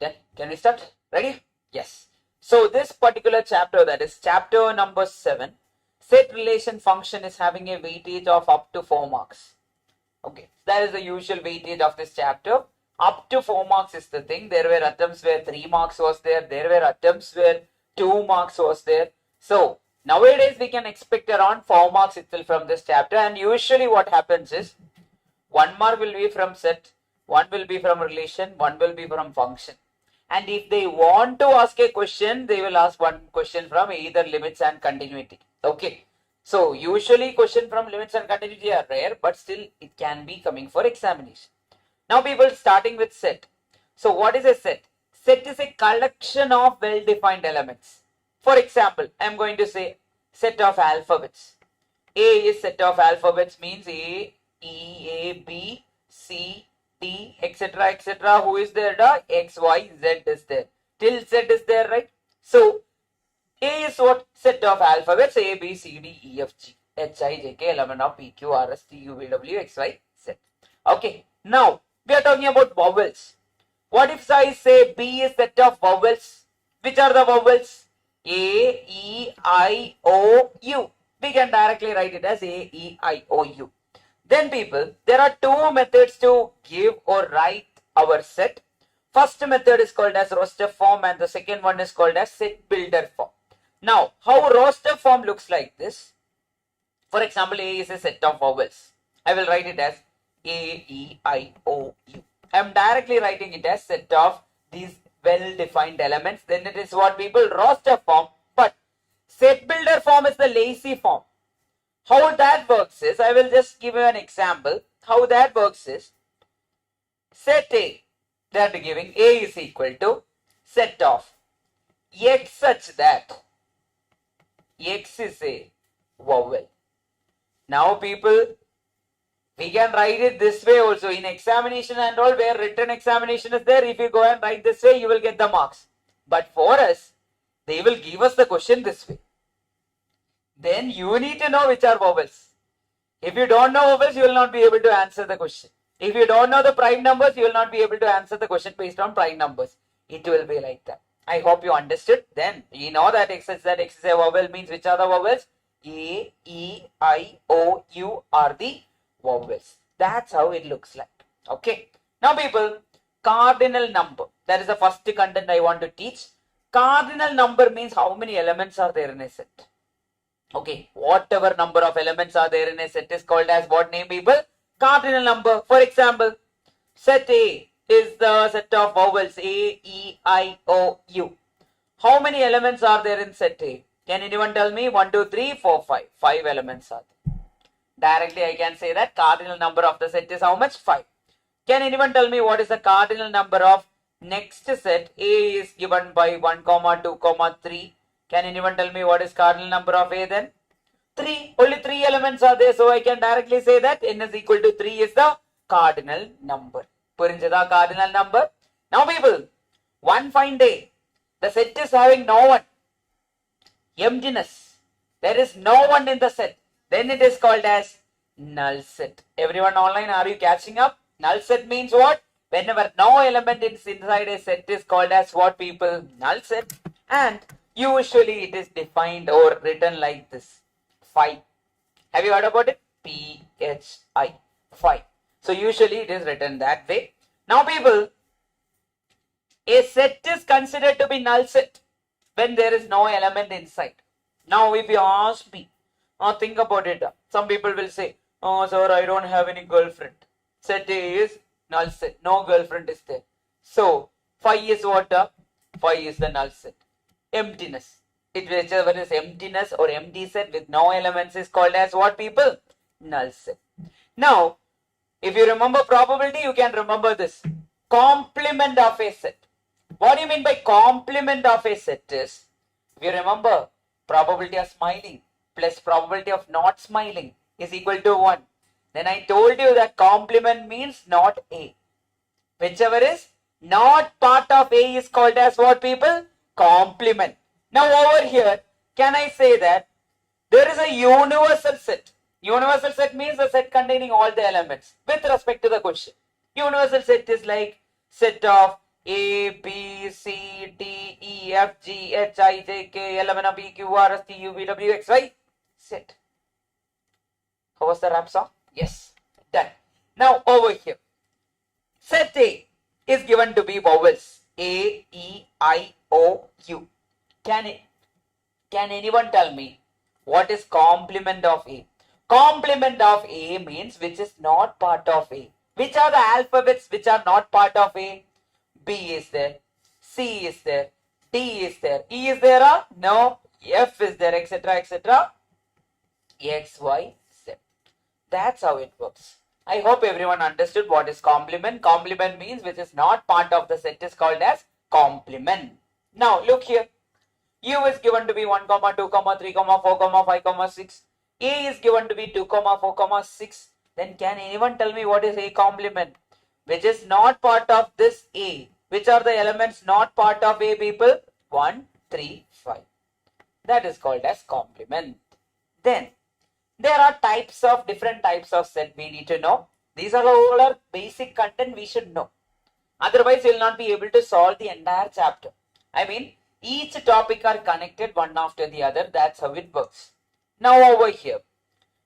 Then can we start? Ready? Yes. So this particular chapter, that is chapter number 7, set relation function, is having a weightage of up to 4 marks. Okay, that is the usual weightage of this chapter. Up to 4 marks is the thing. There were attempts where 3 marks was there. There were attempts where 2 marks was there. So nowadays we can expect around 4 marks itself from this chapter. And usually what happens is 1 mark will be from set, 1 will be from relation, 1 will be from function. And if they want to ask a question, they will ask one question from either limits and continuity. Okay. So usually question from limits and continuity are rare, but still it can be coming for examination. Now people, starting with set. So what is a set? Set is a collection of well-defined elements. For example, I am going to say set of alphabets. A is set of alphabets, means A, E, A, B, C, T, etc., etc. Who is there? X, Y, Z is there. Till Z is there, right? So A is what? Set of alphabets. A, B, C, D, E, F, G, H, I, J, K, L, M, N, O, P, Q, R, S, T, U, V, W, X, Y, Z. Okay. Now we are talking about vowels. What if I say B is set of vowels? Which are the vowels? A, E, I, O, U. We can directly write it as A, E, I, O, U. Then people, there are 2 methods to give or write our set. First method is called as roster form and the second one is called as set builder form. Now, how roster form looks like this? For example, A is a set of vowels. I will write it as A, E, I, O, U. I am directly writing it as set of these well-defined elements. Then it is what people, roster form. But set builder form is the lazy form. How that works is, I will just give you an example. How that works is, set A, they are giving A is equal to set of X such that X is a vowel. Now people, we can write it this way also in examination and all, where written examination is there. If you go and write this way, you will get the marks. But for us, they will give us the question this way. Then you need to know which are vowels. If you don't know vowels, you will not be able to answer the question. If you don't know the prime numbers, you will not be able to answer the question based on prime numbers. It will be like that. I hope you understood. Then you know that X is a vowel, means which are the vowels? A, E, I, O, U are the vowels. That's how it looks like. Okay. Now people, cardinal number. That is the first content I want to teach. Cardinal number means how many elements are there in a set. Okay, whatever number of elements are there in a set is called as what name, people? Cardinal number. For example, set A is the set of vowels A, E, I, O, U. How many elements are there in set A? Can anyone tell me? 1, 2, 3, 4, 5. 5 elements are there. Directly I can say that cardinal number of the set is how much? 5. Can anyone tell me what is the cardinal number of next set? A is given by 1, 2, 3. Can anyone tell me what is cardinal number of A then? 3. Only 3 elements are there. So I can directly say that n is equal to 3 is the cardinal number. Purinjada cardinal number. Now people, one fine day, the set is having no one. Emptiness. There is no one in the set. Then it is called as null set. Everyone online, are you catching up? Null set means what? Whenever no element is inside a set is called as what, people? Null set. And usually it is defined or written like this. Phi. Have you heard about it? P-H-I. Phi. So usually it is written that way. Now people, a set is considered to be null set when there is no element inside. Now if you ask me, think about it. Some people will say, oh sir, I don't have any girlfriend. Set A is null set. No girlfriend is there. So phi is what? Phi is the null set. Emptiness. Whichever is emptiness or empty set with no elements is called as what, people? Null set. Now, if you remember probability, you can remember this. Complement of a set. What do you mean by complement of a set is, if you remember, probability of smiling plus probability of not smiling is equal to 1. Then I told you that complement means not A. Whichever is not part of A is called as what, people? Complement. Now over here, can I say that there is a universal set? Universal set means the set containing all the elements with respect to the question. Universal set is like set of A, B, C, D, E, F, G, H, I, J, K, L, M, N, O, P, Q, R, S, T, U, V, W, X, Y, Z. How was the rap song? Yes, done. Now over here, set A is given to be vowels A, E, I, O, U. Can anyone tell me what is complement of A? Complement of A means which is not part of A. Which are the alphabets which are not part of A? B is there, C is there, D is there, E is there or no? F is there, etc., etc. X, Y, Z. That's how it works. I hope everyone understood what is complement. Complement means which is not part of the set is called as complement. Now look here. U is given to be 1, 2, 3, 4, 5, 6. A is given to be 2, 4, 6. Then can anyone tell me what is A complement? Which is not part of this A. Which are the elements not part of A, people? 1, 3, 5. That is called as complement. Then there are different types of set we need to know. These are all our basic content we should know. Otherwise, you will not be able to solve the entire chapter. I mean, each topic are connected one after the other. That's how it works. Now over here,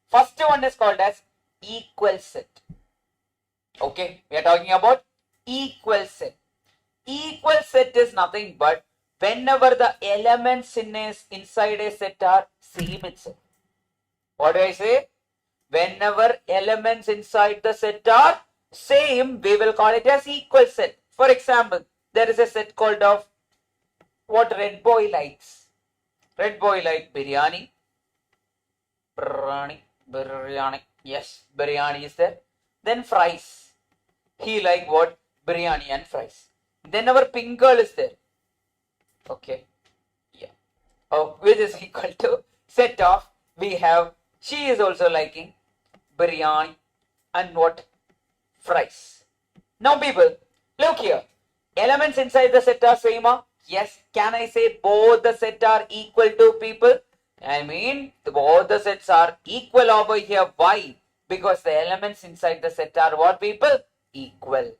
first one is called as equal set. Okay, we are talking about equal set. Equal set is nothing but whenever the elements inside a set are same itself. What do I say? Whenever elements inside the set are same, we will call it as equal set. For example, there is a set called of what red boy likes. Red boy like biryani. Biryani. Yes, biryani is there. Then fries. He like what? Biryani and fries. Then our pink girl is there. Okay. Yeah. Oh, which is equal to set of we have she is also liking biryani and what? Fries. Now people, look here. Elements inside the set are same. Yes. Can I say both the set are equal to people? I mean, both the sets are equal over here. Why? Because the elements inside the set are what, people? Equal.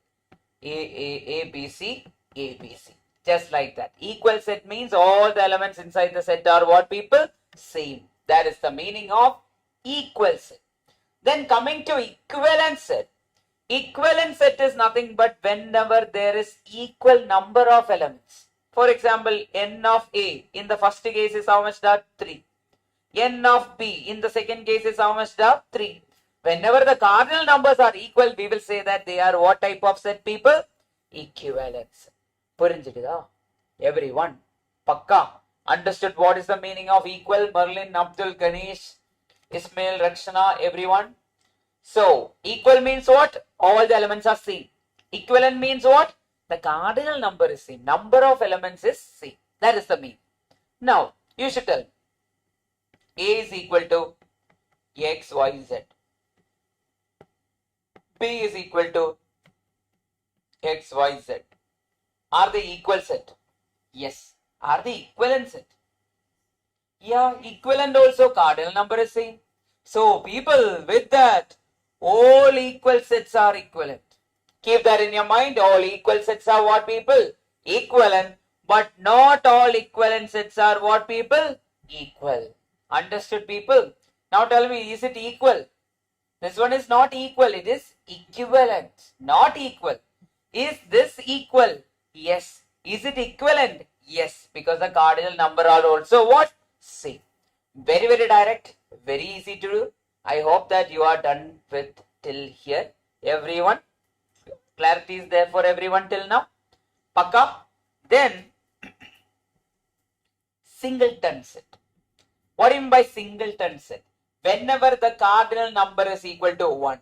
A, B, C, A, B, C. Just like that. Equal set means all the elements inside the set are what, people? Same. That is the meaning of equal set. Then coming to equivalent set. Equivalent set is nothing but whenever there is equal number of elements. For example, n of A in the first case is how much dot? 3. N of B in the second case is how much dot? 3. Whenever the cardinal numbers are equal, we will say that they are what type of set, people? Equivalent set. Purinjidida? Everyone? Pakka? Understood what is the meaning of equal? Merlin, Abdul, Ganesh, Ismail, Rakshana, everyone? So, equal means what? All the elements are same. Equivalent means what? The cardinal number is same. Number of elements is same. That is the meaning. Now, you should tell me. A is equal to X, Y, Z. B is equal to X, Y, Z. Are they equal set? Yes. Are they equivalent set? Yeah, equivalent also cardinal number is same. So people, with that, all equal sets are equivalent. Keep that in your mind. All equal sets are what, people? Equivalent. But not all equivalent sets are what, people? Equal. Understood, people? Now tell me, is it equal? This one is not equal. It is equivalent. Not equal. Is this equal? Yes. Is it equivalent? Yes. Because the cardinal number are also what? Same. Very, very direct. Very easy to do. I hope that you are done with till here. Everyone. Clarity is there for everyone till now. Pakka. Then singleton set. What do you mean by singleton set? Whenever the cardinal number is equal to 1,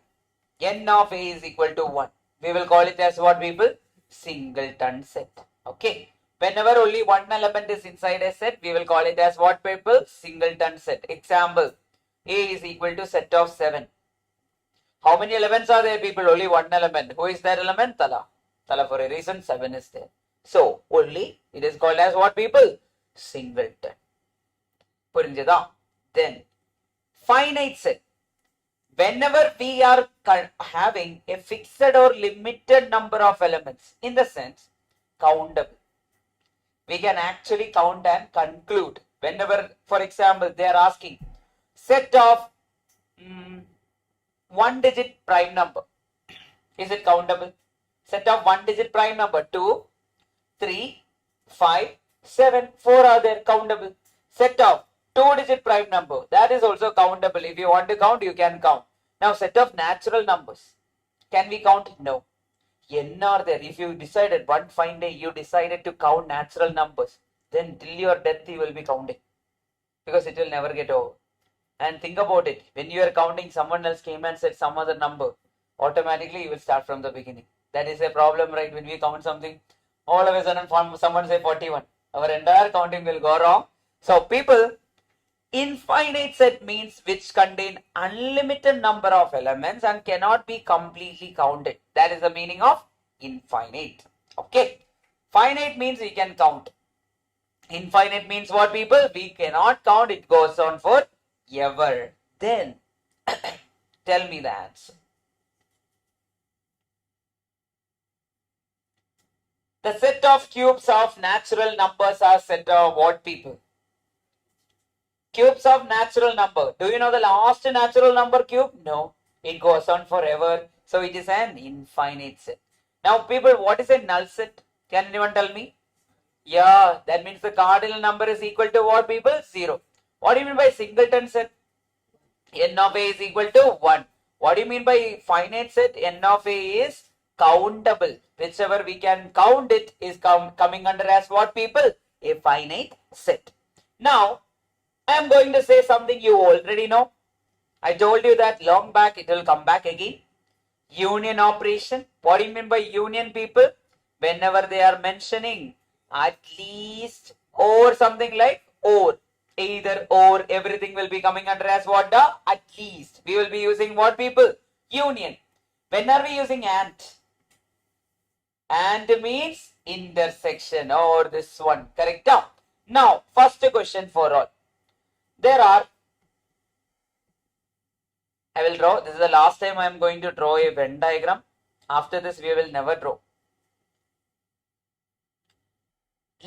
n of A is equal to 1, we will call it as what, people? Singleton set. Okay. Whenever only one element is inside a set, we will call it as what, people? Singleton set. Example, A is equal to set of 7. How many elements are there, people? Only one element. Who is that element? Tala. Tala, for a reason, 7 is there. So, only it is called as what, people? Singleton. Purinjada. Then, finite set. Whenever we are having a fixed or limited number of elements, in the sense, countable. We can actually count and conclude. Whenever, for example, they are asking set of one digit prime number. Is it countable? Set of one digit prime number 2, 3, 5, 7, 4 are there, countable. Set of two digit prime number, that is also countable. If you want to count, you can count. Now set of natural numbers, can we count? No. N are there. If you decided one fine day you decided to count natural numbers, then till your death you will be counting, because it will never get over. And think about it, when you are counting, someone else came and said some other number, automatically you will start from the beginning. That is a problem, right? When we count something, all of a sudden someone say 41, our entire counting will go wrong. So people, infinite set means which contain unlimited number of elements and cannot be completely counted. That is the meaning of infinite. Okay. Finite means we can count. Infinite means what, people? We cannot count. It goes on for ever. Then tell me the answer. The set of cubes of natural numbers are set of what, people? Cubes of natural number. Do you know the last natural number cube? No. It goes on forever. So it is an infinite set. Now people, what is a null set? Can anyone tell me? Yeah, that means the cardinal number is equal to what, people? 0. What do you mean by singleton set? N of A is equal to 1. What do you mean by finite set? N of A is countable. Whichever we can count it is coming under as what, people? A finite set. Now, I am going to say something you already know. I told you that long back, it will come back again. Union operation. What do you mean by union, people? Whenever they are mentioning at least or something like or, either or, everything will be coming under as what, the at least. We will be using what, people? Union. When are we using and? And means intersection, or this one, correct? Now, first question for all. There are, I will draw, this is the last time I am going to draw a Venn diagram. After this, we will never draw.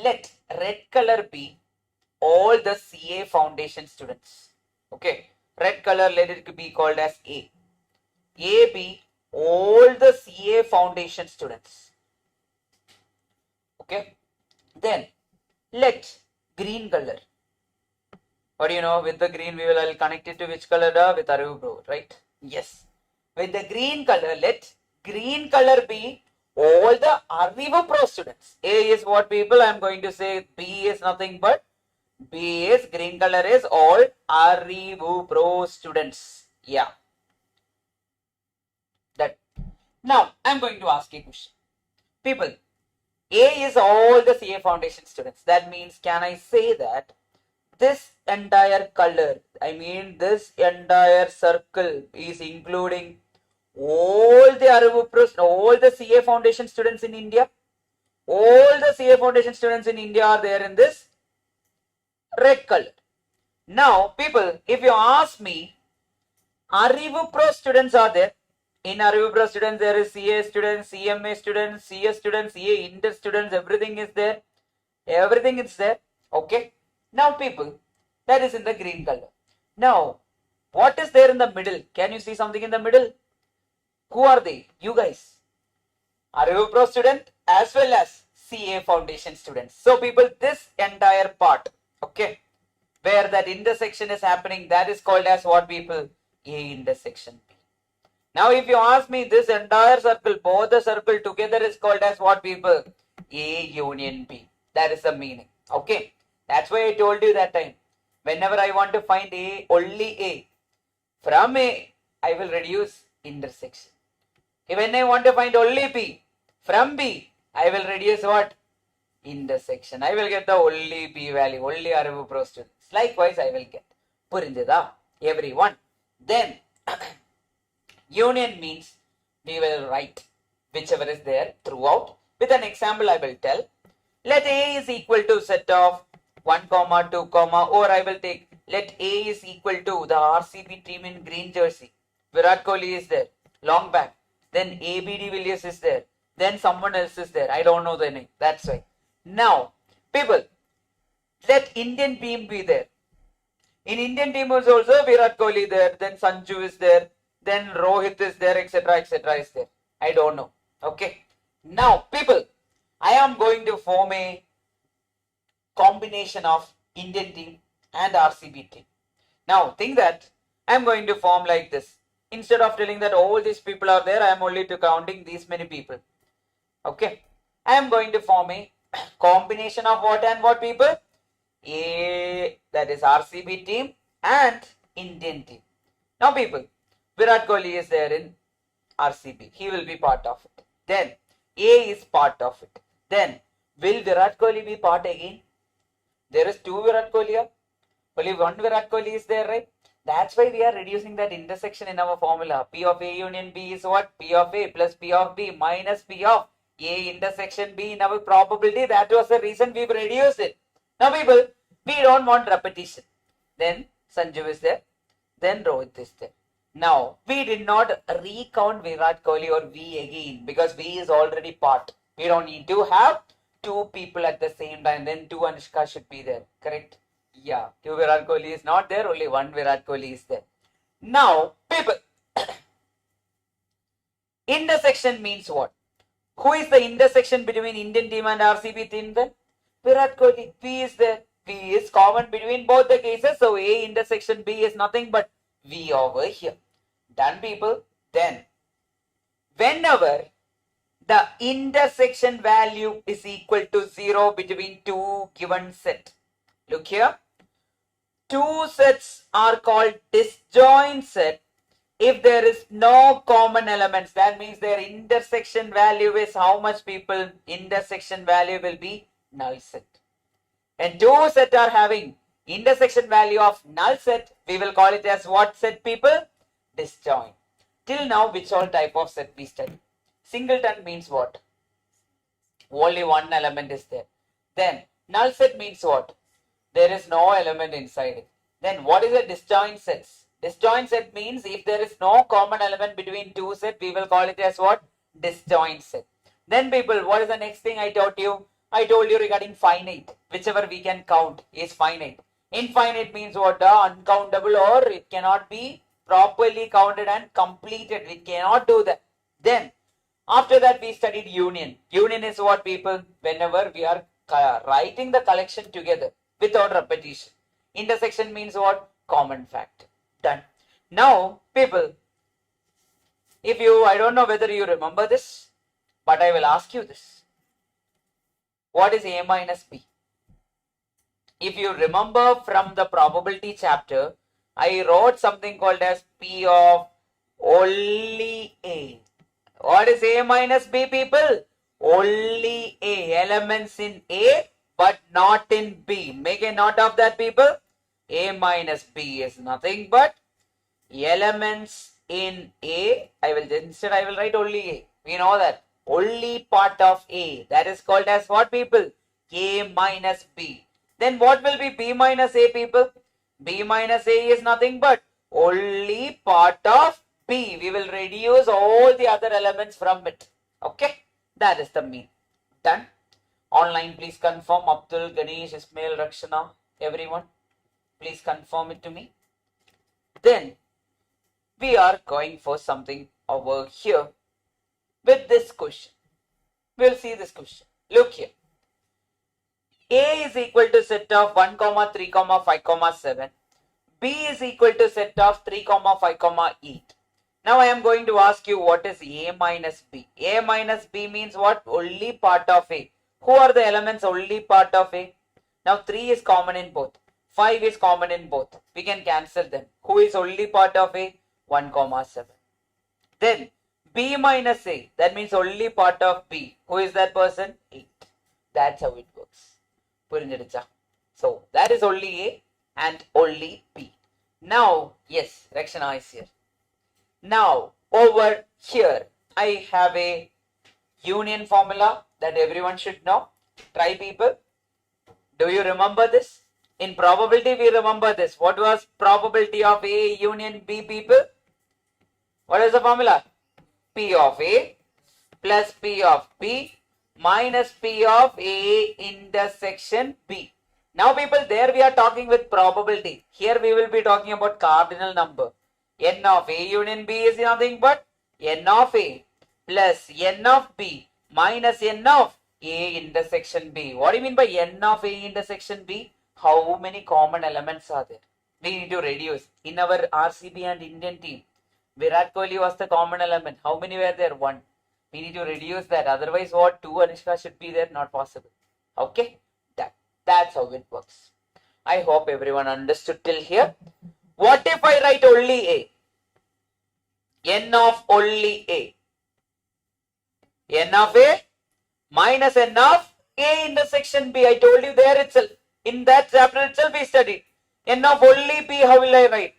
Let red color be all the CA foundation students. Okay, red color, let it be called as A. A be all the CA foundation students. Okay, then let green color. What do you know? With the green, I'll connect it to which color? With ArivuPro, right? Yes. With the green color, let green color be all the ArivuPro students. A is what, people? I'm going to say B is nothing but B is green color is all ArivuPro students. Yeah. That. Now, I'm going to ask a question. People, A is all the CA foundation students. That means, can I say that this entire color, I mean this entire circle is including all the ArivuPro, all the CA foundation students in India? All the CA foundation students in India are there in this red color. Now, people, if you ask me, ArivuPro students are there. In ArivuPro students, there is CA students, CMA students, CS students, CA Inter students, everything is there. Everything is there. Okay. Now, people, that is in the green color. Now, what is there in the middle? Can you see something in the middle? Who are they? You guys. ArivuPro student as well as CA foundation students. So, people, this entire part, okay, where that intersection is happening, that is called as what, people? A intersection B. Now, if you ask me, this entire circle, both the circle together is called as what, people? A union B. That is the meaning. Okay. That's why I told you that time. Whenever I want to find A, only A. From A, I will reduce intersection. When I want to find only B, from B, I will reduce what? Intersection. I will get the only B value, only ArivuPro students. Likewise, I will get. Purinjada, everyone. Then, union means we will write whichever is there throughout. With an example, I will tell. Let A is equal to set of 1, 2, or I will take, let A is equal to the RCB team in green jersey. Virat Kohli is there, long back. Then ABD Villiers is there. then someone else is there. I don't know the name. That's why. Now, people, let Indian team be there. In Indian team is also Virat Kohli there, then Sanju is there, then Rohit is there, etc. is there. I don't know. Okay. Now, people, I am going to form a combination of Indian team and RCB team. Now, think that I am going to form like this. Instead of telling that all these people are there, I am only counting these many people. Okay. I am going to form a combination of what and what people? That is RCB team and Indian team. Now people, Virat Kohli is there in RCB. He will be part of it. Then A is part of it. Then will Virat Kohli be part again? There is two Virat Kohli here. Only one Virat Kohli is there, right? That's why we are reducing that intersection in our formula. P of A union B is what? P of A plus P of B minus P of A intersection B in our probability. That was the reason we reduced it. Now people, we don't want repetition. Then Sanju is there. Then Rohit is there. Now, we did not recount Virat Kohli or V again because V is already part. We don't need to have two people at the same time. Then two Anushka should be there. Correct? Yeah. Two Virat Kohli is not there. Only one Virat Kohli is there. Now, people, intersection means what? Who is the intersection between Indian team and RCB team then? Virat Kohli. V is there. V is common between both the cases. So A intersection B is nothing but V over here. Done people. Then whenever the intersection value is equal to 0 between two given set. Look here. Two sets are called disjoint set if there is no common elements. That means their intersection value is how much people? Intersection value will be null set. And two sets are having intersection value of null set, we will call it as what set people? Disjoint. Till now, which all type of set we study? Singleton means what? Only one element is there. Then null set means what? There is no element inside it. Then what is a disjoint set? Disjoint set means if there is no common element between two sets, we will call it as what? Disjoint set. Then people, what is the next thing I taught you? I told you regarding finite. Whichever we can count is finite. Infinite means what? Uncountable, or it cannot be properly counted and completed. We cannot do that. Then after that we studied union. Union is what people? Whenever we are writing the collection together without repetition. Intersection means what? Common factor. Done. Now people, if you, I don't know whether you remember this, but I will ask you this. What is A minus B? If you remember from the probability chapter, I wrote something called as P of only A. What is A minus B people? Only A. Elements in A but not in B. Make a note of that people. A minus B is nothing but elements in A. I will write only A. We know that. Only part of A. That is called as what people? A minus B. Then what will be B minus A people? B minus A is nothing but only part of B. We will reduce all the other elements from it. Okay? That is the mean. Done. Online, please confirm. Abdul, Ganesh, Ismail, Rakshana, everyone. Please confirm it to me. Then we are going for something over here. With this question, we'll see this question. Look here. A is equal to set of 1, 3, 5, 7. B is equal to set of 3, 5, 8. Now I am going to ask you what is A minus B. A minus B means what? Only part of A. Who are the elements only part of A? Now 3 is common in both. 5 is common in both. We can cancel them. Who is only part of A? 1, 7. Then B minus A, that means only part of B. Who is that person? 8. That's how it works. So that is only A and only B. Now, yes, Rakshana is here. Now, over here, I have a union formula that everyone should know. Try people. Do you remember this? In probability, we remember this. What was probability of A union B people? What is the formula? P of A plus P of B minus P of A intersection B. Now people, there we are talking with probability. Here we will be talking about cardinal number. N of A union B is nothing but N of A plus N of B minus N of A intersection B. What do you mean by N of A intersection B? How many common elements are there? We need to reduce. In our RCB and Indian team, Virat Kohli was the common element. How many were there? 1. We need to reduce that. Otherwise, what? 2 Anushka should be there? Not possible. Okay? That's how it works. I hope everyone understood till here. What if I write only A? N of only A. N of A minus N of A intersection B. I told you there itself. In that chapter itself we studied. N of only B, how will I write?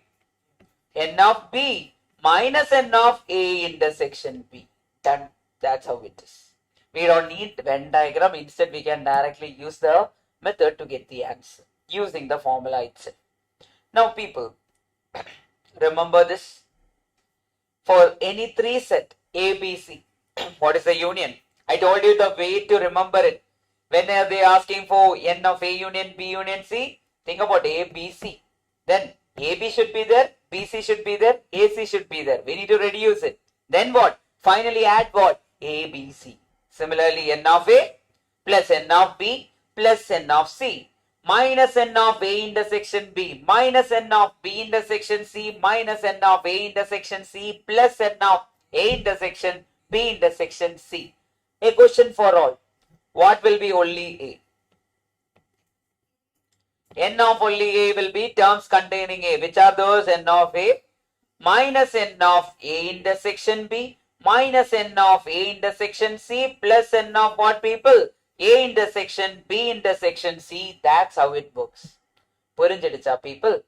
N of B minus N of A intersection B. Done. That's how it is. We don't need Venn diagram. Instead, we can directly use the method to get the answer using the formula itself. Now, people, remember this. For any 3 set A, B, C, what is the union? I told you the way to remember it. When are they asking for N of A union, B union, C? Think about A, B, C. Then AB should be there, BC should be there, AC should be there. We need to reduce it. Then what? Finally add what? A, B, C. Similarly, N of A plus N of B plus N of C minus N of A intersection B minus N of B intersection C minus N of A intersection C plus N of A intersection B intersection C. A question for all. What will be only A? N of only A will be terms containing A. Which are those? N of A minus N of A intersection B minus N of A intersection C plus N of what, people? A intersection B intersection C. That's how it works. Purinjadicha, people?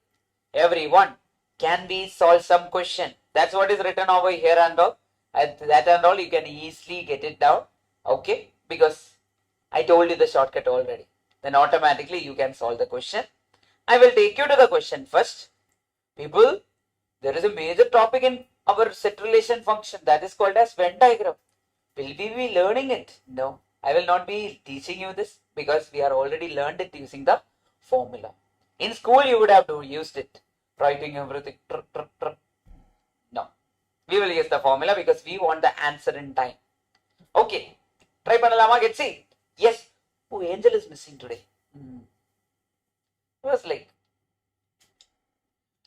Everyone, can we solve some question? That's what is written over here and all. That and all you can easily get it down. Okay? Because I told you the shortcut already. Then automatically you can solve the question. I will take you to the question first. People, there is a major topic in our set relation function that is called as Venn diagram. Will we be learning it? No, I will not be teaching you this because we are already learned it using the formula. In school you would have used it, writing everything. No, we will use the formula because we want the answer in time. Okay, try panalama, get see. Yes. Oh, Angel is missing today. It was like.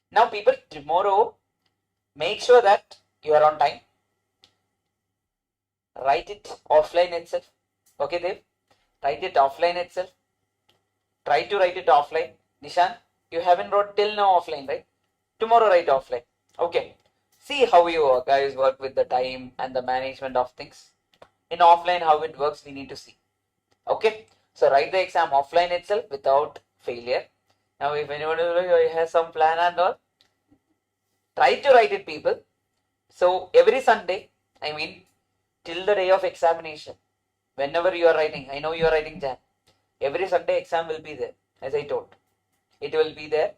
Now people, tomorrow, make sure that you are on time. Write it offline itself. Okay, Dev? Write it offline itself. Try to write it offline. Nishan, you haven't wrote till now offline, right? Tomorrow write offline. Okay. See how you guys work with the time and the management of things. In offline, how it works, we need to see. Okay. So write the exam offline itself without failure. Now if anyone has some plan and all, try to write it, people. So every Sunday, I mean till the day of examination, whenever you are writing, I know you are writing Jan, every Sunday exam will be there, as I told. It will be there.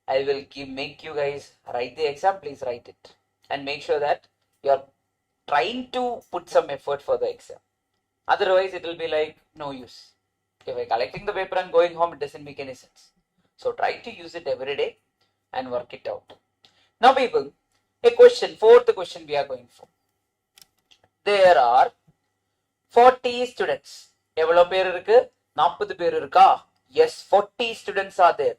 I will make you guys write the exam, please write it. And make sure that you are trying to put some effort for the exam. Otherwise, it will be like no use. If I collecting the paper and going home, it doesn't make any sense. So try to use it every day and work it out. Now people, a question, fourth question we are going for. There are 40 students. Evlo per irukku? 40 per irukka? Yes, 40 students are there.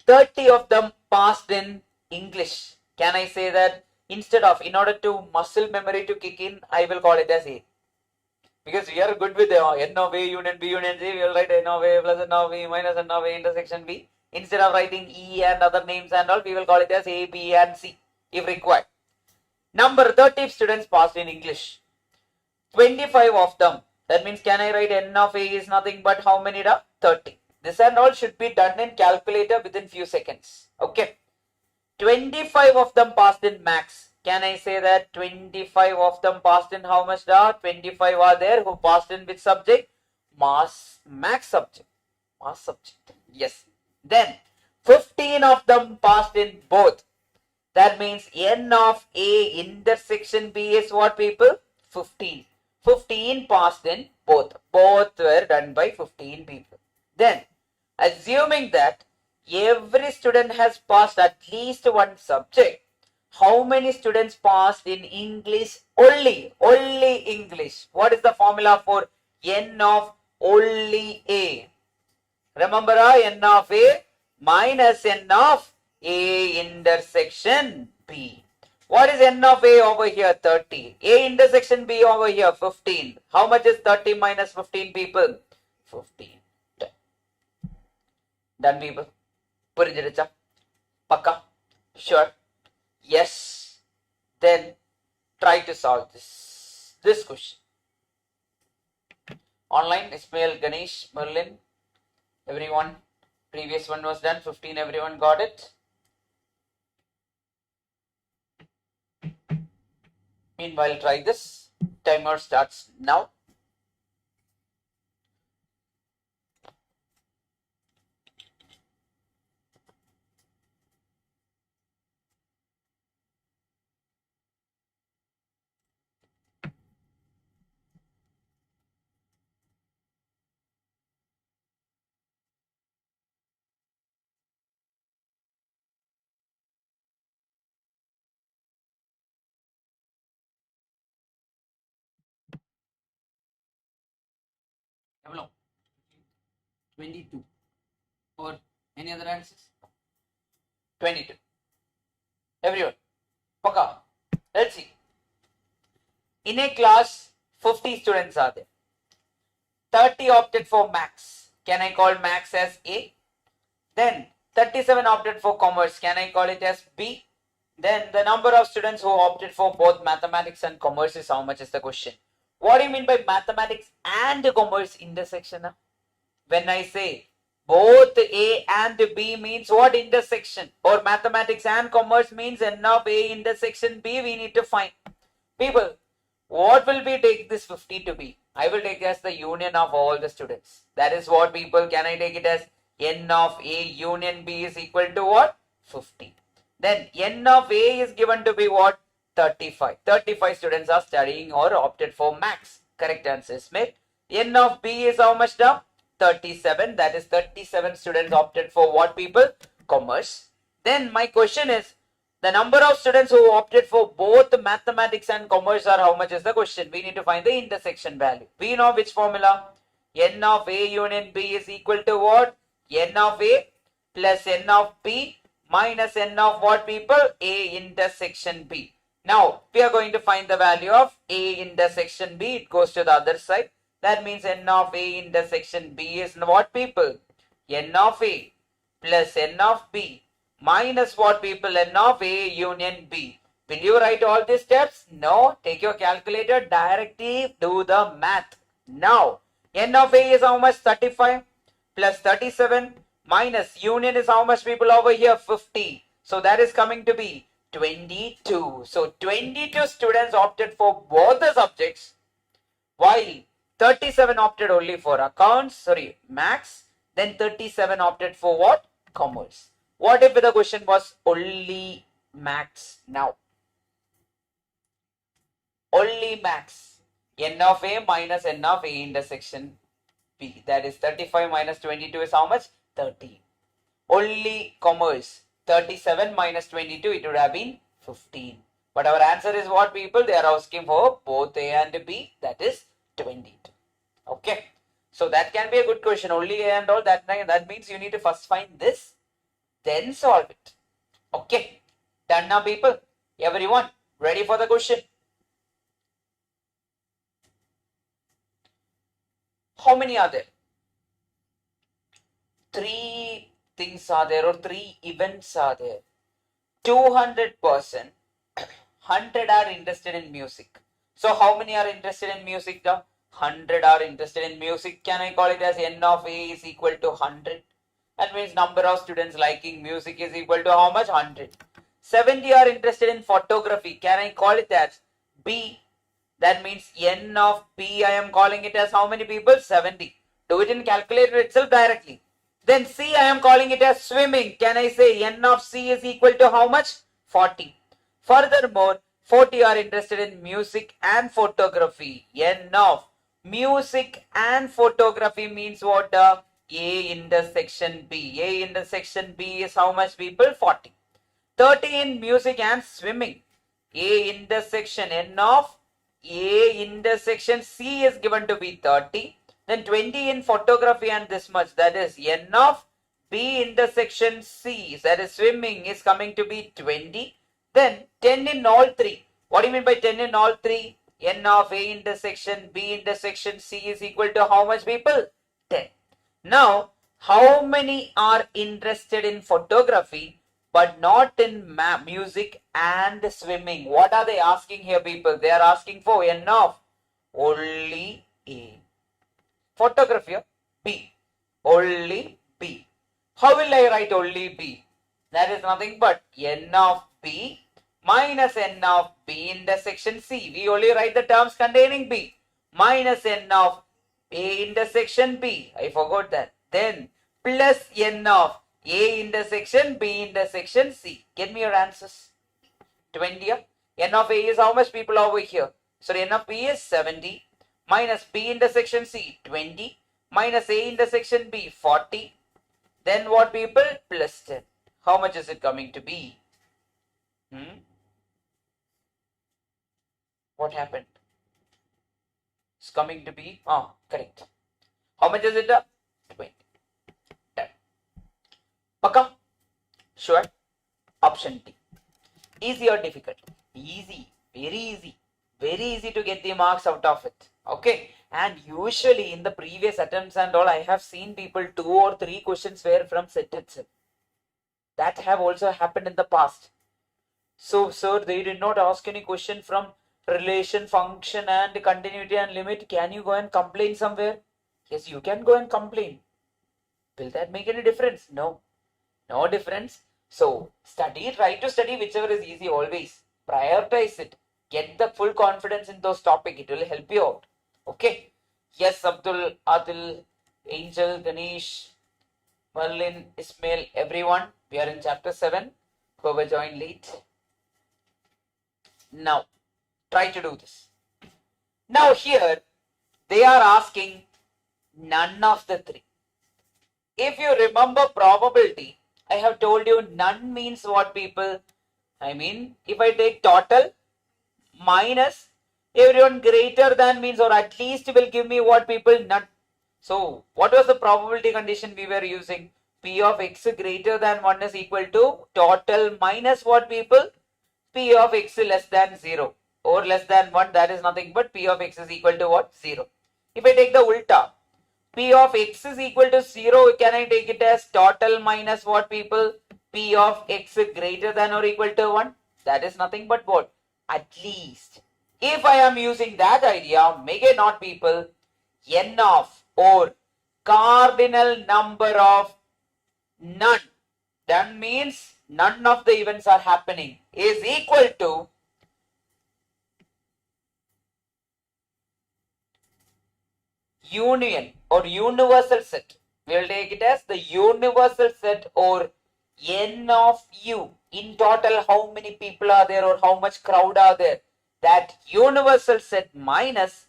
30 of them passed in English. Can I say that instead of, in order to muscle memory to kick in, I will call it as A. Because we are good with the N of A union B union C, we will write N of A plus N of B minus N of A intersection B. Instead of writing E and other names and all, we will call it as A, B and C if required. Number 30 students passed in English. 25 of them. That means can I write N of A is nothing but how many? 30. This and all should be done in calculator within few seconds. Okay. 25 of them passed in maths. Can I say that 25 of them passed in how much? 25 are there who passed in which subject? Maths subject. Maths subject. Yes. Then 15 of them passed in both. That means N of A intersection B is what, people? 15. 15 passed in both. Both were done by 15 people. Then, assuming that every student has passed at least one subject, how many students passed in English only? Only English. What is the formula for n of only A? Remember, n of A minus n of A intersection B. What is n of A over here? 30. A intersection B over here, 15. How much is 30 minus 15 people? 15. Done, people? Purinjirucha? Pakka? Sure? Yes. Then try to solve this question. Online, Ismail, Ganesh, Merlin, everyone. Previous one was done. 15, everyone got it. Meanwhile, try this. Timer starts now. How long? 22. Or any other answers? 22. Everyone. Paka. Let's see. In a class, 50 students are there. 30 opted for max. Can I call max as A? Then 37 opted for commerce. Can I call it as B? Then the number of students who opted for both mathematics and commerce is how much is the question. What do you mean by mathematics and commerce intersection? When I say both A and B means what intersection? Or mathematics and commerce means n of A intersection B, we need to find. People, what will we take this 50 to be? I will take as the union of all the students. That is what, people, can I take it as n of A union B is equal to what? 50. Then n of A is given to be what? 35. 35 students are studying or opted for max. Correct answer is made. N of B is how much now? 37. That is 37 students opted for what, people? Commerce. Then my question is, the number of students who opted for both mathematics and commerce are how much is the question. We need to find the intersection value. We know which formula. N of A union B is equal to what? N of A plus N of B minus N of what, people? A intersection B. Now, we are going to find the value of A intersection B. It goes to the other side. That means N of A intersection B is what, people? N of A plus N of B minus what, people? N of A union B. Will you write all these steps? No. Take your calculator, directly do the math. Now, N of A is how much? 35 plus 37 minus union is how much, people, over here? 50. So that is coming to be 22. So 22 students opted for both the subjects, while 37 opted only for max. Then 37 opted for what? Commerce. What if the question was only max now? Only max. N of A minus N of A intersection B. That is 35 minus 22 is how much? 30. Only commerce. 37 minus 22, it would have been 15. But our answer is what, people? They are asking for both A and B. That is 22. Okay. So that can be a good question. Only A and all. That means you need to first find this, then solve it. Okay. Done now, people? Everyone ready for the question? How many are there? 3 things are there, or 3 events are there. 200%, 100 are interested in music. So how many are interested in music now? 100 are interested in music. Can I call it as N of A is equal to 100? That means number of students liking music is equal to how much? 100. 70 are interested in photography. Can I call it as B? That means N of B, I am calling it as how many, people? 70. Do it in calculator itself directly. Then C, I am calling it as swimming. Can I say N of C is equal to how much? 40. Furthermore, 40 are interested in music and photography. N of music and photography means what? A intersection B. A intersection B is how much people? 40. 30 in music and swimming. A intersection N of A intersection C is given to be 30. Then 20 in photography and this much, that is N of B intersection C, that is swimming, is coming to be 20. Then 10 in all three. What do you mean by 10 in all three? N of A intersection B intersection C is equal to how much people? 10. Now, how many are interested in photography but not in music and swimming? What are they asking here, people? They are asking for N of only A. Photography, B. Only B. How will I write only B? That is nothing but N of B minus N of B intersection C. We only write the terms containing B. Minus N of A intersection B. I forgot that. Then plus N of A intersection B intersection C. Get me your answers. 20. N of A is how much people over here? So N of B is 70. Minus B intersection C 20. Minus A intersection B 40. Then what people? Plus 10. How much is it coming to be? What happened? It's coming to be, correct. How much is it? 20. Done. Pakam? Sure. Option D. Easy or difficult? Easy. Very easy. Very easy to get the marks out of it. Okay. And usually in the previous attempts and all, I have seen people 2 or 3 questions were from set itself. That have also happened in the past. So, sir, they did not ask any question from relation, function and continuity and limit. Can you go and complain somewhere? Yes, you can go and complain. Will that make any difference? No. No difference. So, try to study whichever is easy always. Prioritize it. Get the full confidence in those topics. It will help you out. Okay. Yes, Abdul, Adil, Angel, Ganesh, Merlin, Ismail, everyone. We are in chapter 7. Whoever joined late. Now, try to do this. Now here, they are asking none of the 3. If you remember probability, I have told you none means what, people? I mean, if I take total minus everyone greater than means, or at least will give me what, people? None. So, what was the probability condition we were using? P of x greater than 1 is equal to total minus what, people? P of x less than 0 or less than 1, that is nothing but P of x is equal to what? 0. If I take the ulta, P of x is equal to 0, can I take it as total minus what, people? P of x greater than or equal to 1? That is nothing but what? At least. If I am using that idea, make a note, people. N of or cardinal number of none. That means none of the events are happening is equal to union or universal set. We will take it as the universal set or N of U. In total, how many people are there or how much crowd are there? That universal set minus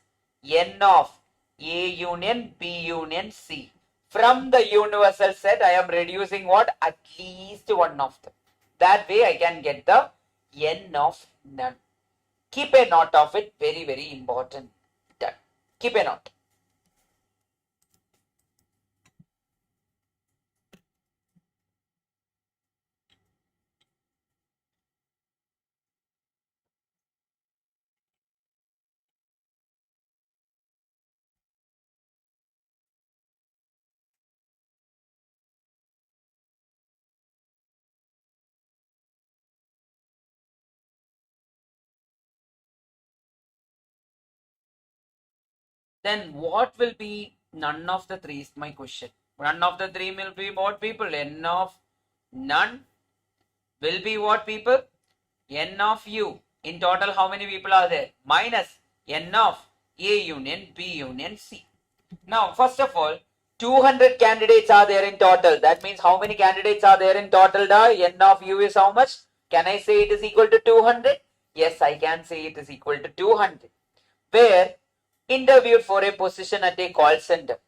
N of A union B union C. From the universal set, I am reducing what? At least one of them. That way, I can get the N of none. Keep a note of it. Very, very important. Done. Keep a note. Then what will be none of the 3 is my question. None of the 3 will be what, people? N of none will be what, people? N of U. In total, how many people are there? Minus N of A union B union C. Now, first of all, 200 candidates are there in total. That means how many candidates are there in total? N of U is how much? Can I say it is equal to 200? Yes, I can say it is equal to 200. Where interviewed for a position at a call center.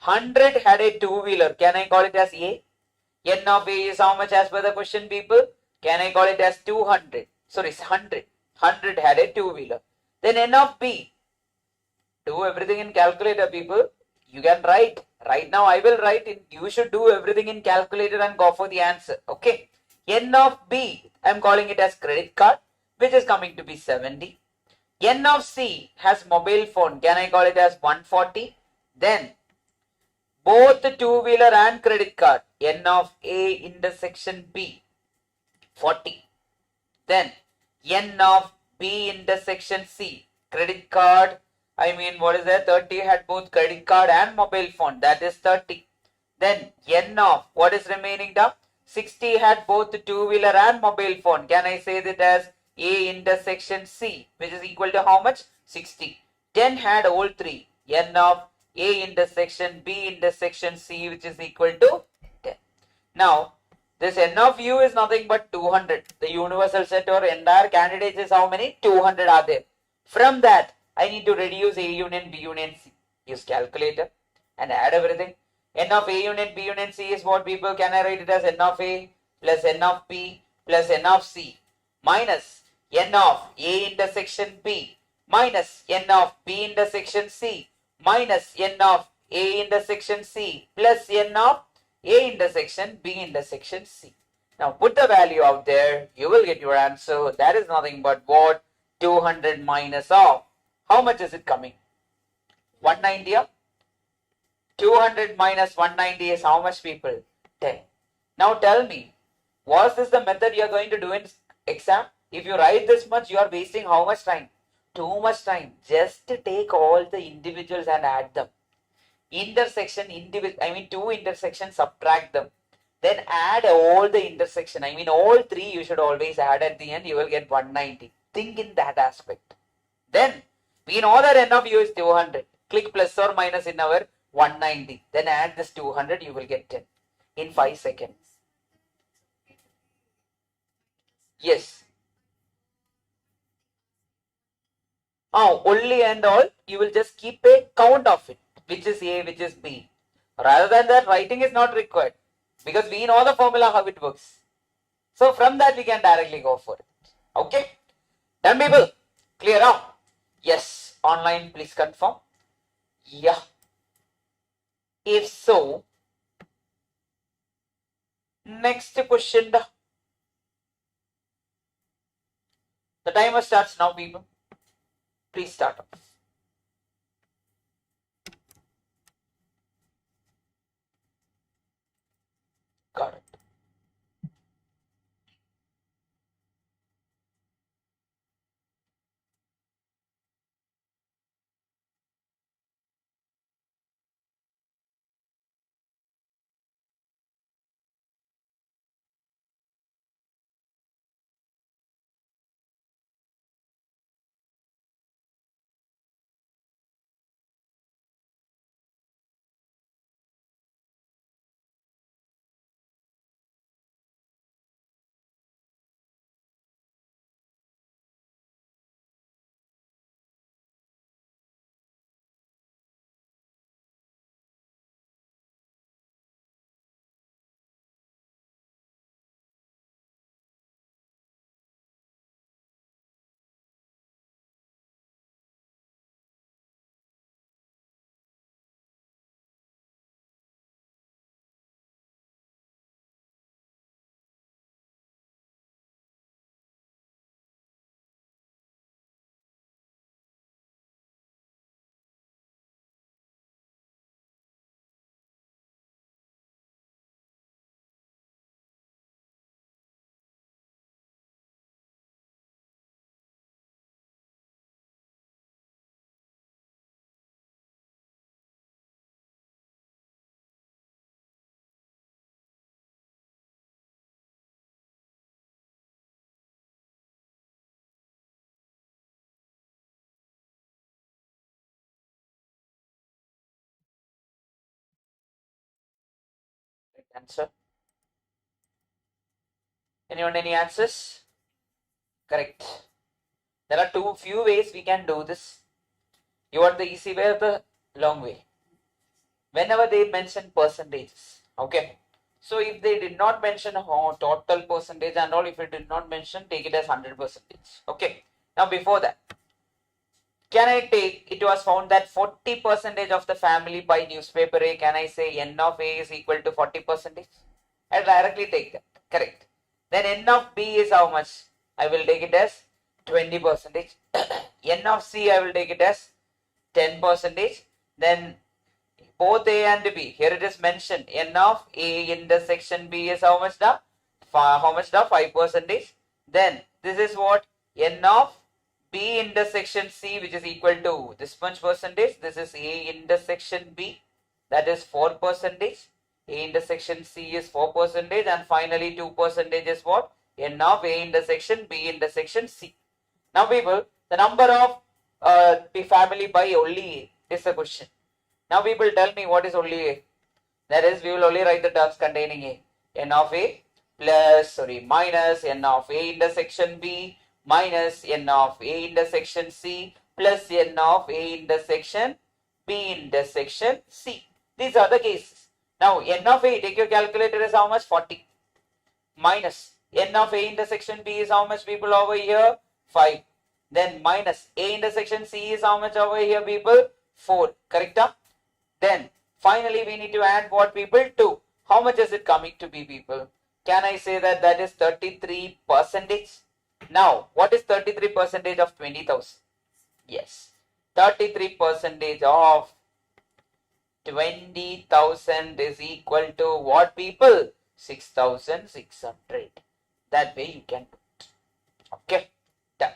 100 had a two-wheeler. Can I call it as A? N of A is how much as per the question, people? Can I call it as 200? Sorry, it's 100. 100 had a two-wheeler. Then N of B. Do everything in calculator, people. You can write. Right now I will write it. You should do everything in calculator and go for the answer. Okay. N of B, I'm calling it as credit card, which is coming to be 70. N of C has mobile phone. Can I call it as 140? Then both the two-wheeler and credit card. N of A intersection B, 40. Then N of B intersection C, credit card. I mean, what is that? 30 had both credit card and mobile phone. That is 30. Then N of what is remaining down? 60 had both the two-wheeler and mobile phone. Can I say that as A intersection C, which is equal to how much? 60. 10 had all three. N of A intersection B intersection C, which is equal to 10. Now, this N of U is nothing but 200. The universal set or entire candidates is how many? 200 are there. From that, I need to reduce A union, B union, C. Use calculator and add everything. N of A union, B union, C is what, people? Can I write it as N of A plus N of B plus N of C minus N of A intersection B minus N of B intersection C minus N of A intersection C plus N of A intersection B intersection C. Now put the value out there, you will get your answer. That is nothing but what? 200 minus of, how much is it coming? 190. 200 minus 190 is how much, people? 10. Now tell me, was this the method you are going to do in exam? If you write this much, you are wasting how much time? Too much time. Just take all the individuals and add them. Intersection, two intersections, subtract them. Then add all the intersection. All three you should always add at the end. You will get 190. Think in that aspect. Then we know that N of U is 200. Click plus or minus in our 190. Then add this 200. You will get 10 in 5 seconds. Yes. Only and all. You will just keep a count of it. Which is A, which is B. Rather than that, writing is not required. Because we know the formula how it works. So from that we can directly go for it. Okay. Done, people? Clear now? Yes. Online, please confirm. Yeah. If so, next question. The timer starts now, people. Please start off. Got it. Answer. Anyone, any answers? Correct. There are few ways we can do this. You want the easy way or the long way? Whenever they mention percentages, okay. So if they did not mention total percentage and all, if it did not mention, take it as 100%. Okay. Now before that, can I take, it was found that 40% of the family buy newspaper A. Can I say N of A is equal to 40%? I directly take that. Correct. Then N of B is how much? I will take it as 20%. N of C I will take it as 10%. Then both A and B, here it is mentioned, N of A intersection B is how much da? 5%. Then this is what? N of B intersection C, which is equal to this much percentage. This is A intersection B, that is 4%. A intersection C is 4%, and finally 2% is what? N of A intersection B intersection C. Now people, the number of family by only A is the question. Now people tell me what is only A. That is, we will only write the terms containing A. N of A minus N of A intersection B minus N of A intersection C plus N of A intersection B intersection C. These are the cases. Now N of A, take your calculator, is how much? 40. Minus N of A intersection B is how much, people, over here? 5. Then minus A intersection C is how much over here, people? 4. Correct? Then finally we need to add what, people? 2. How much is it coming to be, people? Can I say that that is 33%? Now, what is 33% of 20,000? Yes, 33% of 20,000 is equal to what, people? 6,600. That way you can do it. Okay, done.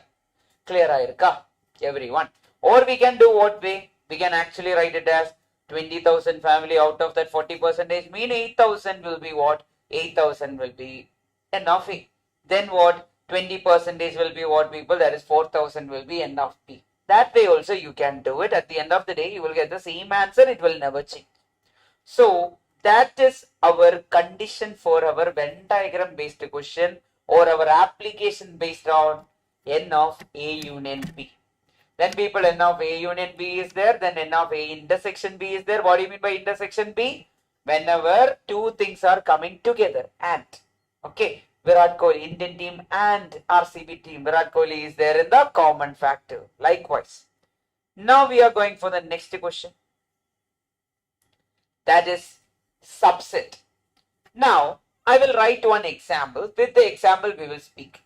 Clear aayirukka, everyone? Or we can do what way? We can actually write it as 20,000 family, out of that 40% mean 8,000 will be what? 8,000 will be N of A. Then what? 20% will be what, people? That is 4,000 will be N of B. That way also you can do it. At the end of the day, you will get the same answer. It will never change. So that is our condition for our Venn diagram based question or our application based on N of A union B. Then people, N of A union B is there, then N of A intersection B is there. What do you mean by intersection B? Whenever two things are coming together. And, okay, Virat Kohli, Indian team and RCB team, Virat Kohli is there in the common factor. Likewise. Now we are going for the next question. That is subset. Now, I will write one example. With the example, we will speak.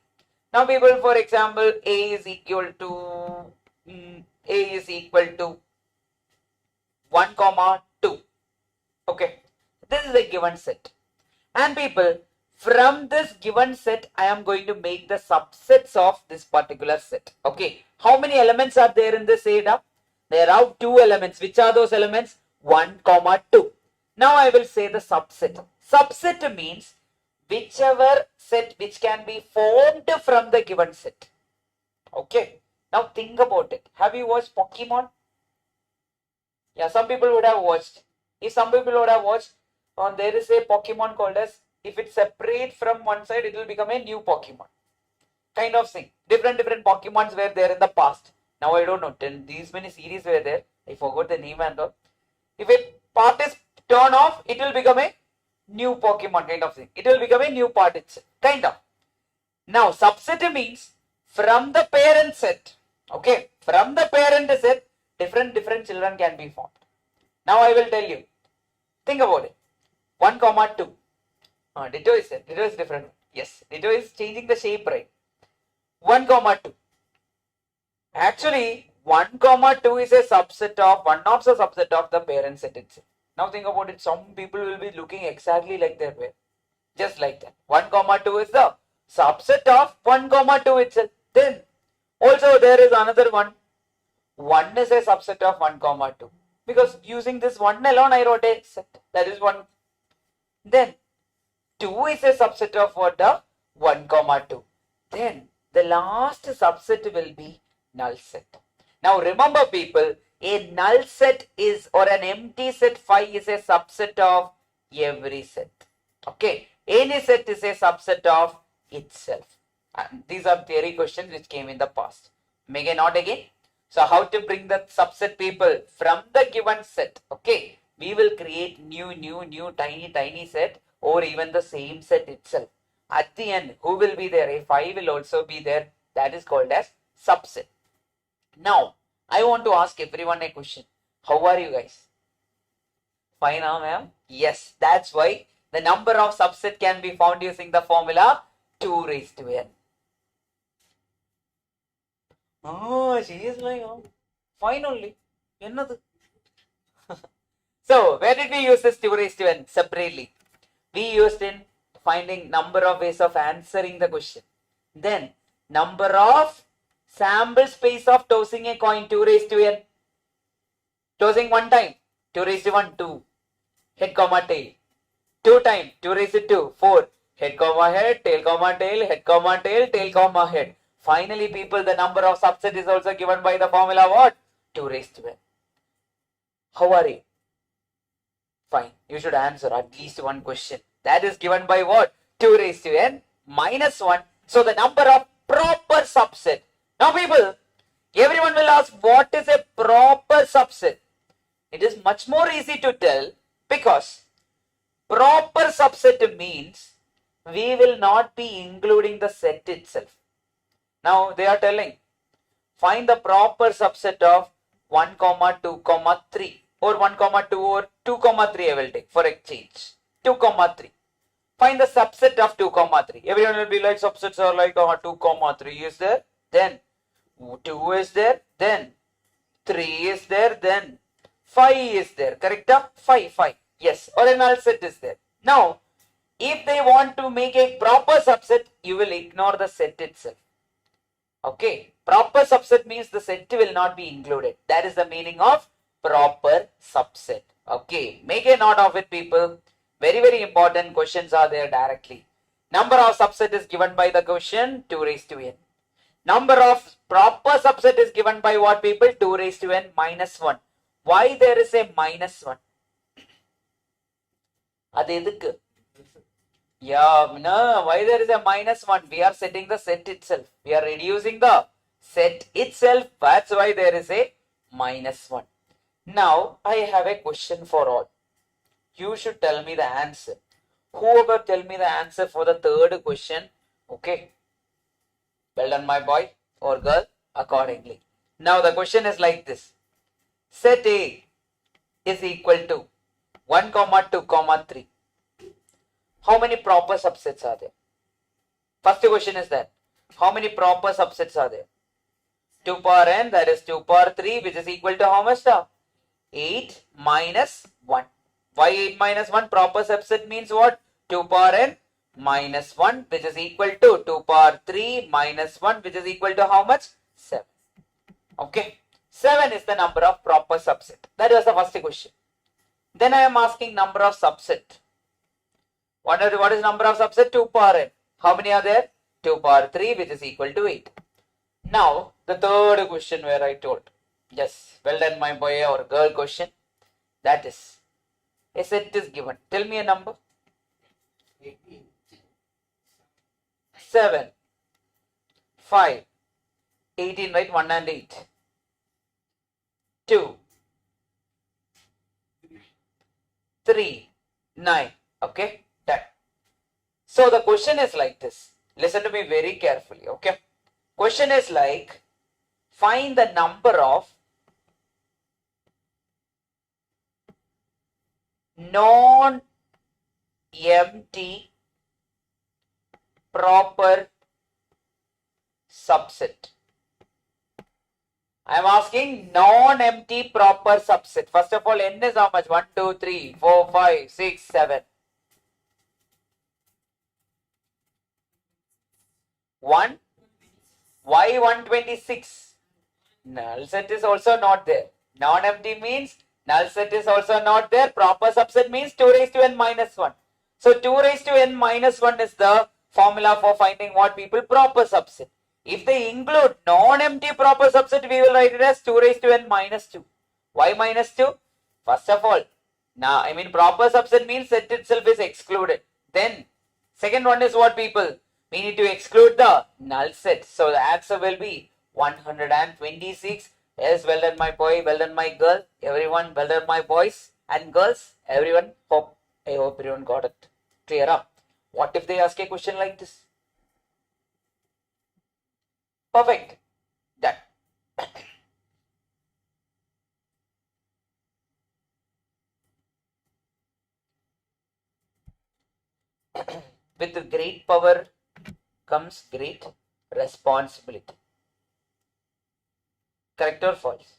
Now, people, for example, A is equal to 1, 2. Okay, this is a given set. And people, from this given set, I am going to make the subsets of this particular set. Okay, how many elements are there in this data? There are 2 elements. Which are those elements? 1, 2. Now I will say the subset. Subset means whichever set which can be formed from the given set. Okay. Now think about it. Have you watched Pokemon? Yeah, some people would have watched. If some people would have watched, there is a Pokemon called as, if it separates from one side, it will become a new Pokemon. Kind of thing. Different Pokemons were there in the past. Now I don't know. These many series were there. I forgot the name and all. If a part is turned off, it will become a new Pokemon kind of thing. It will become a new part itself. Kind of. Now subset means from the parent set. Okay, from the parent set, different children can be formed. Now I will tell you. Think about it. 1, 2. Ditto is there. Ditto is different. Yes, ditto is changing the shape, right? 1, 2. Actually, 1, 2 is a subset of, one of the subset of the parent set itself. Now think about it. Some people will be looking exactly like their parent. Just like that. 1, 2 is the subset of 1, 2 itself. Then also there is another one. 1 is a subset of 1, 2. Because using this 1 alone, I wrote a set. That is 1. Then 2 is a subset of what? 1, 2. Then the last subset will be null set. Now remember people, a null set is, or an empty set phi is a subset of every set. Okay. Any set is a subset of itself. And these are theory questions which came in the past. Make a note again. So how to bring the subset people from the given set? Okay, we will create new tiny set or even the same set itself. At the end, who will be there? A 5 will also be there. That is called as subset. Now, I want to ask everyone a question. How are you guys? Fine, ma'am? Yes, that's why the number of subset can be found using the formula 2 raised to n. Oh, she is like, oh, fine only. So, where did we use this 2 raised to n? Separately. We used in finding number of ways of answering the question. Then, number of sample space of tossing a coin 2 raised to n. Tossing one time, 2 raised to 1, 2. Head comma tail. 2 times, 2 raised to 2, 4. Head comma head, tail comma tail, head comma tail, tail comma head. Finally, people, the number of subset is also given by the formula what? 2 raised to n. How are you? Fine. You should answer at least one question. That is given by what? 2 raised to n minus 1. So, the number of proper subset. Now, people, everyone will ask, what is a proper subset? It is much more easy to tell because proper subset means we will not be including the set itself. Now they are telling, find the proper subset of 1, 2, 3 or 1, 2 or 2, 3 I will take for exchange. 2, 3. Find the subset of 2, 3. Everyone will be like, subsets are like 2, 3 is there, then 2 is there, then 3 is there, then 5 is there. Correct? 5. Yes, or a null set is there. Now, if they want to make a proper subset, you will ignore the set itself. Okay, proper subset means the set will not be included. That is the meaning of proper subset. Okay, make a note of it, people. Very important questions are there directly. Number of subset is given by the question 2 raised to n. Number of proper subset is given by what, people? 2 raised to n minus 1. Why there is a minus 1? Yeah, no, why there is a minus 1? We are setting the set itself. We are reducing the set itself. That's why there is a minus 1. Now, I have a question for all. You should tell me the answer. Whoever tell me the answer for the third question, okay. Well done, my boy or girl, accordingly. Now, the question is like this. Set A is equal to 1, 2, 3. How many proper subsets are there? First question is that. How many proper subsets are there? 2 power n, that is 2 power 3, which is equal to how much? 8 minus 1. Why 8 minus 1? Proper subset means what? 2 power n minus 1, which is equal to 2 power 3 minus 1, which is equal to how much? 7. Okay. 7 is the number of proper subset. That was the first question. Then I am asking number of subset. What is number of subset? 2 power n. How many are there? 2 power 3, which is equal to 8. Now, the third question where I told. Yes, well done, my boy or girl question. That is, a set is given. Tell me a number. 7, 5, 18, right? 1 and 8. 2, 3, 9. Okay, done. So the question is like this. Listen to me very carefully. Okay. Question is like, find the number of non-empty proper subset. I am asking non-empty proper subset. First of all, n is how much? 1, 2, 3, 4, 5, 6, 7. 1. Why 126? Null set is also not there. Non-empty means null set is also not there. Proper subset means 2 raised to n minus 1. So 2 raised to n minus 1 is the formula for finding what, people? Proper subset. If they include non-empty proper subset, we will write it as 2 raised to n minus 2. Why minus 2? First of all, now proper subset means set itself is excluded. Then second one is what, people? We need to exclude the null set. So the answer will be 126. Yes, well done my boy, well done my girl, everyone, well done my boys and girls, everyone. I hope everyone got it clear up. What if they ask a question like this? Perfect. Done. With great power comes great responsibility. Correct or false?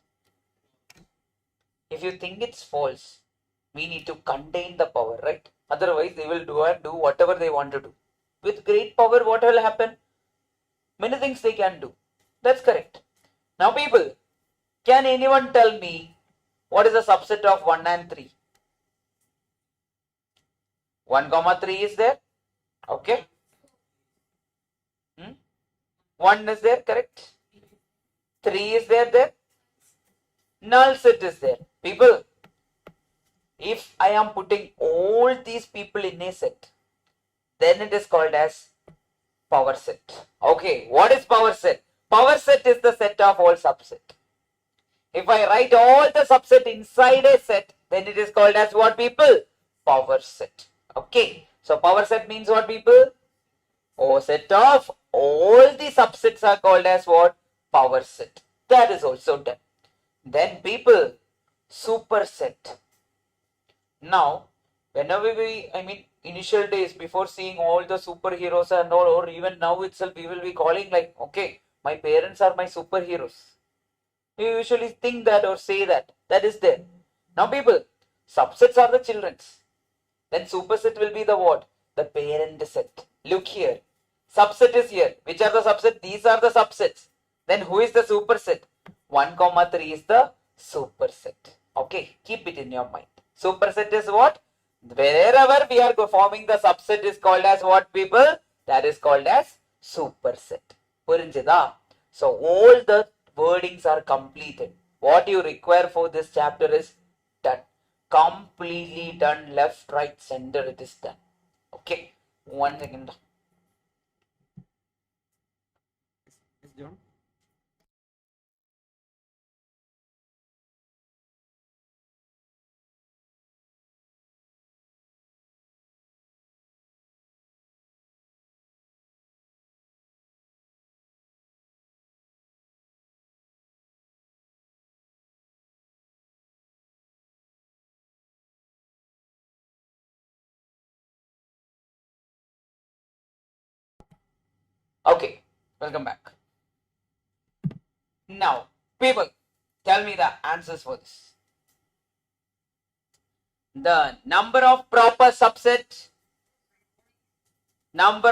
If you think it's false, we need to contain the power, right? Otherwise, they will do whatever they want to do. With great power, what will happen? Many things they can do. That's correct. Now, people, can anyone tell me what is the subset of 1 and 3? 1 comma 3 is there. Okay. 1 is there, correct. 3 is there. Null set is there. People, if I am putting all these people in a set, then it is called as power set. Okay, what is power set? Power set is the set of all subset. If I write all the subset inside a set, then it is called as what, people? Power set. Okay, so power set means what, people? Oh, set of all the subsets are called as what? Power set. That is also done. Then, people, superset. Now, whenever initial days before seeing all the superheroes and all, or even now itself, we will be calling like, okay, my parents are my superheroes. We usually think that or say that. That is there. Now, people, subsets are the children's. Then superset will be the what? The parent set. Look here. Subset is here. Which are the subsets? These are the subsets. Then who is the superset? 1 comma 3 is the superset. Okay, keep it in your mind. Superset is what? Wherever we are forming the subset is called as what, people? That is called as superset. Purinjida. So all the wordings are completed. What you require for this chapter is done. Completely done. Left, right, center, it is done. Okay. 1 second. John? Okay. Welcome back. Now, people, tell me the answers for this. The number of proper subset of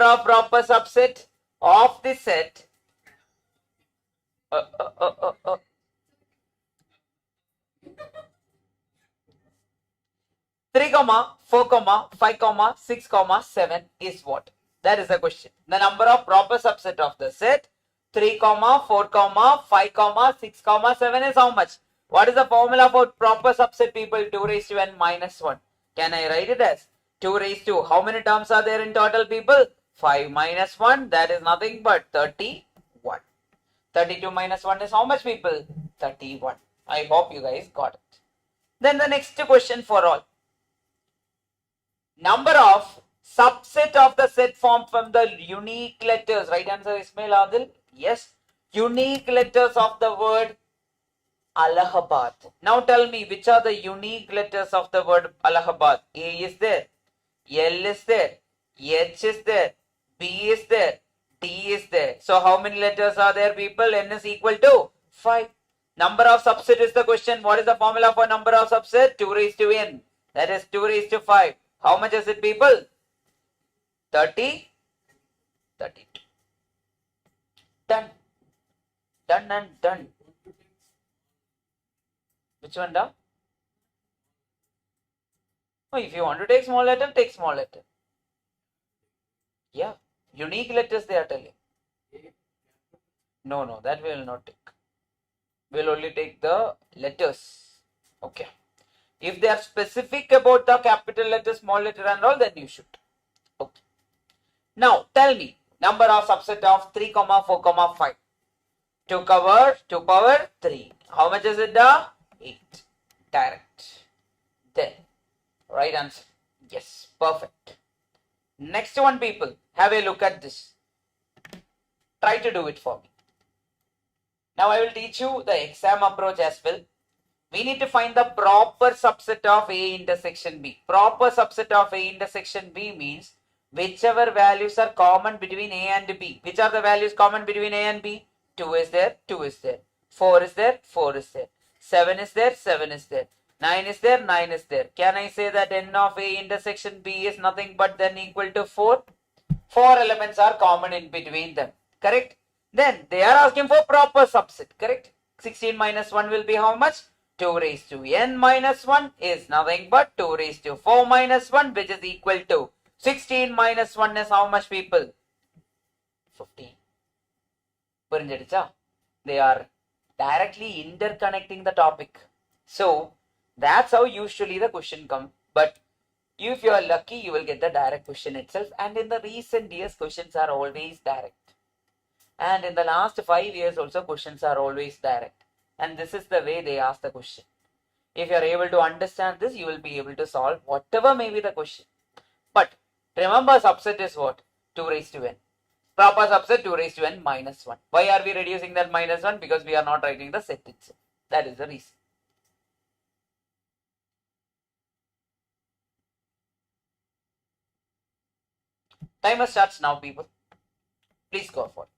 the set 3, 4, 5, 6, 7 is what? That is the question. The number of proper subset of the set 3, 4, 5, 6, 7 is how much? What is the formula for proper subset, people? 2 raised to n minus 1. Can I write it as 2 raised to, how many terms are there in total, people? 5 minus 1, that is nothing but 31. 32 minus 1 is how much, people? 31. I hope you guys got it. Then the next question for all. Number of subset of the set formed from the unique letters. Right answer, Ismail Adil. Yes. Unique letters of the word Allahabad. Now tell me, which are the unique letters of the word Allahabad? A is there. L is there. H is there. B is there. D is there. So how many letters are there, people? N is equal to 5. Number of subset is the question. What is the formula for number of subset? 2 raised to n. That is 2 raised to 5. How much is it, people? 30, 32. Done. Done and done. Which one, da? Oh, if you want to take small letter, take small letter. Yeah. Unique letters they are telling. No, that we will not take. We will only take the letters. Okay. If they are specific about the capital letter, small letter and all, then you should. Okay. Now, tell me, number of subset of 3, 4, 5. 2 cover 2 power 3. How much is it? 8. Direct. Then, right answer. Yes, perfect. Next one, people. Have a look at this. Try to do it for me. Now I will teach you the exam approach as well. We need to find the proper subset of A intersection B. Proper subset of A intersection B means whichever values are common between A and B. Which are the values common between A and B? 2 is there, 2 is there. 4 is there, 4 is there. 7 is there, 7 is there. 9 is there, 9 is there. Can I say that n of A intersection B is nothing but then equal to 4? 4 elements are common in between them. Correct? Then they are asking for proper subset. Correct? 16 minus 1 will be how much? 2 raised to n minus 1 is nothing but 2 raised to 4 minus 1, which is equal to 16 minus 1 is how much, people? 15. They are directly interconnecting the topic. So that's how usually the question comes. But if you are lucky, you will get the direct question itself. And in the recent years, questions are always direct. And in the last 5 years also, questions are always direct. And this is the way they ask the question. If you are able to understand this, you will be able to solve whatever may be the question. But remember, subset is what? 2 raised to n. Proper subset 2 raised to n minus 1. Why are we reducing that minus 1? Because we are not writing the set itself. That is the reason. Timer starts now, people. Please go for it.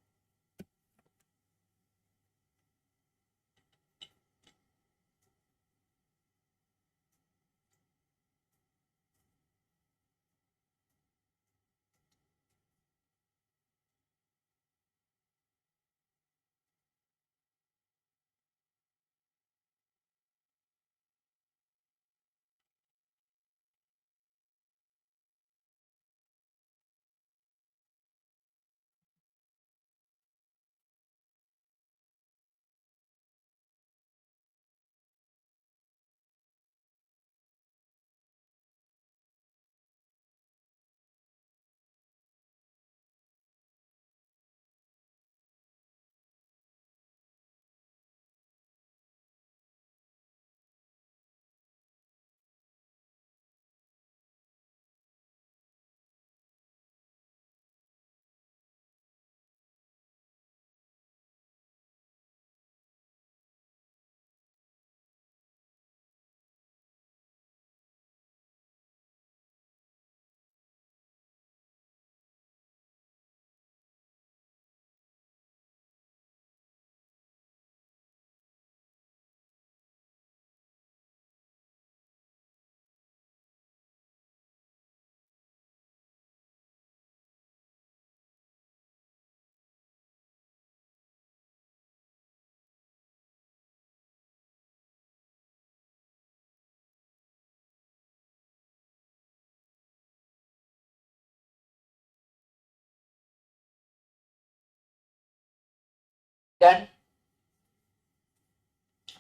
Done.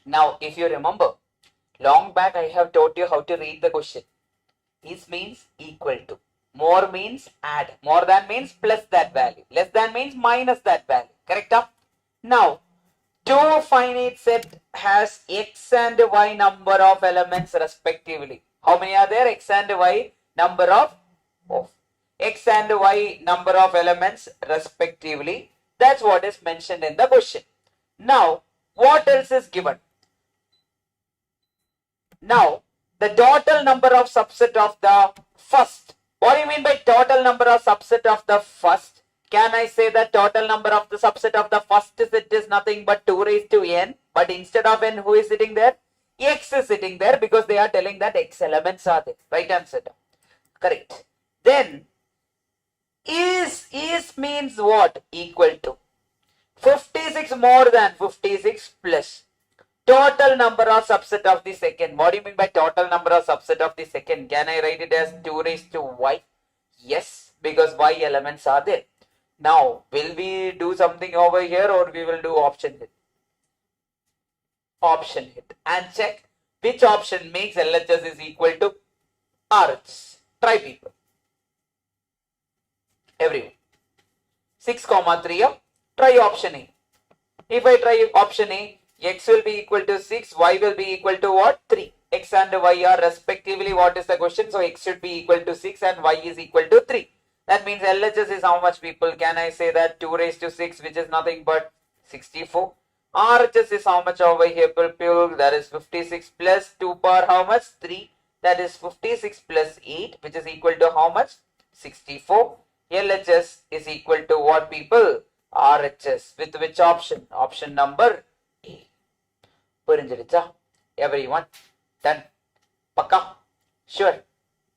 Now, if you remember, long back I have taught you how to read the question. Is means equal to. More means add. More than means plus that value. Less than means minus that value. Correct? Now, 2 finite set has x and y number of elements respectively. How many are there? X and y number of x and y number of elements respectively. That's what is mentioned in the question. Now, what else is given? Now, the total number of subset of the first. What do you mean by total number of subset of the first? Can I say that total number of the subset of the first set is nothing but 2 raised to n? But instead of n, who is sitting there? X is sitting there because they are telling that x elements are there. Right answer. Correct. Then, is means what? Equal to 56 more than 56 plus total number of subset of the second. What do you mean by total number of subset of the second? Can I write it as 2 raised to y? Yes, because y elements are there. Now, will we do something over here or we will do option hit? Option hit. And check which option makes LHS is equal to RH. Try, people. Everyone. 6, 3. Try option A. If I try option A, x will be equal to 6, y will be equal to what? 3. X and y are respectively what is the question? So x should be equal to 6 and y is equal to 3. That means LHS is how much, people? Can I say that 2 raised to 6, which is nothing but 64. RHS is how much over here, people? That is 56 plus 2 power how much? 3. That is 56 plus 8, which is equal to how much? 64. LHS is equal to what, people? RHS. With which option? Option number A. Purinjiricha? Everyone? Done? Pakka? Sure?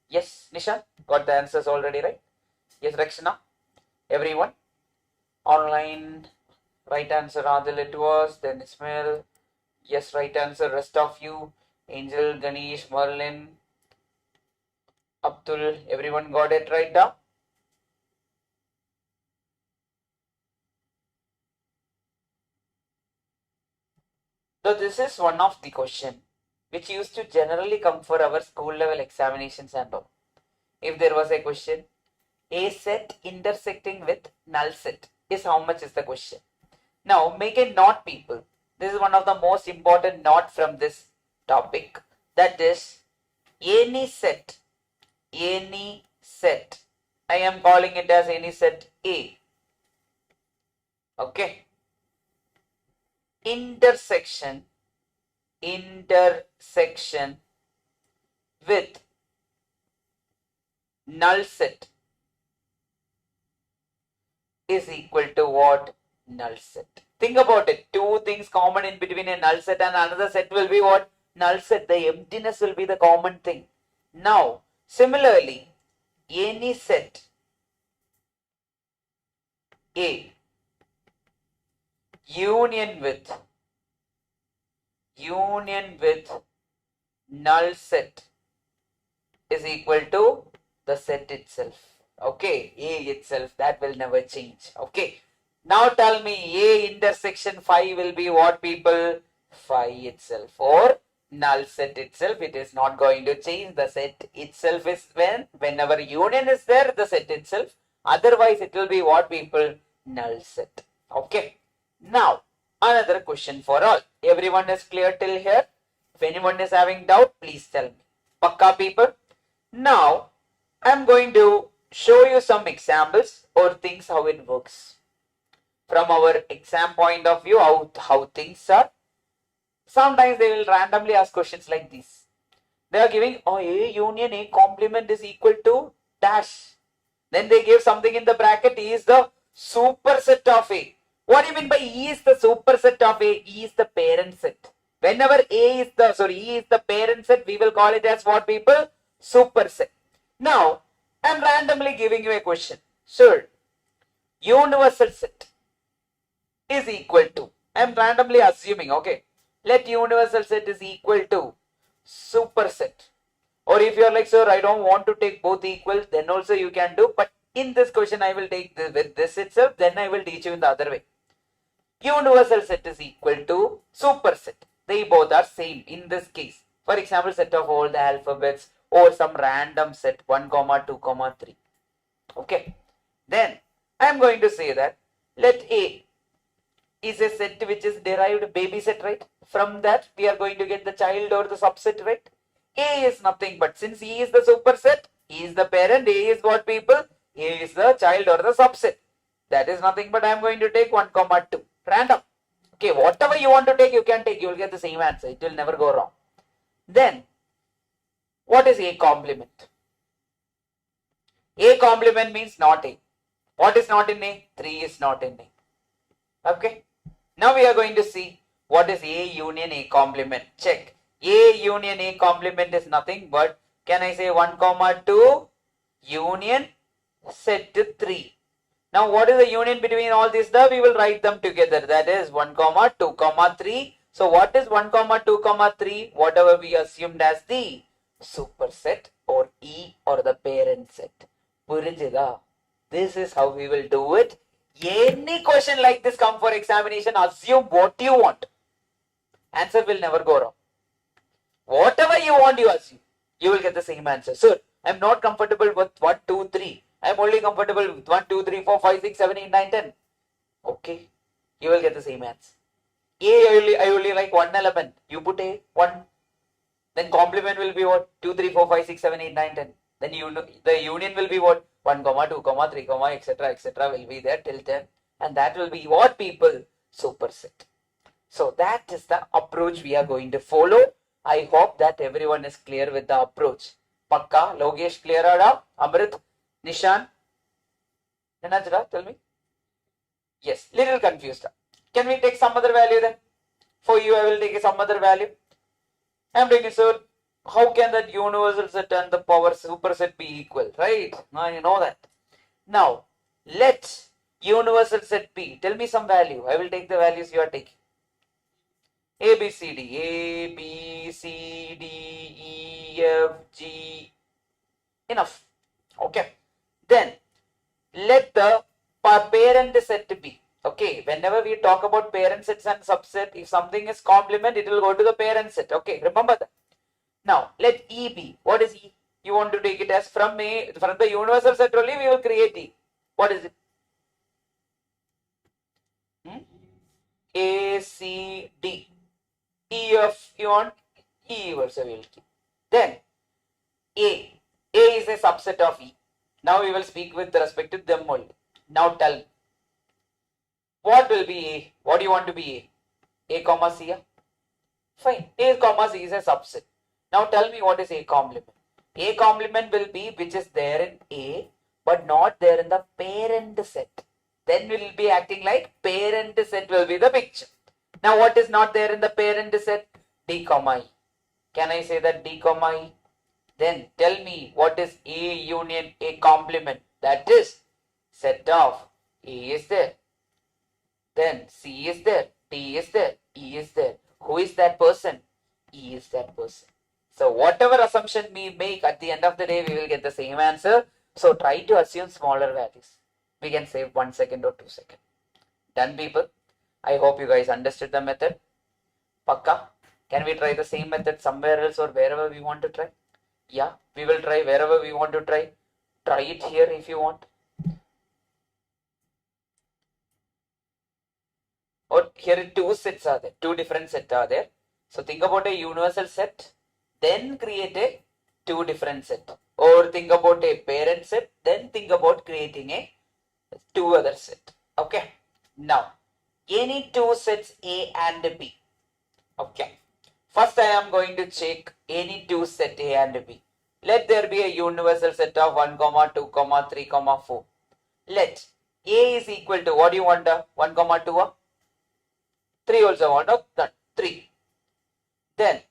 Yes, Nisha? Got the answers already, right? Yes, Rakshana? Everyone? Online? Right answer, Adil it was. Then Ismail. Yes, right answer. Rest of you. Angel, Ganesh, Merlin, Abdul. Everyone got it right now? So this is one of the question which used to generally come for our school level examinations and all. If there was a question, A set intersecting with null set is how much is the question. Now make a note, people. This is one of the most important note from this topic. That is any set, I am calling it as any set A. Okay. Intersection with null set is equal to what? Null set. Think about it. Two things common in between a null set and another set will be what? Null set. The emptiness will be the common thing. Now, similarly, any set A union with null set is equal to the set itself. Okay, A itself, that will never change. Okay, now tell me A intersection phi will be what, people? Phi itself, or null set itself. It is not going to change. The set itself is whenever union is there, the set itself. Otherwise it will be what, people? Null set. Okay. Now, another question for all. Everyone is clear till here? If anyone is having doubt, please tell me. Pakka, people? Now, I am going to show you some examples or things how it works. From our exam point of view, how things are. Sometimes they will randomly ask questions like this. They are giving, oh, A union A complement is equal to dash. Then they give something in the bracket, E is the superset of A. What do you mean by E is the superset of A? E is the parent set. Whenever E is the parent set, we will call it as what, people? Superset. Now, I am randomly giving you a question. Sir, universal set is equal to, I am randomly assuming, okay, let universal set is equal to superset. Or if you are like, sir, I don't want to take both equals, then also you can do. But in this question, I will take this with this itself, then I will teach you in the other way. Universal set is equal to superset. They both are same in this case. For example, set of all the alphabets or some random set 1, 2, 3. Okay. Then I am going to say that let A is a set which is derived baby set, right? From that we are going to get the child or the subset, right? A is nothing but, since E is the superset, E is the parent, A is what, people? A is the child or the subset. That is nothing but I am going to take 1, 2. Random. Okay, whatever you want to take, you can take. You will get the same answer. It will never go wrong. Then, what is A complement? A complement means not A. What is not in A? 3 is not in A. Okay. Now we are going to see what is A union A complement. Check. A union A complement is nothing but, can I say 1, 2 union set 3. Now what is the union between all these? We will write them together. That is 1, 2, 3. So what is 1, 2, 3? Whatever we assumed as the superset or E or the parent set. Purinjida. This is how we will do it. Any question like this come for examination, assume what you want. Answer will never go wrong. Whatever you want, you assume. You will get the same answer. Sir, I am not comfortable with 1, 2, 3. I am only comfortable with 1, 2, 3, 4, 5, 6, 7, 8, 9, 10. Okay. You will get the same answer. I only like one element. You put A, 1. Then complement will be what? 2, 3, 4, 5, 6, 7, 8, 9, 10. Then the union will be what? 1, 2, 3, etc. will be there till 10. And that will be what, people? Superset. So that is the approach we are going to follow. I hope that everyone is clear with the approach. Pakka, Logesh clear ada? Amrit, Nishan? Nanajra, tell me. Yes, little confused. Can we take some other value then? For you, I will take some other value. I am taking, sir, how can that universal set and the power superset be equal, right? Now you know that. Now, let universal set be. Tell me some value. I will take the values you are taking. A, B, C, D. A, B, C, D, E, F, G. Enough. Okay. Then, let the parent set be. Okay, whenever we talk about parent sets and subset, if something is complement, it will go to the parent set. Okay, remember that. Now, let E be. What is E? You want to take it as from the universal set only, we will create E. What is it? A, C, D. E of you want E also will keep. Then A is a subset of E. Now we will speak with respect to them only. Now tell me, what will be A? What do you want to be A? A comma C? Fine. A comma C is a subset. Now tell me what is A complement. A complement will be which is there in A but not there in the parent set. Then we will be acting like parent set will be the picture. Now what is not there in the parent set? D comma E. Can I say that D comma E? Then tell me what is A union A complement. That is set of A is there. Then C is there. D is there. E is there. Who is that person? E is that person. So whatever assumption we make, at the end of the day, we will get the same answer. So try to assume smaller values. We can save 1 second or 2 seconds. Done, people? I hope you guys understood the method. Pakka? Can we try the same method somewhere else or wherever we want to try? Yeah, we will try wherever we want to try. Try it here if you want. Or here two sets are there. Two different sets are there. So think about a universal set. Then create a two different set. Or think about a parent set. Then think about creating a two other set. Okay. Now, any two sets A and B. Okay. First, I am going to check any two set A and B. Let there be a universal set of 1, 2, 3, 4. Let A is equal to, what do you want? 1, 2? 3 also want? Done. 3. Then,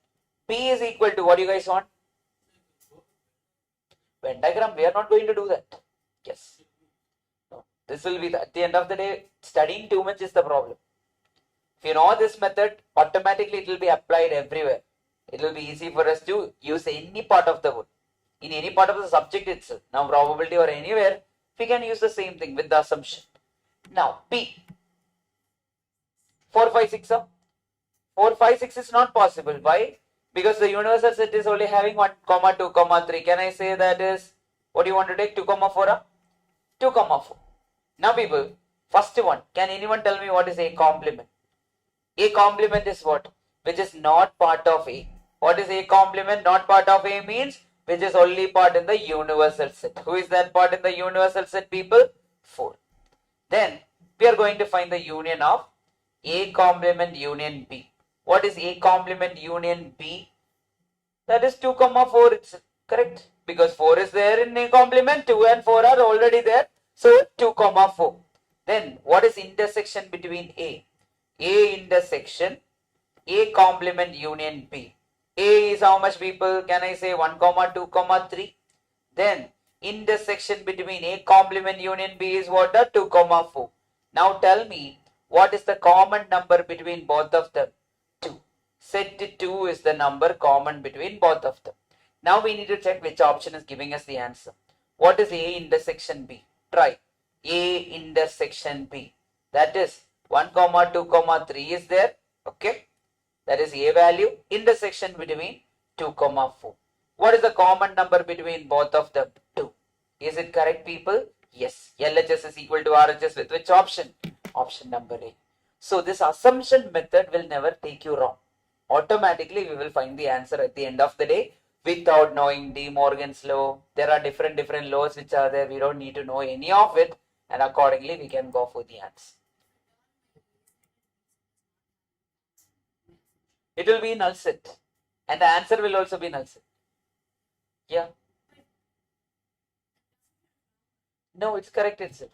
P is equal to, what do you guys want? Venn diagram, we are not going to do that. Yes. No. This will be, at the end of the day, studying too much is the problem. If you know this method, automatically it will be applied everywhere. It will be easy for us to use any part of the book, in any part of the subject itself. Now, probability or anywhere, we can use the same thing with the assumption. Now, P. 4, 5, 6. 4, 5, 6 is not possible. Why? Because the universal set is only having 1, 2, 3. Can I say that is, what do you want to take? 2, 4? 2, 4. Now, people, first one, can anyone tell me what is A complement? A complement is what? Which is not part of A. What is A complement? Not part of A means which is only part in the universal set. Who is that part in the universal set, people? 4. Then we are going to find the union of A complement union B. What is A complement union B? That is 2, 4. It's correct because 4 is there in A complement. 2 and 4 are already there. So 2, 4. Then what is intersection between A? A intersection A complement union B. A is how much, people? Can I say 1, 2, 3? Then intersection between A complement union B is what? 2, 4. Now tell me, what is the common number between both of them? 2. Set 2 is the number common between both of them. Now we need to check which option is giving us the answer. What is A intersection B? Try. A intersection B. That is 1, 2, 3 is there. Okay. That is A value. Intersection between 2, 4. What is the common number between both of them? 2. Is it correct, people? Yes. LHS is equal to RHS with which option? Option number A. So this assumption method will never take you wrong. Automatically we will find the answer at the end of the day without knowing De Morgan's law. There are different laws which are there. We don't need to know any of it, and accordingly we can go for the answer. It will be null set, and the answer will also be null set. Yeah. No, it's correct itself.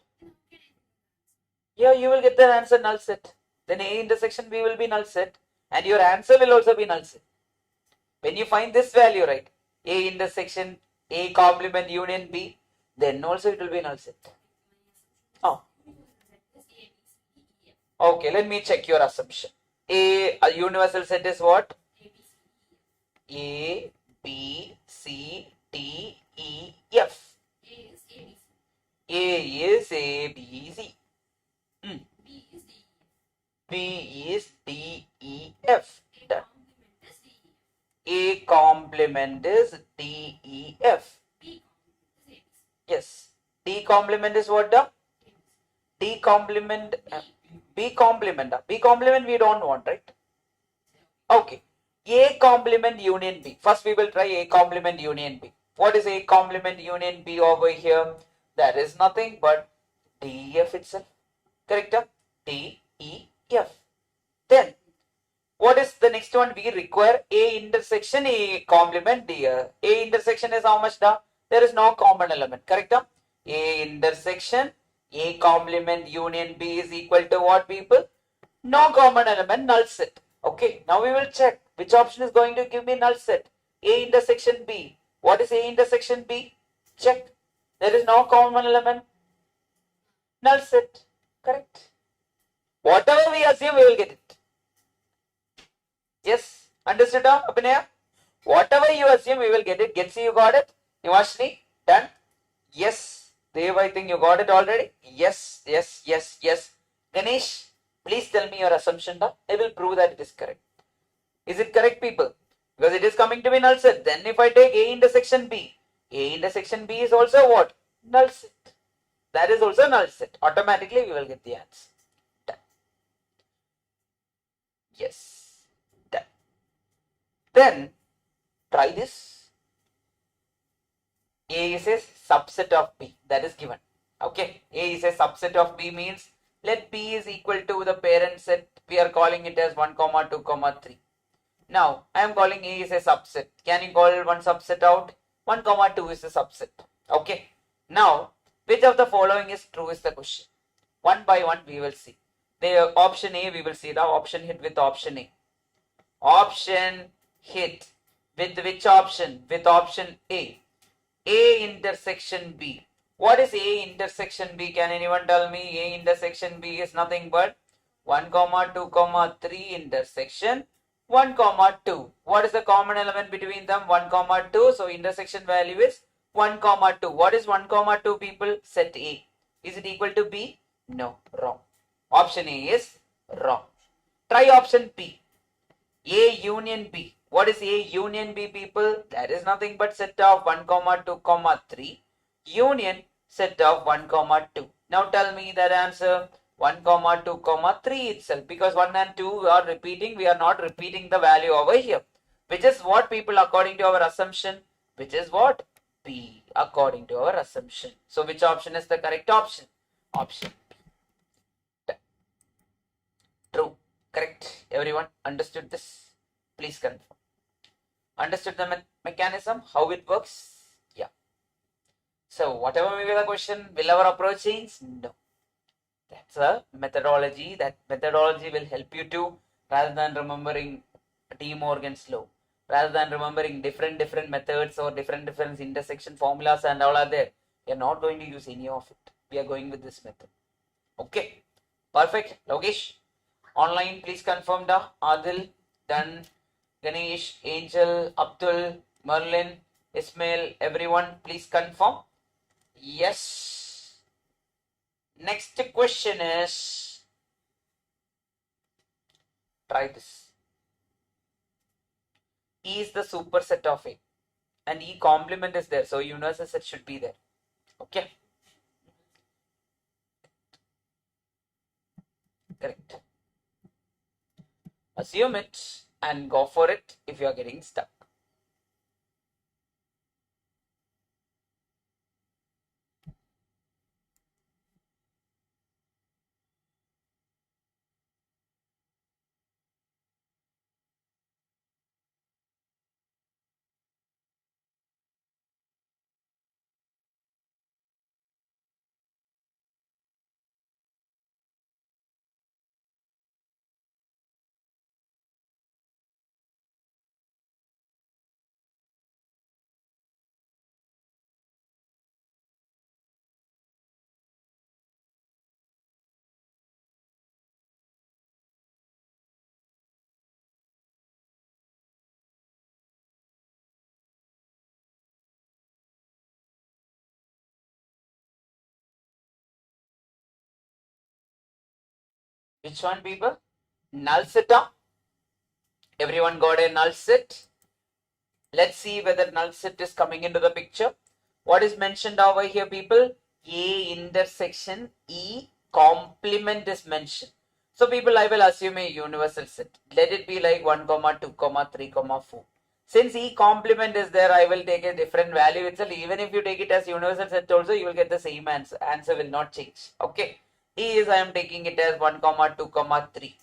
Yeah, you will get the answer null set. Then A intersection B will be null set, and your answer will also be null set. When you find this value, right, A intersection A complement union B, then also it will be null set. Oh. Okay, let me check your assumption. A universal set is what? A, B, C, D, E, F. A is A, B, C. B is D, E, F. Done. A complement is D, E, F. Yes. D complement is what? D complement. B complement. B complement we don't want, right? Okay. A complement union B. First we will try A complement union B. What is A complement union B over here? That is nothing but D, E, F itself. Correct? D, E, F. Then what is the next one? We require A intersection A complement D. A intersection is how much? There is no common element. Correct? A intersection A complement union B is equal to what, people? No common element, null set. Okay, now we will check which option is going to give me null set. A intersection B. What is A intersection B? Check. There is no common element. Null set. Correct. Whatever we assume, we will get it. Yes, understood now, Abhinaya? Whatever you assume, we will get it. Getsi, you got it? Nivashni, done? Yes. Dev, I think you got it already. Yes, yes, yes, yes. Ganesh, please tell me your assumption. I will prove that it is correct. Is it correct, people? Because it is coming to be null set. Then if I take A intersection B, A intersection B is also what? Null set. That is also null set. Automatically we will get the answer. Done. Yes. Done. Then try this. A is a subset of B. That is given. Okay. A is a subset of B means let B is equal to the parent set. We are calling it as 1, 2, 3. Now, I am calling A is a subset. Can you call one subset out? 1, 2 is a subset. Okay. Now, which of the following is true is the question. One by one, we will see. The option A, we will see the option hit with option A. Option hit with which option? With option A. A intersection B. What is A intersection B? Can anyone tell me? A intersection B is nothing but 1, 2, 3 intersection 1, 2. What is the common element between them? 1, 2. So intersection value is 1, 2. What is 1, 2, people? Set A. Is it equal to B? No, wrong. Option A is wrong. Try option B. A union B. What is A union B, people? That is nothing but set of 1, 2, 3. Union set of 1, 2. Now tell me that answer. 1, 2, 3 itself, because 1 and 2 are repeating. We are not repeating the value over here, which is what, people, according to our assumption, which is what? B, according to our assumption. So which option is the correct option? Option B. True. Correct. Everyone understood this? Please confirm. Understood the mechanism, how it works? Yeah. So whatever may be the question, will our approach change? No. That's a methodology. That methodology will help you to, rather than remembering De Morgan's law, rather than remembering different methods or different intersection formulas and all are there. We are not going to use any of it. We are going with this method. Okay. Perfect. Logesh, online, please confirm the Adil, done. Ganesh, Angel, Abdul, Merlin, Ismail, everyone, please confirm. Yes. Next question is, try this. E is the superset of A, and E complement is there, so universal set should be there. Okay. Correct. Assume it and go for it if you are getting stuck. Which one, people? Null set. Everyone got a null set? Let's see whether null set is coming into the picture. What is mentioned over here, people? A intersection E complement is mentioned. So people, I will assume a universal set. Let it be like 1, 2, 3, 4. Since E complement is there, I will take a different value itself. Even if you take it as universal set also, you will get the same answer. Answer will not change. Okay. E is I am taking it as 1, 2, 3.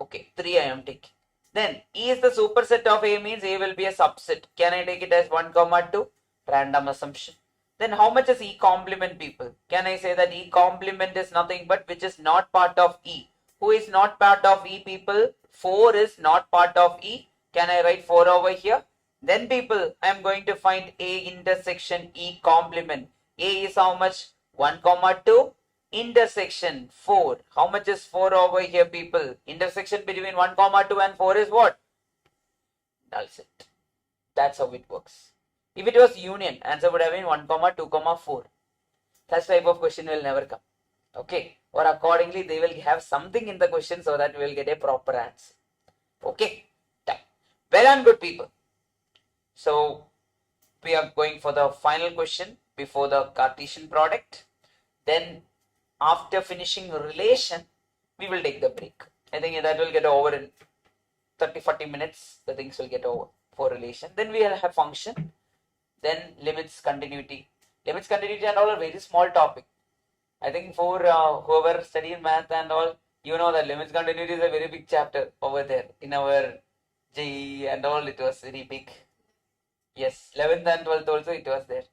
Okay, 3 I am taking. Then E is the superset of A, means A will be a subset. Can I take it as 1, 2? Random assumption. Then how much is E complement, people? Can I say that E complement is nothing but which is not part of E? Who is not part of E, people? 4 is not part of E. Can I write 4 over here? Then people, I am going to find A intersection E complement. A is how much? 1, 2 intersection 4. How much is 4 over here, people? Intersection between 1, 2 and 4 is what? Null set. That's how it works. If it was union, answer would have been 1, 2, 4. Such type of question will never come. Okay. Or accordingly, they will have something in the question so that we will get a proper answer. Okay. Done. Well and good, people. So, we are going for the final question before the Cartesian product. Then after finishing relation, we will take the break. I think that will get over in 30-40 minutes. The things will get over for relation. Then we will have function. Then limits, continuity. Limits, continuity and all are very small topic. I think for whoever studied math and all, you know that limits, continuity is a very big chapter over there in our JEE and all. It was very big. Yes, 11th and 12th also it was there.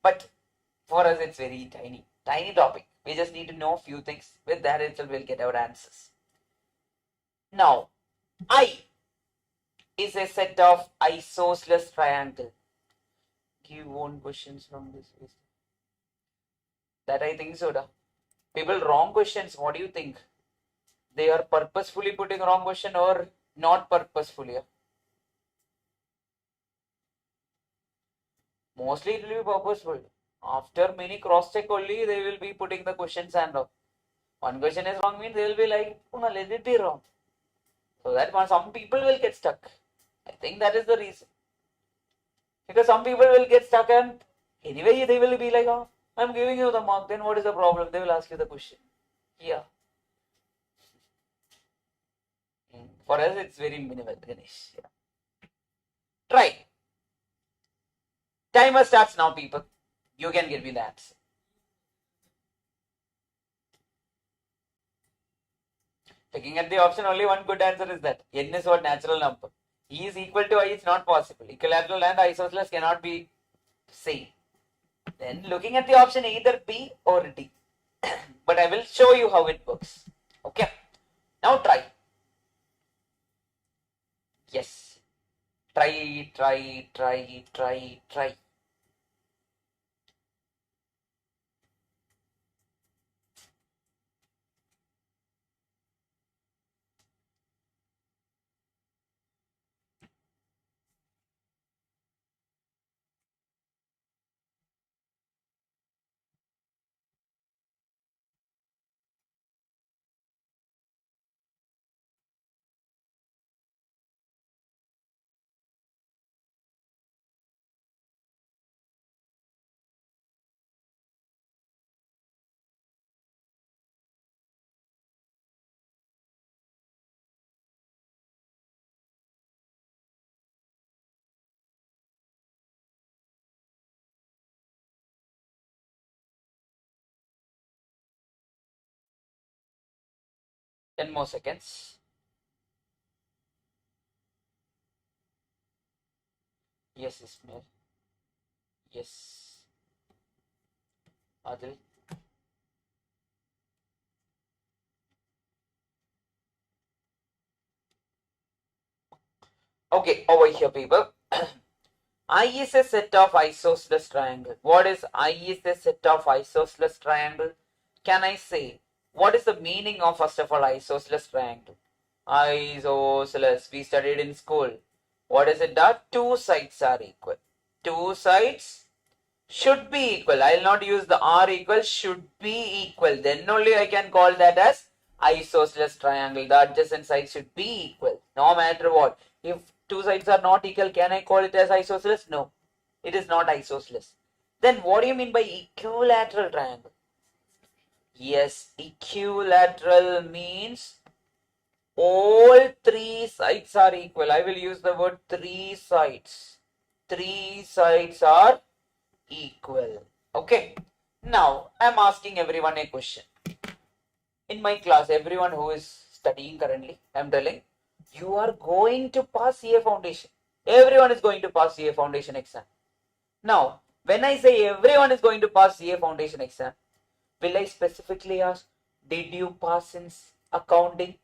But for us, it's very tiny topic. We just need to know a few things. With that itself, we'll get our answers. Now, I is a set of isosceles triangle. Give one questions from this list. That I think so. People, wrong questions. What do you think? They are purposefully putting wrong question or not purposefully? Mostly it will be purposeful. After many cross check only, they will be putting the questions and all. One question is wrong means they will be like, oh, no, let it be wrong. So that some people will get stuck. I think that is the reason. Because some people will get stuck and anyway they will be like, oh, I'm giving you the mark, then what is the problem? They will ask you the question. Yeah. For us, it's very minimal, Ganesh. Yeah. Try. Timer starts now, people. You can give me the answer. Looking at the option, only one good answer is that n is what natural number. E is equal to I is not possible. Equilateral and isosceles cannot be same. Then looking at the option either B or D. But I will show you how it works. Okay. Now try. Yes. Try. 10 more seconds. Yes, Ismail. Yes. Adil. Okay, over here, people. I is a set of isosceles triangle. What is I is a set of isosceles triangle? Can I say what is the meaning of first of all isosceles triangle? Isosceles, we studied in school. What is it that? Two sides are equal. Two sides should be equal. I will not use the R equal, should be equal. Then only I can call that as isosceles triangle. The adjacent sides should be equal, no matter what. If two sides are not equal, can I call it as isosceles? No, it is not isosceles. Then what do you mean by equilateral triangle? Yes, equilateral means all three sides are equal. I will use the word three sides. Three sides are equal. Okay. Now, I am asking everyone a question. In my class, everyone who is studying currently, I am telling, you are going to pass CA Foundation. Everyone is going to pass CA Foundation exam. Now, when I say everyone is going to pass CA Foundation exam, will I specifically ask, did you pass in accounting?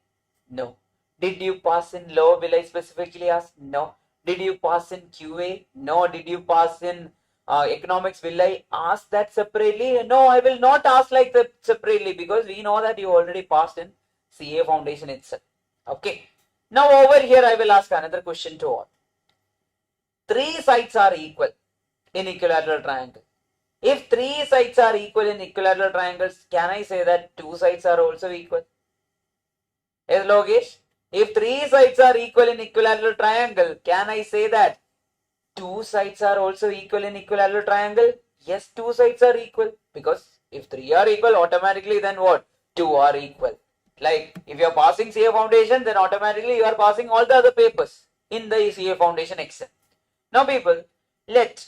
No. Did you pass in law? Will I specifically ask? No. Did you pass in QA? No. Did you pass in economics? Will I ask that separately? No, I will not ask like that separately because we know that you already passed in CA Foundation itself. Okay. Now over here I will ask another question to all. Three sides are equal in equilateral triangle. If three sides are equal in equilateral triangles, can I say that two sides are also equal? Yes, Logesh? If three sides are equal in equilateral triangle, can I say that two sides are also equal in equilateral triangle? Yes, two sides are equal because if three are equal, automatically then what? Two are equal. Like if you are passing CA Foundation, then automatically you are passing all the other papers in the CA Foundation exam. Now people, let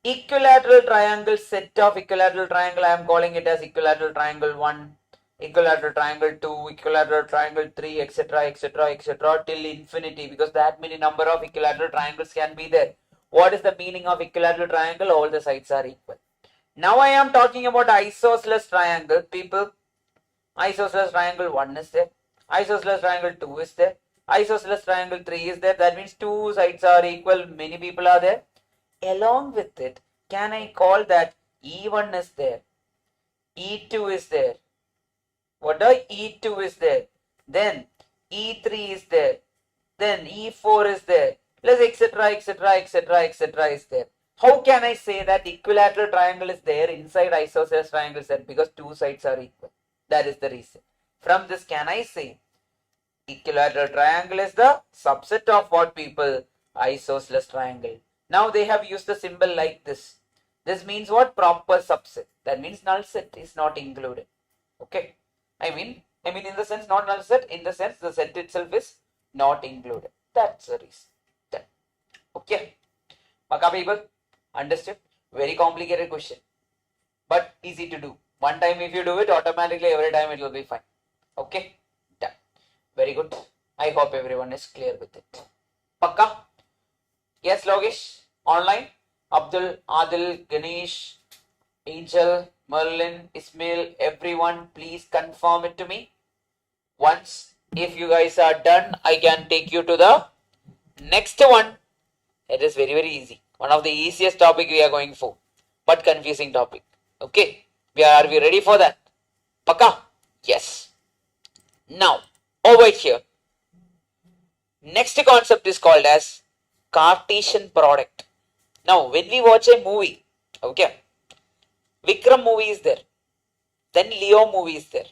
equilateral triangle set of equilateral triangle, I am calling it as equilateral triangle 1, equilateral triangle 2, equilateral triangle 3, etc., etc., etc., till infinity, because that many number of equilateral triangles can be there. What is the meaning of equilateral triangle? All the sides are equal. Now I am talking about isosceles triangle, people. Isosceles triangle 1 is there, isosceles triangle 2 is there, isosceles triangle 3 is there. That means two sides are equal, many people are there. Along with it, can I call that E1 is there, E2 is there, what are E2 is there, then E3 is there, then E4 is there, plus etc., etc., etc., etc. is there. How can I say that equilateral triangle is there inside isosceles triangle set? Because two sides are equal. That is the reason. From this, can I say equilateral triangle is the subset of what people? Isosceles triangle. Now they have used the symbol like this. This means what? Proper subset. That means null set is not included. Okay. I mean in the sense not null set, in the sense the set itself is not included. That's the reason. That. Okay. Paka people, understood? Very complicated question, but easy to do. One time if you do it, automatically every time it will be fine. Okay. Done. Very good. I hope everyone is clear with it. Paka? Yes, Logesh. Online. Abdul, Adil, Ganesh, Angel, Merlin, Ismail, everyone, please confirm it to me. Once, if you guys are done, I can take you to the next one. It is very, very easy. One of the easiest topic we are going for, but confusing topic. Okay. Are we ready for that? Paka? Yes. Now, over here, next concept is called as Cartesian product. Now, when we watch a movie, okay, Vikram movie is there, then Leo movie is there.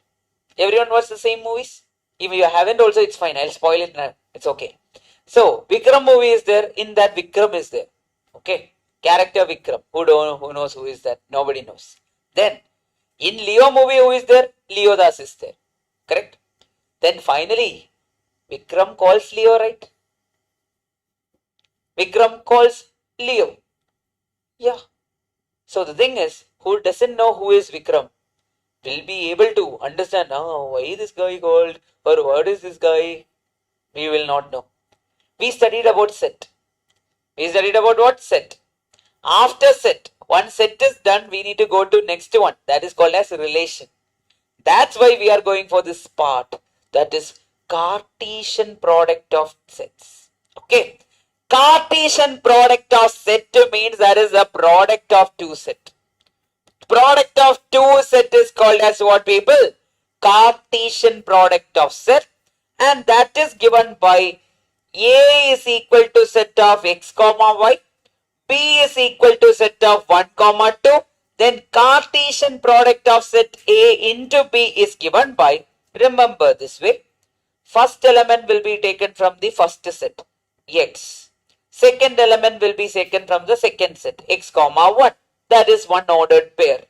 Everyone watch the same movies? If you haven't also, it's fine. I'll spoil it now. It's okay. So, Vikram movie is there. In that, Vikram is there. Okay. Character Vikram. Who knows who is that? Nobody knows. Then, in Leo movie, who is there? Leo Das is there. Correct? Then finally, Vikram calls Leo, right? Vikram calls Leo. Yeah. So the thing is, who doesn't know who is Vikram? will be able to understand, why this guy called or what is this guy? We will not know. We studied about set. We studied about what? Set. After set, once set is done, we need to go to next one. That is called as relation. That's why we are going for this part. That is Cartesian product of sets. Okay. Cartesian product of set means that is the product of two set. Product of two set is called as what, people? Cartesian product of set, and that is given by A is equal to set of x comma y, B is equal to set of 1 comma 2, then Cartesian product of set A into B is given by, remember this way, first element will be taken from the first set, x. Second element will be taken from the second set, x comma 1. That is one ordered pair.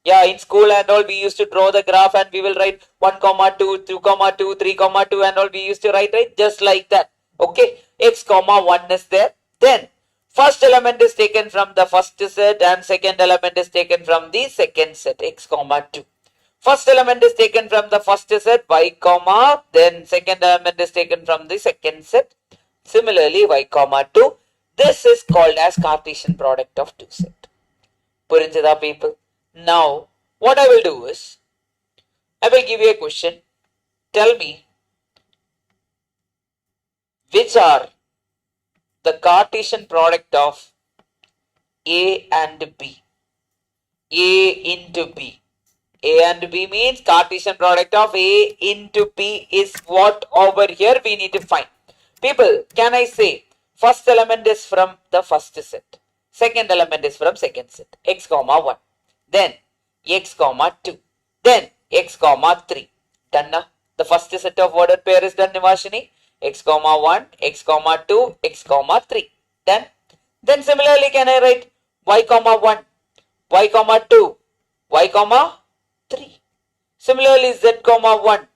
Yeah, in school and all we used to draw the graph and we will write 1 comma 2, 2 comma 2, 3 comma 2 and all we used to write, right? Just like that. Okay, x comma 1 is there. Then first element is taken from the first set and second element is taken from the second set, x comma 2. First element is taken from the first set, y comma, then second element is taken from the second set. Similarly, y comma 2. This is called as Cartesian product of two set. Purinjada people. Now, what I will do is, I will give you a question. Tell me, which are the Cartesian product of A and B? A into B. A and B means Cartesian product of A into B is what over here we need to find. People, can I say first element is from the first set, second element is from second set, x comma 1, then x comma 2, then x comma 3. Done na? The first set of ordered pair is done, Nivashini. X comma 1, x comma 2, x comma 3. Done. Then similarly can I write y comma 1, y comma 2, y comma 3. Similarly z comma 1,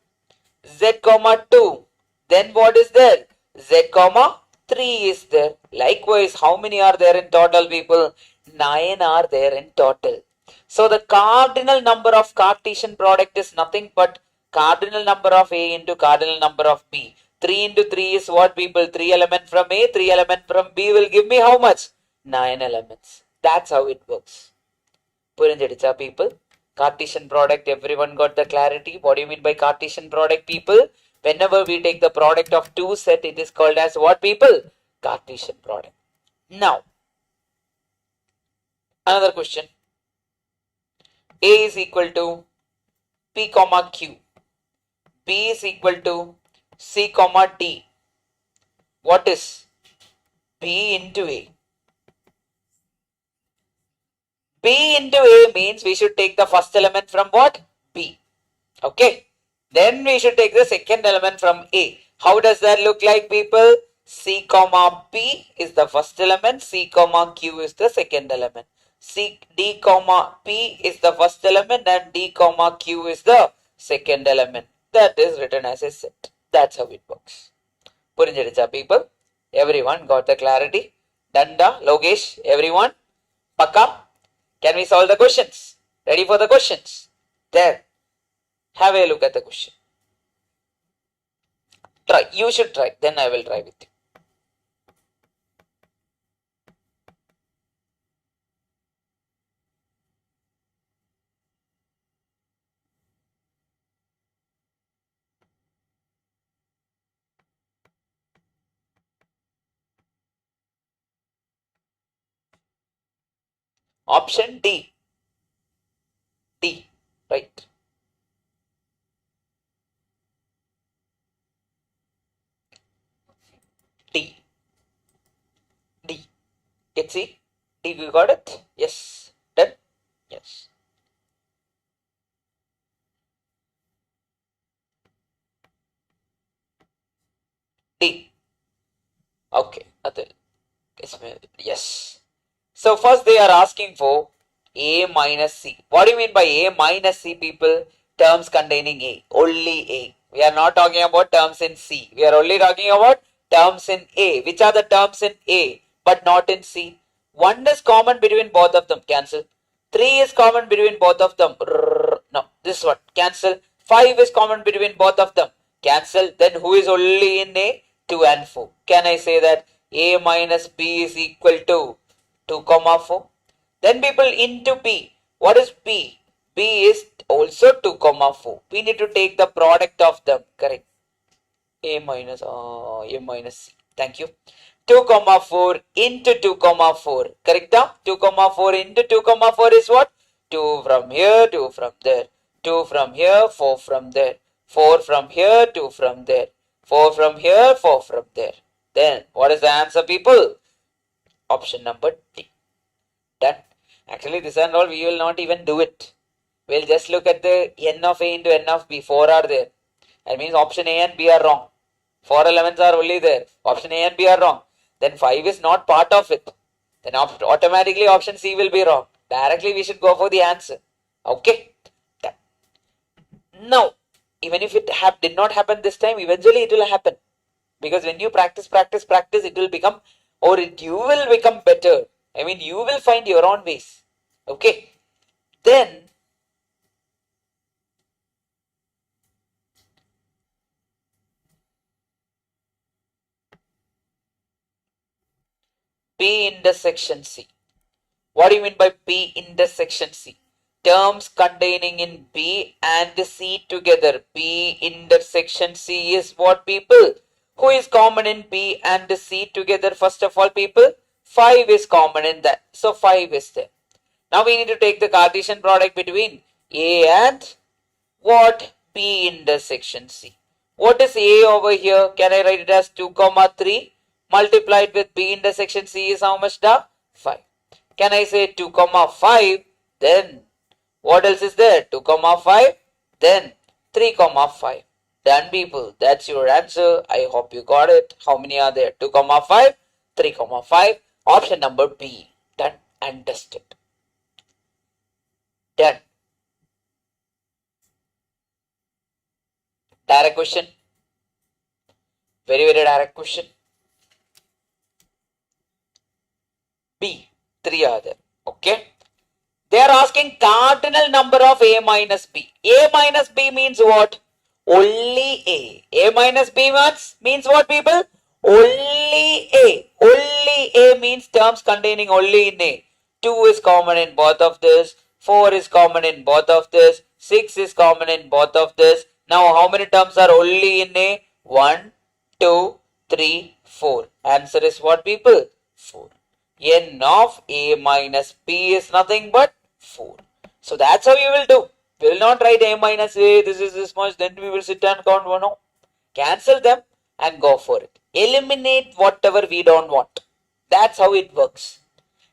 z comma 2. Then what is there? Z comma 3 is there. Likewise, how many are there in total, people? 9 are there in total. So the cardinal number of Cartesian product is nothing but cardinal number of A into cardinal number of B. 3 into 3 is what, people? 3 element from A, 3 element from B will give me how much? 9 elements. That's how it works. Purinjadicha, people. Cartesian product, everyone got the clarity? What do you mean by Cartesian product, people? Whenever we take the product of two set, it is called as what, people? Cartesian product. Now, another question. A is equal to P comma Q. B is equal to C comma D. What is B into A? B into A means we should take the first element from what? B. Okay. Then we should take the second element from A. How does that look like, people? C comma P is the first element. C comma Q is the second element. C D comma P is the first element and D comma Q is the second element. That is written as a set. That's how it works. Purinjadicha, people. Everyone got the clarity? Danda, Logesh, everyone? Pakka? Can we solve the questions? Ready for the questions? There. Have a look at the question. Try. You should try. Then I will try with you. Option D. D. Right. D. D. Get see? D, you got it? Yes. Done? Yes. D. Okay. Yes. So first they are asking for A minus C. What do you mean by A minus C, people? Terms containing A. Only A. We are not talking about terms in C. We are only talking about terms in A. Which are the terms in A but not in C? 1 is common between both of them. Cancel. 3 is common between both of them. No, this one. Cancel. 5 is common between both of them. Cancel. Then who is only in A? 2 and 4. Can I say that A minus B is equal to 2 comma 4? Then people into B. What is B? B is also 2 comma 4. We need to take the product of them. Correct. A minus C. Thank you. 2 comma 4 into 2 comma 4. Correct? 2 comma 4 into 2 comma 4 is what? 2 from here, 2 from there. 2 from here, 4 from there. 4 from here, 2 from there. 4 from here, 4 from there. Then what is the answer, people? Option number D. Done. Actually, this and all we will not even do it. We'll just look at the n of A into n of B. 4 are there. That means option A and B are wrong. 4 elements are only there. Option A and B are wrong. Then 5 is not part of it. Then automatically option C will be wrong. Directly we should go for the answer. Okay. Done. Now, even if it did not happen this time, eventually it will happen. Because when you practice, it will become, or you will become better. I mean, you will find your own ways. Okay. Then, P intersection C. What do you mean by P intersection C? Terms containing in B and C together. P intersection C is what, people? Who is common in B and C together? First of all, people, 5 is common in that. So 5 is there. Now we need to take the Cartesian product between A and what? P intersection C. What is A over here? Can I write it as 2 comma 3 multiplied with B intersection C is how much? 5. Can I say 2 comma 5? Then what else is there? 2 comma 5. Then 3 comma 5. Done, people. That's your answer. I hope you got it. How many are there? 2 comma 5, 3 comma 5. Option number B. Done and dusted. Done. Direct question. Very, very direct question. B. 3 are there. Okay. They are asking cardinal number of A minus B. A minus B means what? Only A. A minus B means what, people? Only A. Only A means terms containing only in A. 2 is common in both of this. 4 is common in both of this. 6 is common in both of this. Now how many terms are only in A? 1, 2, 3, 4. Answer is what, people? 4. N of A minus B is nothing but 4. So that's how you will do. We will not write A minus A, this is this much, then we will sit and count one. No. Cancel them and go for it. Eliminate whatever we don't want. That's how it works.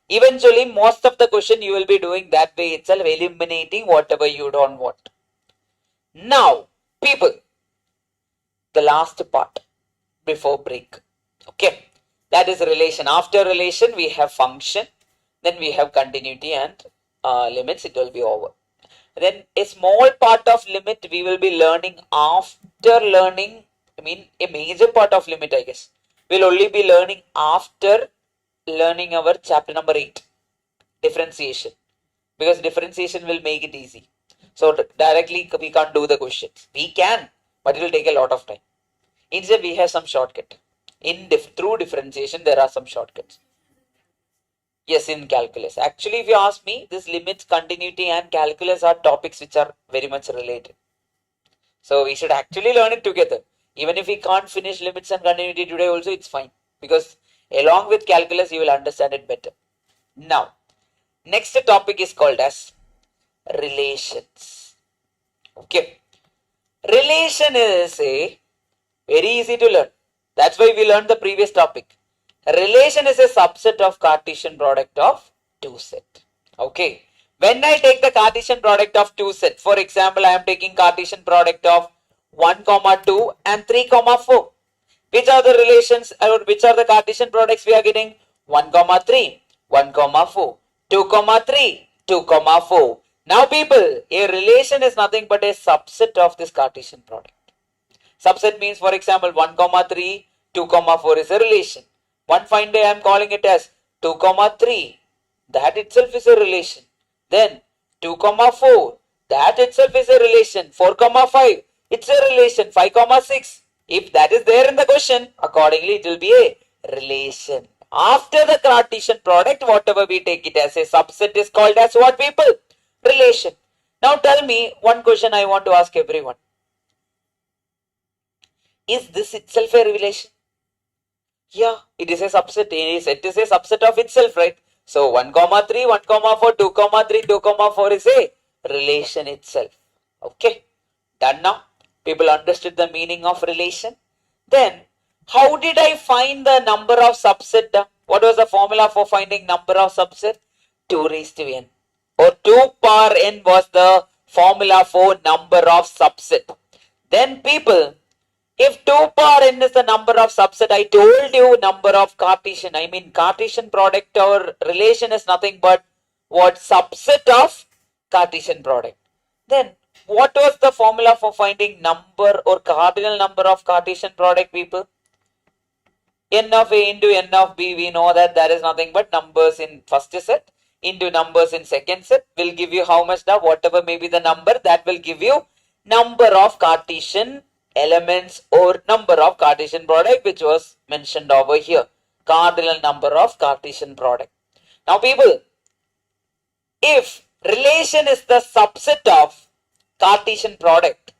Eventually, most of the question you will be doing that way itself, eliminating whatever you don't want. Now, people, the last part before break. Okay. That is relation. After relation, we have function. Then we have continuity and limits. It will be over. Then a small part of limit we will be learning after learning. I mean, a major part of limit, I guess. We'll only be learning after learning our chapter number 8. Differentiation. Because differentiation will make it easy. So directly we can't do the questions. We can, but it will take a lot of time. Instead, we have some shortcut. Through differentiation, there are some shortcuts. Yes, in calculus. Actually, if you ask me, this limits, continuity and calculus are topics which are very much related. So we should actually learn it together. Even if we can't finish limits and continuity today also, it's fine. Because along with calculus, you will understand it better. Now, next topic is called as relations. Okay. Relation is very easy to learn. That's why we learned the previous topic. Relation is a subset of Cartesian product of 2 set. Okay. When I take the Cartesian product of 2 sets, for example, I am taking Cartesian product of 1, 2 and 3, 4. Which are the relations or which are the Cartesian products we are getting? 1, 3, 1, 4, 2, 3, 2, 4. Now people, a relation is nothing but a subset of this Cartesian product. Subset means, for example, 1, 3, 2, 4 is a relation. One fine day I am calling it as 2, 3. That itself is a relation. Then 2, 4. that itself is a relation. 4 comma 5, it's a relation. 5 comma 6, if that is there in the question, accordingly it will be a relation. After the Cartesian product, whatever we take it as a subset is called as what, people? Relation. Now tell me one question I want to ask everyone. Is this itself a relation? Yeah, it is a subset. It is a subset of itself, right? So 1 comma 3, 1 comma 4, 2 comma 3, 2 comma 4 is a relation itself. Okay, done now. People understood the meaning of relation. Then, how did I find the number of subset? What was the formula for finding number of subset? 2 raised to n, or 2 power n was the formula for number of subset. Then people, if 2 power n is the number of subset, I told you number of Cartesian, I mean Cartesian product or relation is nothing but what? Subset of Cartesian product. Then what was the formula for finding number or cardinal number of Cartesian product, people? N of A into N of B, we know that is nothing but numbers in first set into numbers in second set will give you how much now, whatever may be the number, that will give you number of Cartesian elements or number of Cartesian product, which was mentioned over here. Cardinal number of Cartesian product. Now people, if relation is the subset of Cartesian product,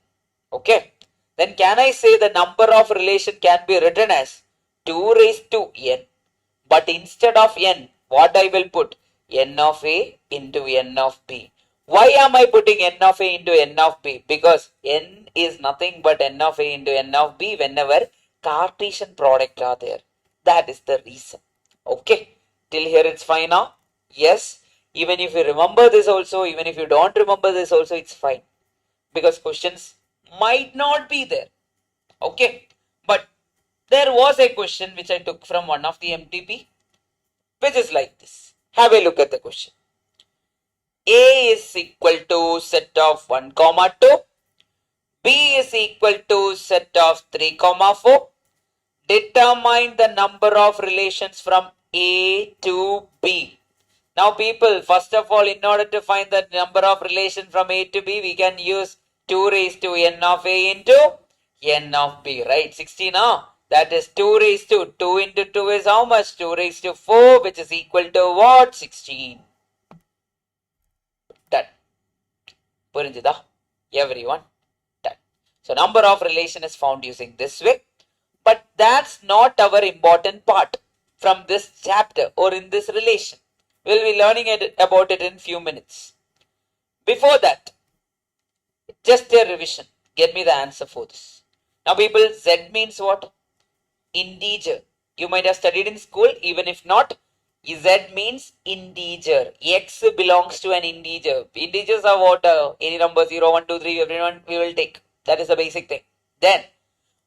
okay, then can I say the number of relation can be written as 2 raised to n, but instead of n, what I will put? N of A into N of B. Why am I putting N of A into N of B? Because n is nothing but N of A into N of B whenever Cartesian product are there. That is the reason. Okay, till here it's fine now? Yes, even if you remember this also, even if you don't remember this also, it's fine. Because questions might not be there. Okay, but there was a question which I took from one of the MTP, which is like this. Have a look at the question. A is equal to set of 1 comma 2. B is equal to set of 3 comma 4. Determine the number of relations from A to B. Now people, first of all, in order to find the number of relations from A to B, we can use 2 raised to n of A into n of B, right? 16 now. That is 2 raised to 2 into 2 is how much? 2 raised to 4, which is equal to what? 16. Done. Purinjida? Everyone? Done. So number of relation is found using this way. But that's not our important part from this chapter or in this relation. We'll be learning about it in few minutes. Before that, just a revision. Get me the answer for this. Now people, Z means what? Integer. You might have studied in school. Even if not, Z means integer. X belongs to an integer. Integers are what? Any number 0, 1, 2, 3, everyone we will take. That is the basic thing. Then,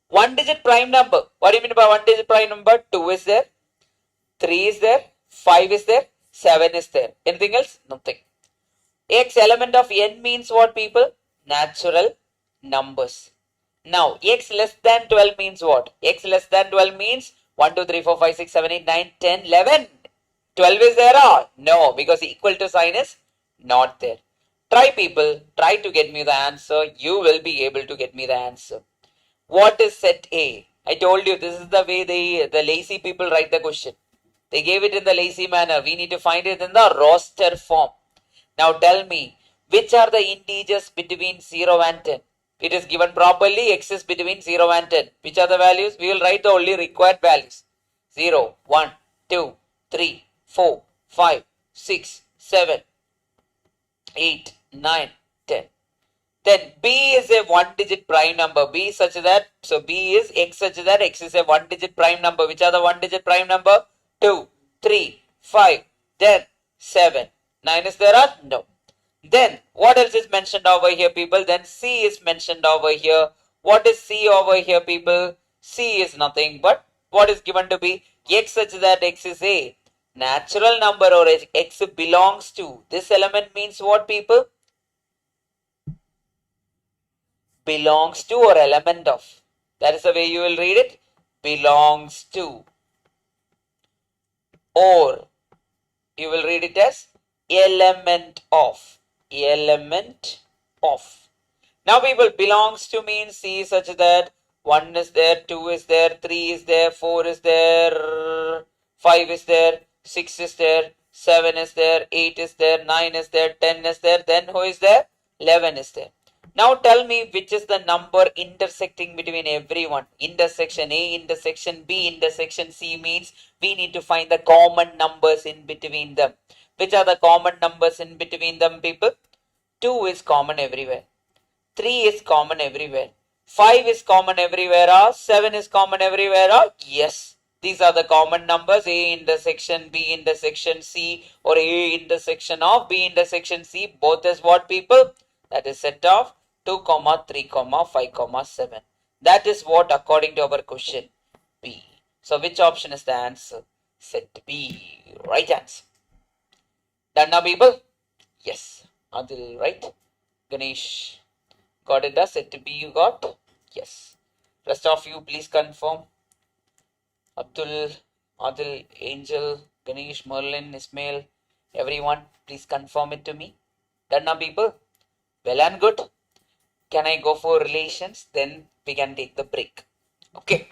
1 digit prime number. What do you mean by 1 digit prime number? 2 is there. 3 is there. 5 is there. 7 is there. Anything else? Nothing. X element of n means what, people? Natural numbers. Now, x less than 12 means what? X less than 12 means 1, 2, 3, 4, 5, 6, 7, 8, 9, 10, 11. 12 is there or? No, because equal to sign is not there. Try people, try to get me the answer. You will be able to get me the answer. What is set A? I told you this is the way the lazy people write the question. They gave it in the lazy manner. We need to find it in the roster form. Now tell me, which are the integers between 0 and 10? It is given properly, x is between 0 and 10. Which are the values? We will write the only required values. 0, 1, 2, 3, 4, 5, 6, 7, 8, 9, 10. Then B is a 1 digit prime number. B such that, so B is x such that x is a 1 digit prime number. Which are the 1 digit prime number? 2, 3, 5, 10, 7. 9 is there or? No. Then what else is mentioned over here, people? Then C is mentioned over here. What is C over here, people? C is nothing but what is given to be x such that x is a natural number or x belongs to. This element means what, people? Belongs to or element of. That is the way you will read it. Belongs to. Or you will read it as element of. Element of. Now people, belongs to means C such that 1 is there, 2 is there, 3 is there, 4 is there, 5 is there, 6 is there, 7 is there, 8 is there, 9 is there, 10 is there, then who is there? 11 is there. Now tell me which is the number intersecting between everyone. Intersection A, intersection B, intersection C means we need to find the common numbers in between them. Which are the common numbers in between them, people? 2 is common everywhere. 3 is common everywhere. 5 is common everywhere, or 7 is common everywhere, or yes. These are the common numbers, A intersection B intersection C, or A intersection of B intersection C. Both is what, people? That is set of 2, 3, 5, 7. That is what according to our question B. So which option is the answer? Set B. Right answer. Done now, people? Yes. Adil, right? Ganesh. Got it? Does set B you got? Yes. Rest of you please confirm. Abdul, Adil, Angel, Ganesh, Merlin, Ismail, everyone please confirm it to me. Done now, people? Well and good. Can I go for relations? Then we can take the break. Okay.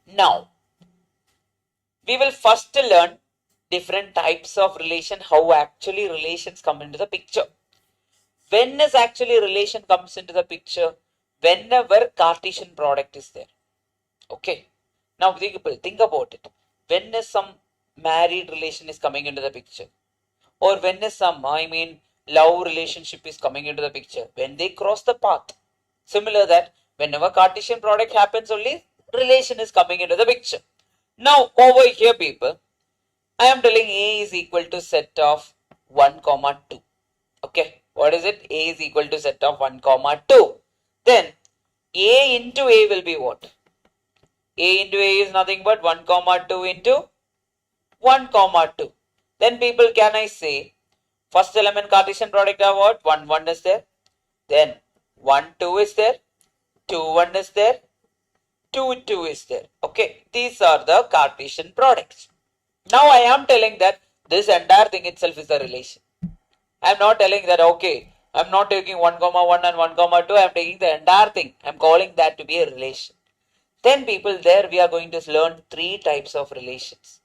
Now, we will first learn different types of relation, how actually relations come into the picture. When is actually relation comes into the picture? Whenever Cartesian product is there. Okay. Now people, think about it. When is some married relation is coming into the picture? Or when is some, love relationship is coming into the picture? When they cross the path. Similar that whenever Cartesian product happens, only relation is coming into the picture. Now over here, people, I am telling A is equal to set of 1, 2. Okay. What is it? A is equal to set of 1, 2. Then A into A will be what? A into A is nothing but 1, 2 into 1, 2. Then people, can I say first element Cartesian product of what? 1, 1 is there. Then 1, 2 is there. 2, 1 is there. 2, 2 is there. Okay. These are the Cartesian products. Now I am telling that this entire thing itself is a relation. I am not telling that, okay, I am not taking 1, 1 and 1, 2. I am taking the entire thing. I am calling that to be a relation. Then people, there we are going to learn 3 types of relations.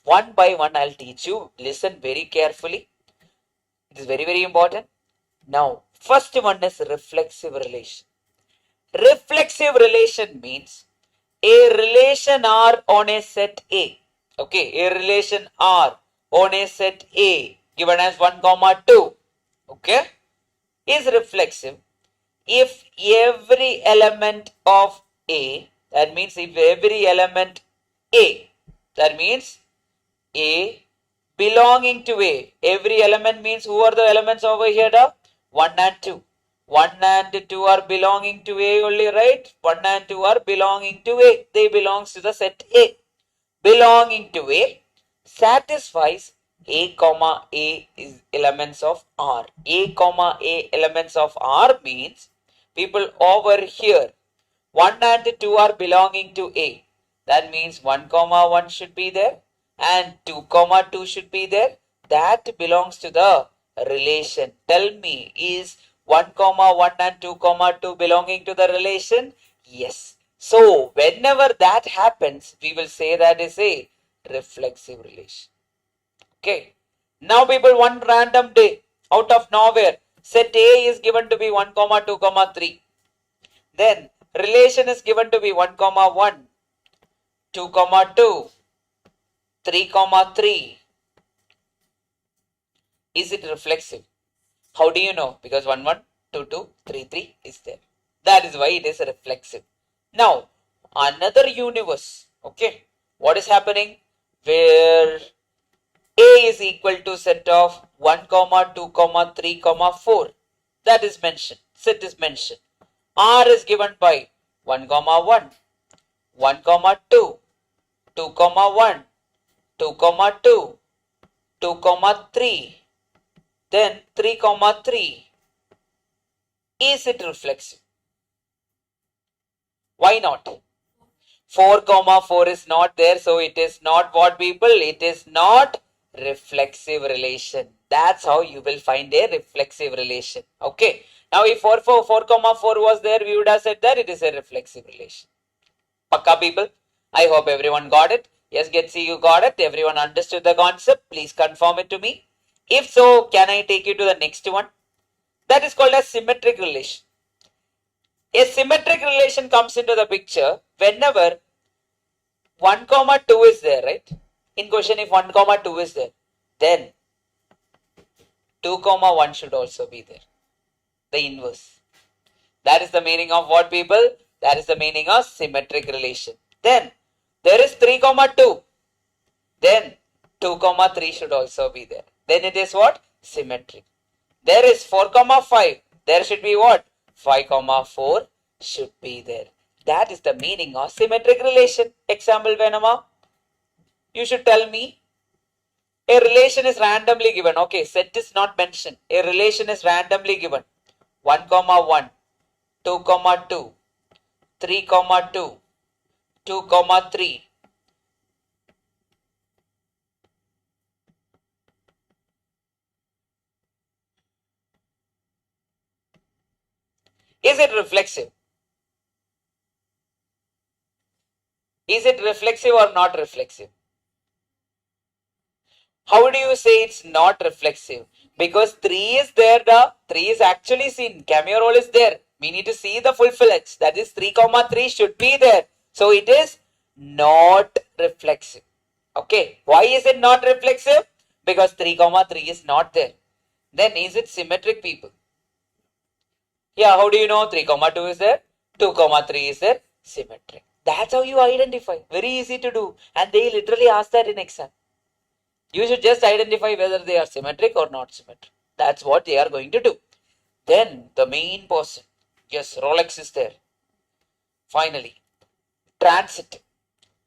One by one I'll teach you. Listen very carefully. It is very, very important. Now, first one is reflexive relation. Reflexive relation means a relation R on a set A. Okay, a relation R on a set A given as 1, 2. Okay, is reflexive if every element of A, that means if every element A, that means A belonging to A, every element means who are the elements over here? 1 and 2. 1 and 2 are belonging to A only, right? 1 and 2 are belonging to A. They belongs to the set A. Belonging to A satisfies A comma A is elements of R. A comma A elements of R means people over here 1 and 2 are belonging to A. That means 1 comma 1 should be there and 2 comma 2 should be there. That belongs to the relation. Tell me, is 1 comma 1 and 2 comma 2 belonging to the relation? Yes. So whenever that happens, we will say that is a reflexive relation. Okay. Now people, one random day out of nowhere, set A is given to be 1 comma 2 comma 3. Then relation is given to be 1 comma 1, 2 comma 2, 3 comma 3. Is it reflexive? How do you know? Because 1, 1, 2, 2, 3, 3 is there. That is why it is reflexive. Now, another universe. Okay. What is happening? Where A is equal to set of 1, 2, 3, 4. That is mentioned. Set is mentioned. R is given by 1, 1, 1, 2, 2, 1, 2, 2, 2, 3, then 3, 3. Is it reflexive? Why not? 4, 4 is not there, so it is not what, people? It is not reflexive relation. That's how you will find a reflexive relation. Okay. Now if 4 comma 4 was there, we would have said that it is a reflexive relation. Pakka people? I hope everyone got it. Yes, Getsi, you got it. Everyone understood the concept. Please confirm it to me. If so, can I take you to the next one? That is called a symmetric relation. A symmetric relation comes into the picture whenever 1 comma 2 is there, right? In question, if 1 comma 2 is there, then 2 comma 1 should also be there. The inverse. That is the meaning of what, people? That is the meaning of symmetric relation. Then there is 3 comma 2. Then 2 comma 3 should also be there. Then it is what? Symmetric. There is 4 comma 5. There should be what? 5 comma 4 should be there. That is the meaning of symmetric relation. Example, Venama. You should tell me. A relation is randomly given. Okay, set is not mentioned. A relation is randomly given. 1 comma 1, 2 comma 2, 3 comma 2, 2 comma 3. Is it reflexive? Is it reflexive or not reflexive? How do you say it's not reflexive? Because 3 is there, the 3 is actually seen. Cameo roll is there. We need to see the full fillets. That is 3 comma 3 should be there. So it is not reflexive. Okay. Why is it not reflexive? Because 3 comma 3 is not there. Then is it symmetric, people? Yeah, how do you know 3 comma 2 is there? 2 comma 3 is there? Symmetric. That's how you identify. Very easy to do. And they literally ask that in exam. You should just identify whether they are symmetric or not symmetric. That's what they are going to do. Then the main person. Yes, Rolex is there. Finally, transitive.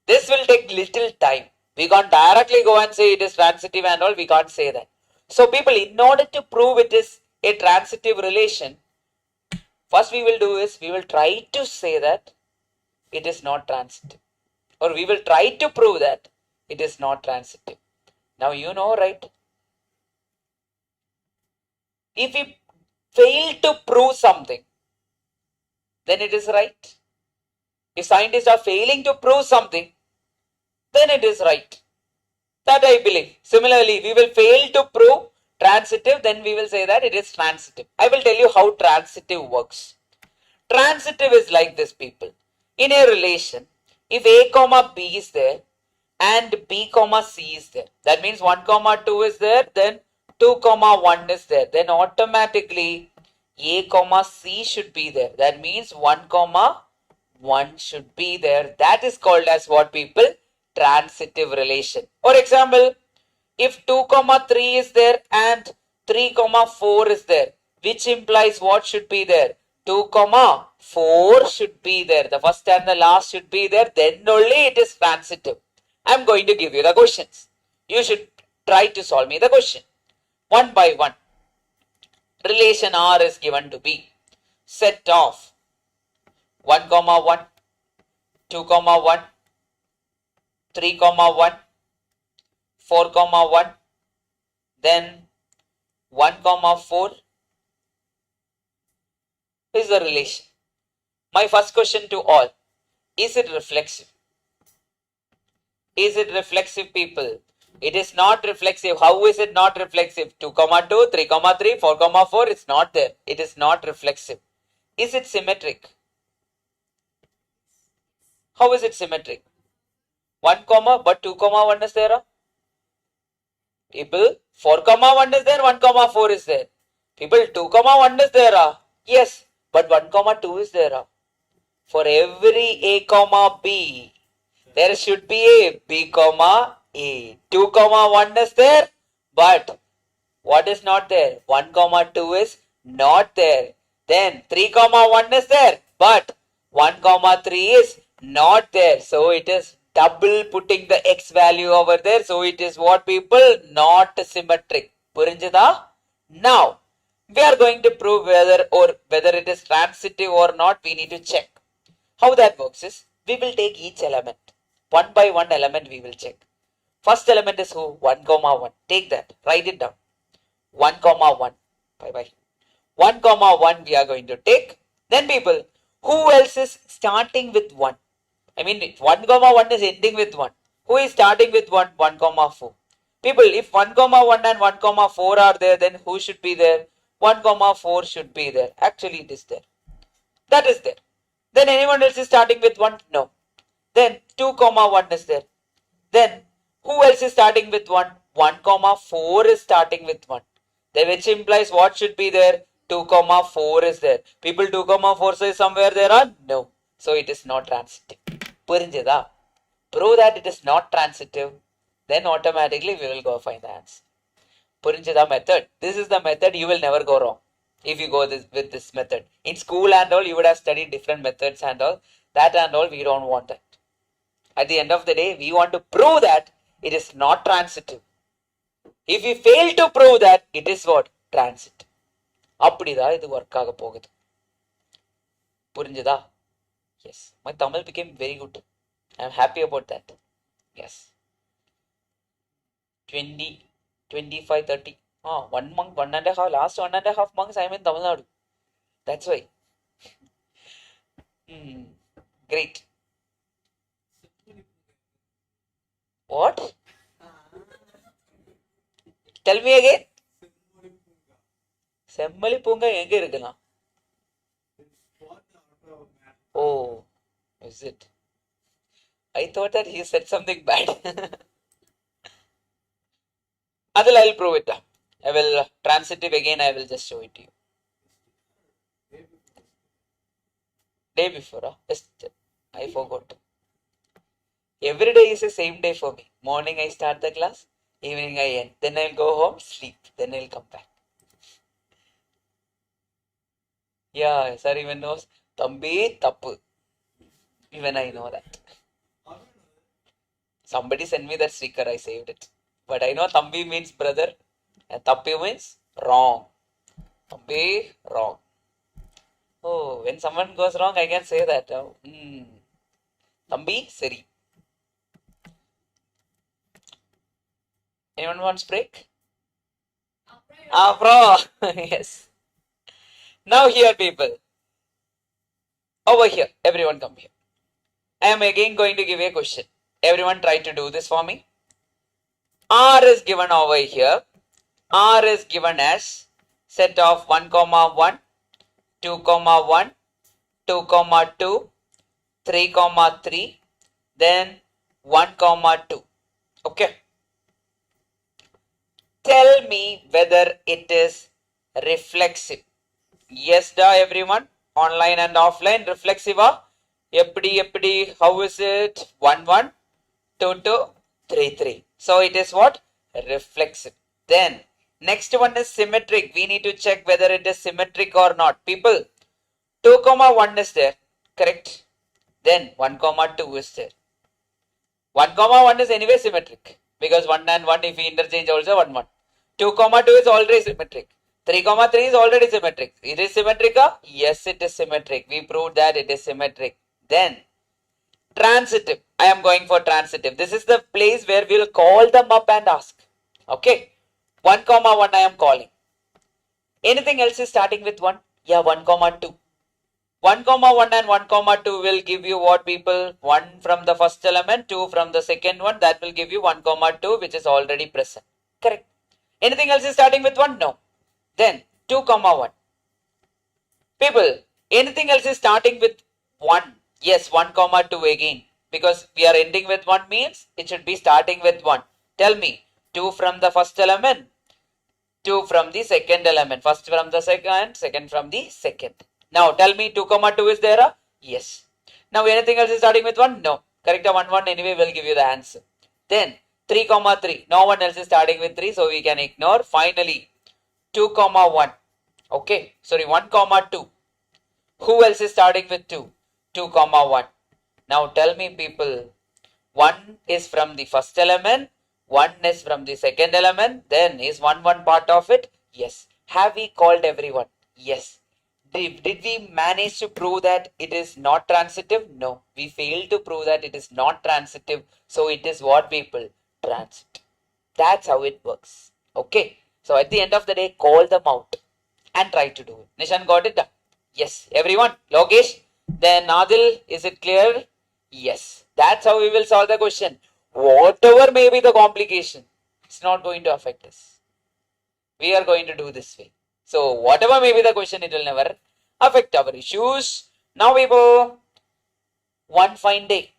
This will take little time. We can't directly go and say it is transitive and all. We can't say that. So people, in order to prove it is a transitive relation, first we will do is we will try to say that it is not transitive. Or we will try to prove that it is not transitive. Now you know, right? If we fail to prove something, then it is right. If scientists are failing to prove something, then it is right. That I believe. Similarly, we will fail to prove transitive, then we will say that it is transitive. I will tell you how transitive works. Transitive is like this, people. In a relation, if A comma B is there and B comma C is there, that means 1 comma 2 is there, then 2 comma 1 is there, then automatically A comma C should be there. That means 1 comma 1 should be there. That is called as what, people? Transitive relation. For example, if 2 comma 3 is there and 3 comma 4 is there, which implies what should be there? 2 comma 4 should be there. The first and the last should be there. Then only it is transitive. I am going to give you the questions. You should try to solve me the question. One by one. Relation R is given to be set of 1 comma 1, 2 comma 1, 3 comma 1, 4 comma 1, then 1 comma 4 is the relation. My first question to all, is it reflexive? Is it reflexive, people? It is not reflexive. How is it not reflexive? 2 comma 2, 3 comma 3, 4 comma 4, it's not there. It is not reflexive. Is it symmetric? How is it symmetric? 1 comma, but 2 comma 1 is there? People, 4 comma 1 is there, 1 comma 4 is there. People, 2 comma 1 is there. Yes, but 1 comma 2 is there. For every A comma B, there should be a B comma A. 2 comma 1 is there, but what is not there? 1 comma 2 is not there. Then 3 comma 1 is there, but 1 comma 3 is not there. So it is double putting the X value over there. So it is what, people? Not symmetric. Purinjada? Now, we are going to prove whether it is transitive or not. We need to check. How that works is, we will take each element. One by one element we will check. First element is who? 1 comma 1. Take that. Write it down. 1 comma 1. Bye bye. 1 comma 1 we are going to take. Then people, who else is starting with 1? I mean, 1 comma 1 is ending with 1. Who is starting with 1? 1 comma 4. People, if 1 comma 1 and 1 comma 4 are there, then who should be there? 1 comma 4 should be there. Actually, it is there. That is there. Then anyone else is starting with 1? No. Then 2 comma 1 is there. Then who else is starting with 1? 1 comma 4 is starting with 1. Then which implies what should be there? 2 comma 4 is there. People, 2 comma 4 is somewhere there are? No. So it is not transitive. Purinjada. Prove that it is not transitive. Then automatically we will go find the answer. Purinjada method. This is the method you will never go wrong. If you go with this method. In school and all, you would have studied different methods and all. That and all, we don't want that. At the end of the day, we want to prove that it is not transitive. If we fail to prove that, it is what? Transitive. அப்படிதான் இது work ஆக போகுது. புரிஞ்சுதா? Yes. My Tamil became very good. I am happy about that. Yes. 20, 25, 30. 1 month, 1.5, last 1.5 months I am in Tamil Nadu. That's why. Great. What? Tell me again. செம்மலி பூங்கா எங்க இருக்கலாம்? Oh, is it? I thought that he said something bad. Adil, I'll prove it. I will transitive again. I will just show it to you. Day before, yes, I forgot. Every day is the same day for me. Morning I start the class, evening I end. Then I'll go home, sleep. Then I'll come back. Yeah, sir even knows. Thambi tappu. Even I know that. Somebody sent me that sticker, I saved it. But I know Thambi means brother and Tappu means wrong. Thambi, wrong. Oh, when someone goes wrong, I can say that. Thambi, seri. Anyone wants break? Bro. Yes. Now here, people. Over here. Everyone come here. I am again going to give you a question. Everyone try to do this for me. R is given over here. R is given as set of 1 comma 1, 2 comma 1, 2 comma 2, 3 comma 3, then 1 comma 2. Okay. Tell me whether it is reflexive. Yes, da everyone. Online and offline. Reflexive. Eppadi. How is it? 1 1, 2 2, 3 3. So it is what? Reflexive. Then next one is symmetric. We need to check whether it is symmetric or not. People, 2 comma 1 is there. Correct. Then 1 comma 2 is there. 1 comma 1 is anyway symmetric. Because 1 and 1 if we interchange also 1 1. 2 comma 2 is already symmetric. 3 comma 3 is already symmetric. It is symmetric? Yes, it is symmetric. We proved that it is symmetric. Then transitive. I am going for transitive. This is the place where we will call them up and ask. Okay. 1 comma 1 I am calling. Anything else is starting with 1? Yeah, 1 comma 2. 1 comma 1 and 1 comma 2 will give you what, people? 1 from the first element, 2 from the second one. That will give you 1 comma 2, which is already present. Correct. Anything else is starting with 1? No. Then 2 comma 1. People, anything else is starting with 1? Yes, 1 comma 2 again. Because we are ending with 1 means it should be starting with 1. Tell me, 2 from the first element, 2 from the second element. First from the second, second from the second. Now tell me 2 comma 2 is there? Yes. Now anything else is starting with 1? No. Correct, 1 1 anyway will give you the answer. Then 3 comma 3. No one else is starting with 3, so we can ignore. Finally, 2 comma 1. Okay, sorry, 1 comma 2. Who else is starting with 2? 2 comma 1. Now tell me, people, 1 is from the first element, 1 is from the second element, then is 1 1 part of it? Yes. Have we called everyone? Yes. Did we manage to prove that it is not transitive? No. We failed to prove that it is not transitive. So it is what, people? Transitive. That's how it works. Okay. So at the end of the day, call them out and try to do it. Nishan got it done? Yes. Everyone? Lokesh? Then Nadil, is it clear? Yes. That's how we will solve the question. Whatever may be the complication, it's not going to affect us. We are going to do this way. So whatever may be the question, it will never affect our issues. Now people, one fine day,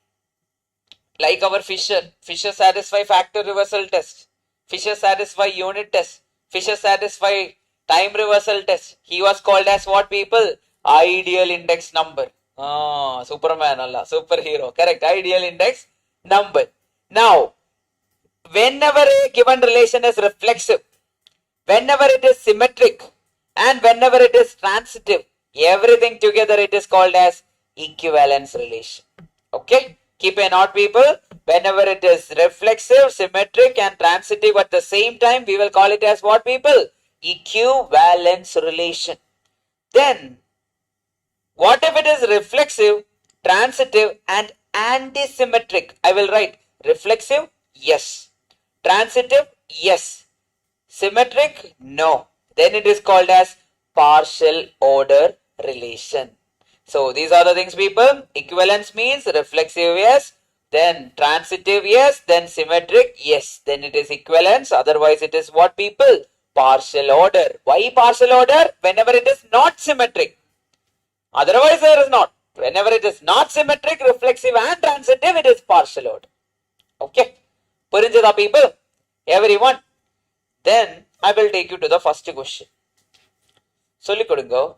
like our Fisher satisfy factor reversal test, Fisher satisfy unit test, Fisher satisfy time reversal test. He was called as what people? Ideal index number. Ah, Superman, Allah, superhero. Correct. Ideal index number. Now, whenever a given relation is reflexive, whenever it is symmetric, and whenever it is transitive, everything together it is called as equivalence relation. Okay? Keep a note, people. Whenever it is reflexive, symmetric, and transitive at the same time, we will call it as what, people? Equivalence relation. Then, what if it is reflexive, transitive, and antisymmetric? I will write reflexive, yes. Transitive, yes. Symmetric, no. Then it is called as partial order relation. So these are the things, people. Equivalence means reflexive, yes. Then transitive, yes. Then symmetric, yes. Then it is equivalence. Otherwise it is what, people? Partial order. Why partial order? Whenever it is not symmetric. Otherwise there is not. Whenever it is not symmetric, reflexive and transitive, it is partial order. Okay. Purinjada, people. Everyone. Then I will take you to the first question. Solli kodungo.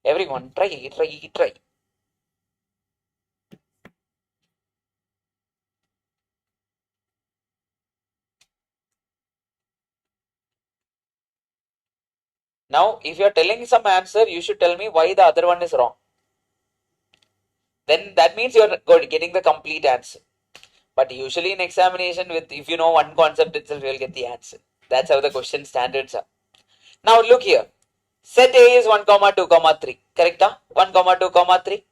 Everyone, try. Now, if you are telling some answer, you should tell me why the other one is wrong. Then that means you are getting the complete answer. But usually in examination, if you know one concept itself, you will get the answer. That's how the question standards are. Now look here. Set A is 1, 2, 3. Correct? 1, 2, 3.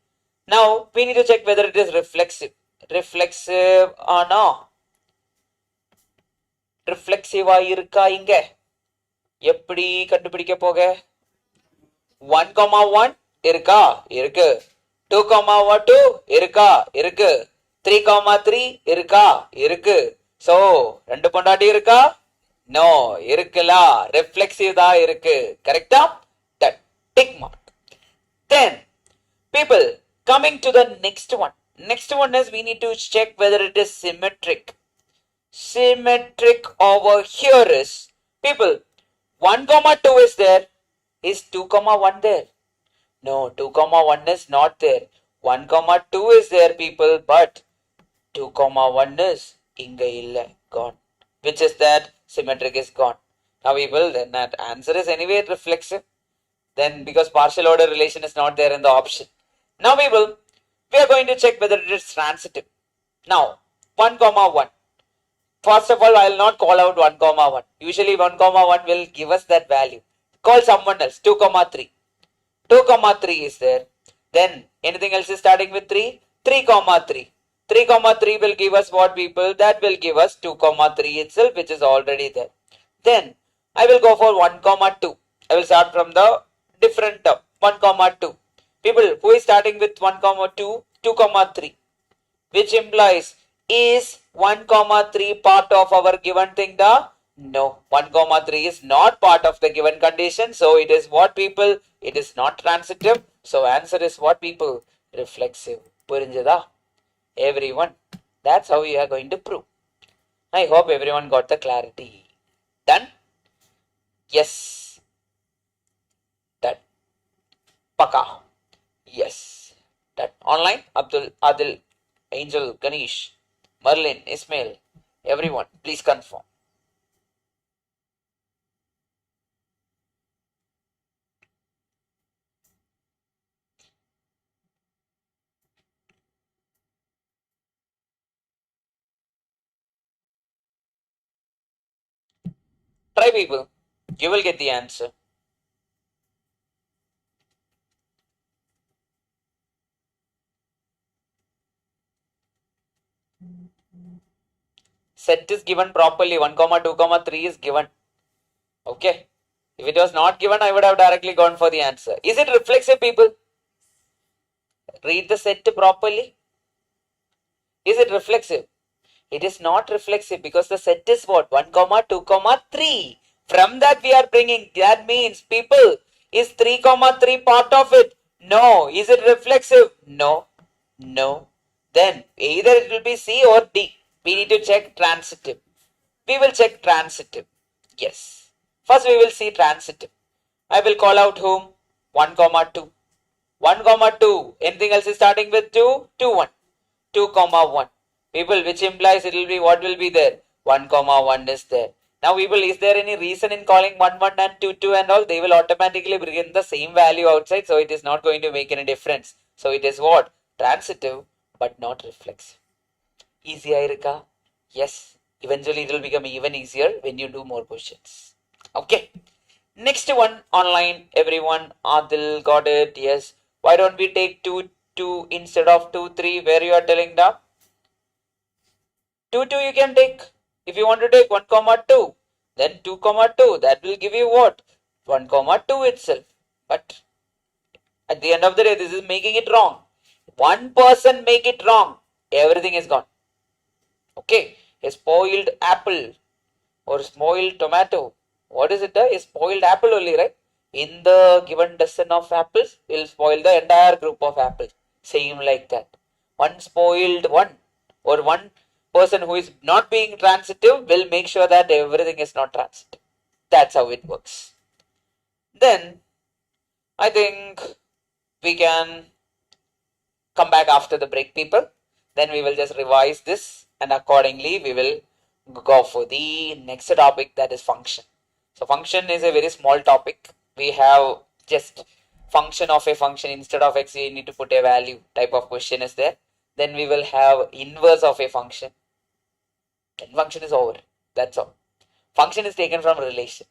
Now we need to check whether it is reflexive. Reflexive or no? Reflexive இருக்கா இங்க? எப்படி கண்டுபிடிக்க போக? 1, 1 இருக்கா? இருக்கு. 2, 2 இருக்கா? இருக்கு. 3, 3 இருக்கா? இருக்கு. So, ரெண்டு பொண்டாட்டி இருக்கா? No, இருக்குலா. Reflexive தான் இருக்கு. Correctா? That. Tick mark. Then, people, coming to the next one. Next one is we need to check whether it is symmetric. Symmetric over here is, people, 1, 2 is there. Is 2, 1 there? No, 2, 1 is not there. 1, 2 is there, people, but 2, 1 is inga illa, gone. Which is that? Symmetric is gone. Now people, then that answer is anyway reflexive. Then because partial order relation is not there in the option. Now people, we are going to check whether it is transitive. Now, 1, 1. First of all, I will not call out 1, 1. Usually 1, 1 will give us that value. Call someone else. 2, 3. 2, 3 is there. Then anything else is starting with 3? 3, 3. 3, 3 will give us what, people? That will give us 2, 3 itself, which is already there. Then I will go for 1, 2. I will start from the different term. 1, 2. People, who is starting with 1, 2? 2, 3. Which implies, is 1, 3 part of our given thing? No, 1, 3 is not part of the given condition. So it is what, people? It is not transitive. So answer is what, people? Reflexive. Purinjada? Everyone. That's how we are going to prove. I hope everyone got the clarity. Done? Yes. Done. Paka. Yes. Done. Online? Abdul, Adil, Angel, Ganesh, Merlin, Ismail, everyone, please confirm. Try, people. You will get the answer. Set is given properly. 1, 2, 3 is given. Okay. If it was not given, I would have directly gone for the answer. Is it reflexive, people? Read the set properly. Is it reflexive? It is not reflexive because the set is what? 1, 2, 3. From that we are bringing. That means, people, is 3, 3 part of it? No. Is it reflexive? No. No. Then either it will be C or D. We need to check transitive. We will check transitive. Yes. First we will see transitive. I will call out whom? 1, 2. 1, 2. Anything else is starting with 2? 2, 1. 2, 1. People, which implies it will be, what will be there? 1, 1 is there. Now people, is there any reason in calling 1, 1 and 2, 2 and all? They will automatically bring in the same value outside, so it is not going to make any difference. So it is what? Transitive, but not reflexive. Easy, Irika? Yes. Eventually it will become even easier when you do more questions. Okay. Next one online, everyone. Adil got it. Yes. Why don't we take 2, 2 instead of 2, 3? Where you are telling down? 2, 2 you can take. If you want to take 1, 2, then 2, 2. That will give you what? 1, 2 itself. But at the end of the day, this is making it wrong. One person make it wrong. Everything is gone. Okay. A spoiled apple or spoiled tomato. What is it? A spoiled apple only, right? In the given dozen of apples, will spoil the entire group of apples. Same like that. One spoiled one or one person who is not being transitive will make sure that everything is not transitive. That's how it works. Then I think we can come back after the break, people. Then we will just revise this and accordingly we will go for the next topic, that is function. So function is a very small topic. We have just function of a function. Instead of x, you need to put a value type of question is there. Then we will have inverse of a function. And function is over. That's all. Function is taken from relation.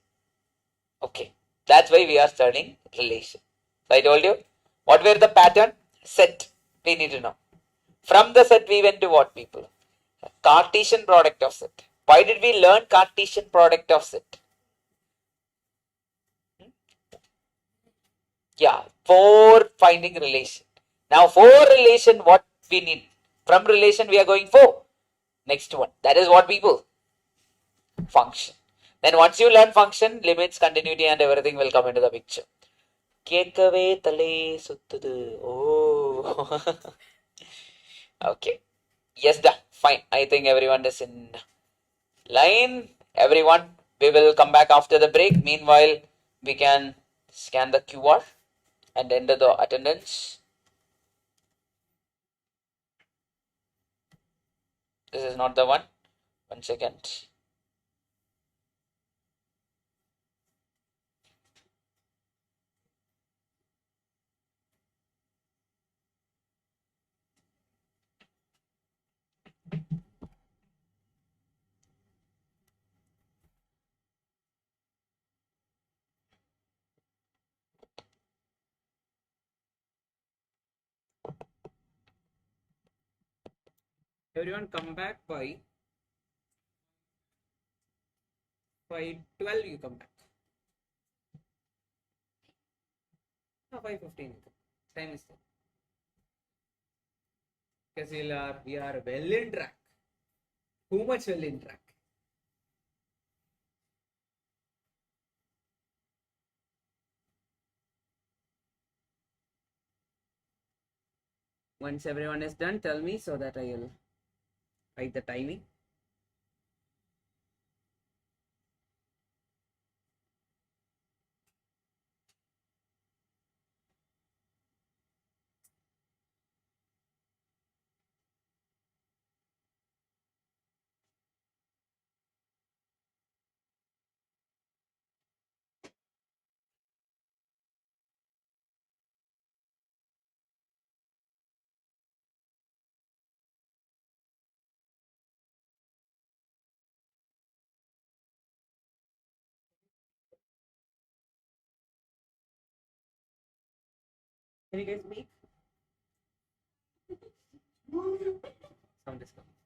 Okay. That's why we are studying relation. So I told you, what were the pattern? Set. We need to know. From the set we went to what, people? Cartesian product of set. Why did we learn Cartesian product of set? Yeah, for finding relation. Now for relation, what we need? From relation we are going for next one. That is what, people? Function. Then once you learn function, limits, continuity and everything will come into the picture. கேட்கவே தலை சுத்துது. Oh. Okay. Yes, da. Fine. I think everyone is in line. Everyone, we will come back after the break. Meanwhile, we can scan the QR and enter the attendance. This is not the one. 1 second. Everyone come back by 5:12. You come back. 5:15. Time is there. Because we are well in track. Too much well in track. Once everyone is done, tell me so that I will write the timing. Can you guys speak? Sound is coming.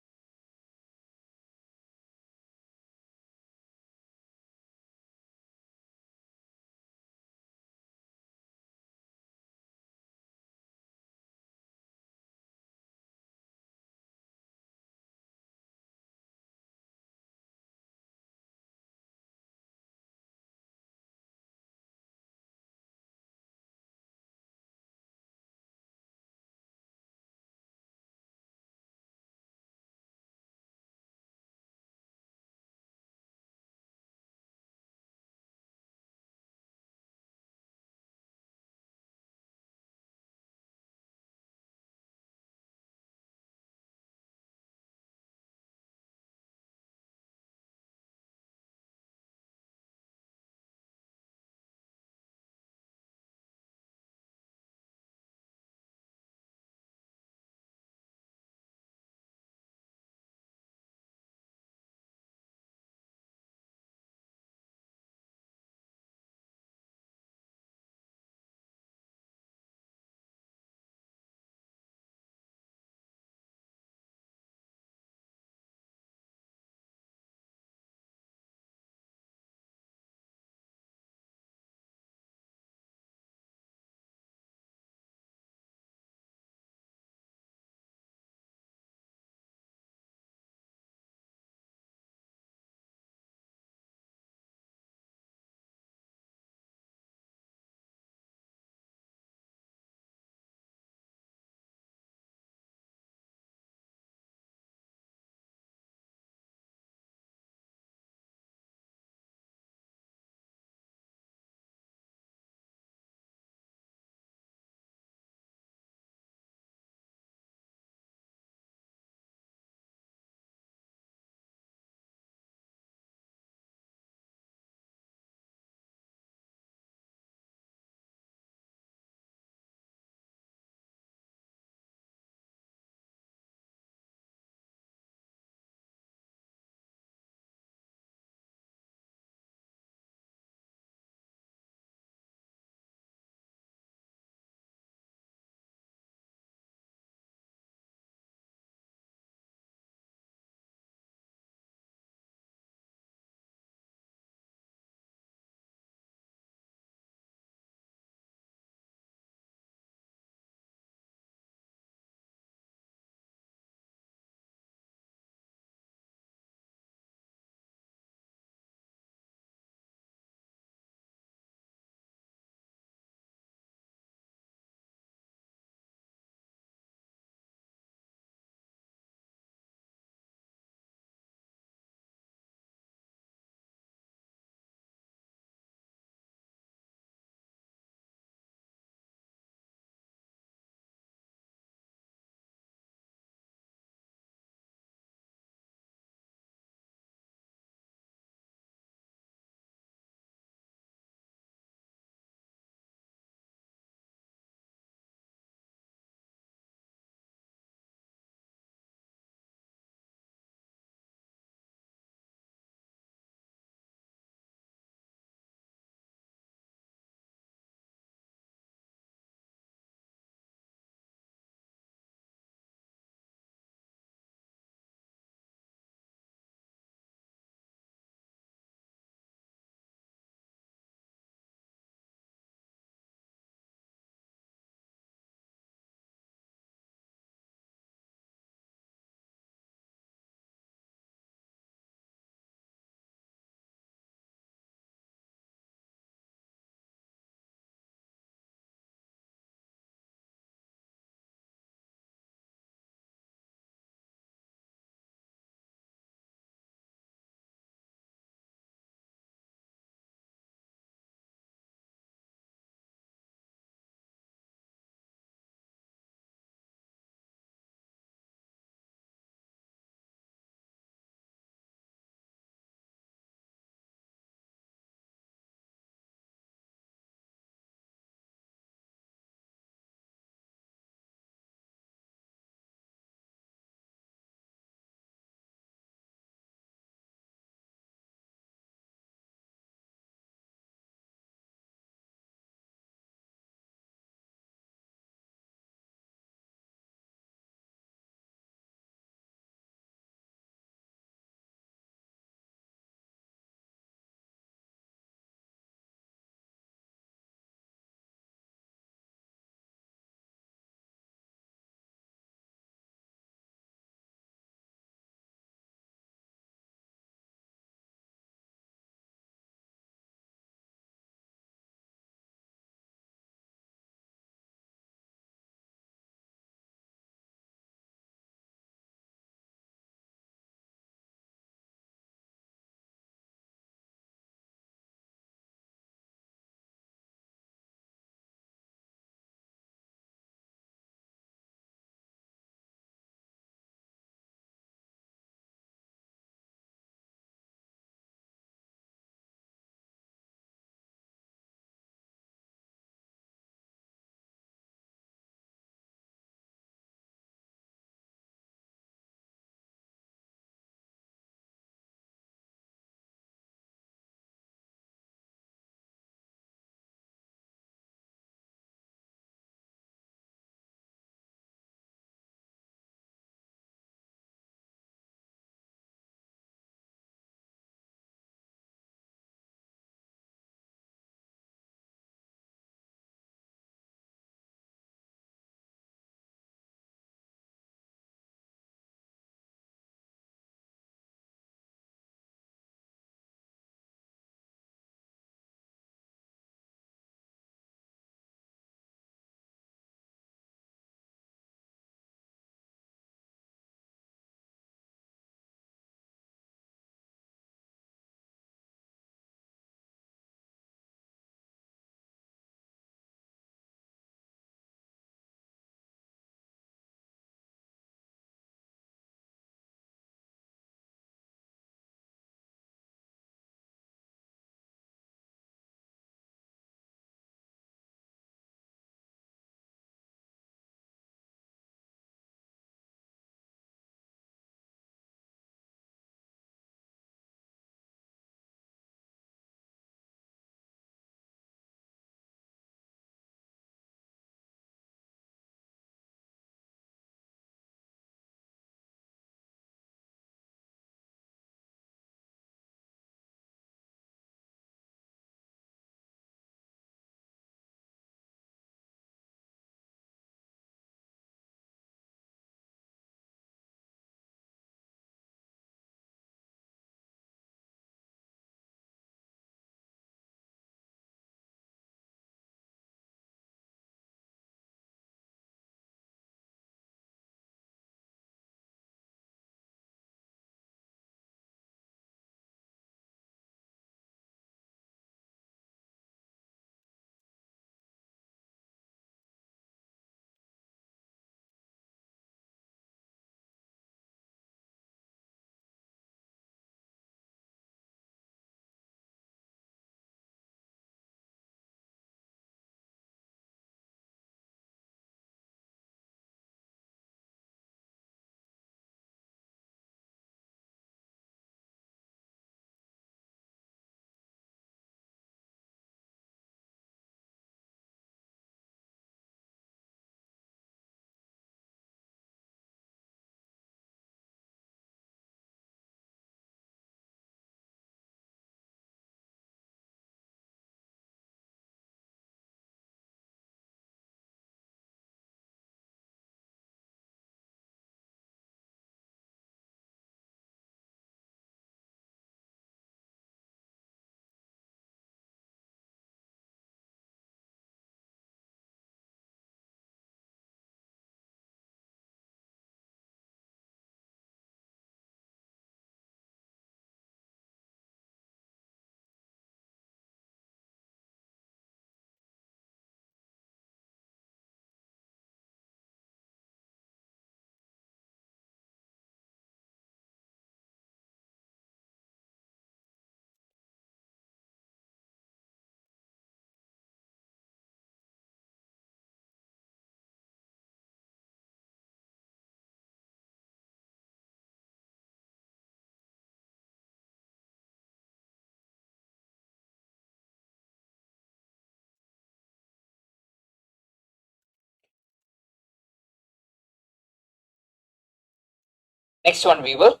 Next one we will.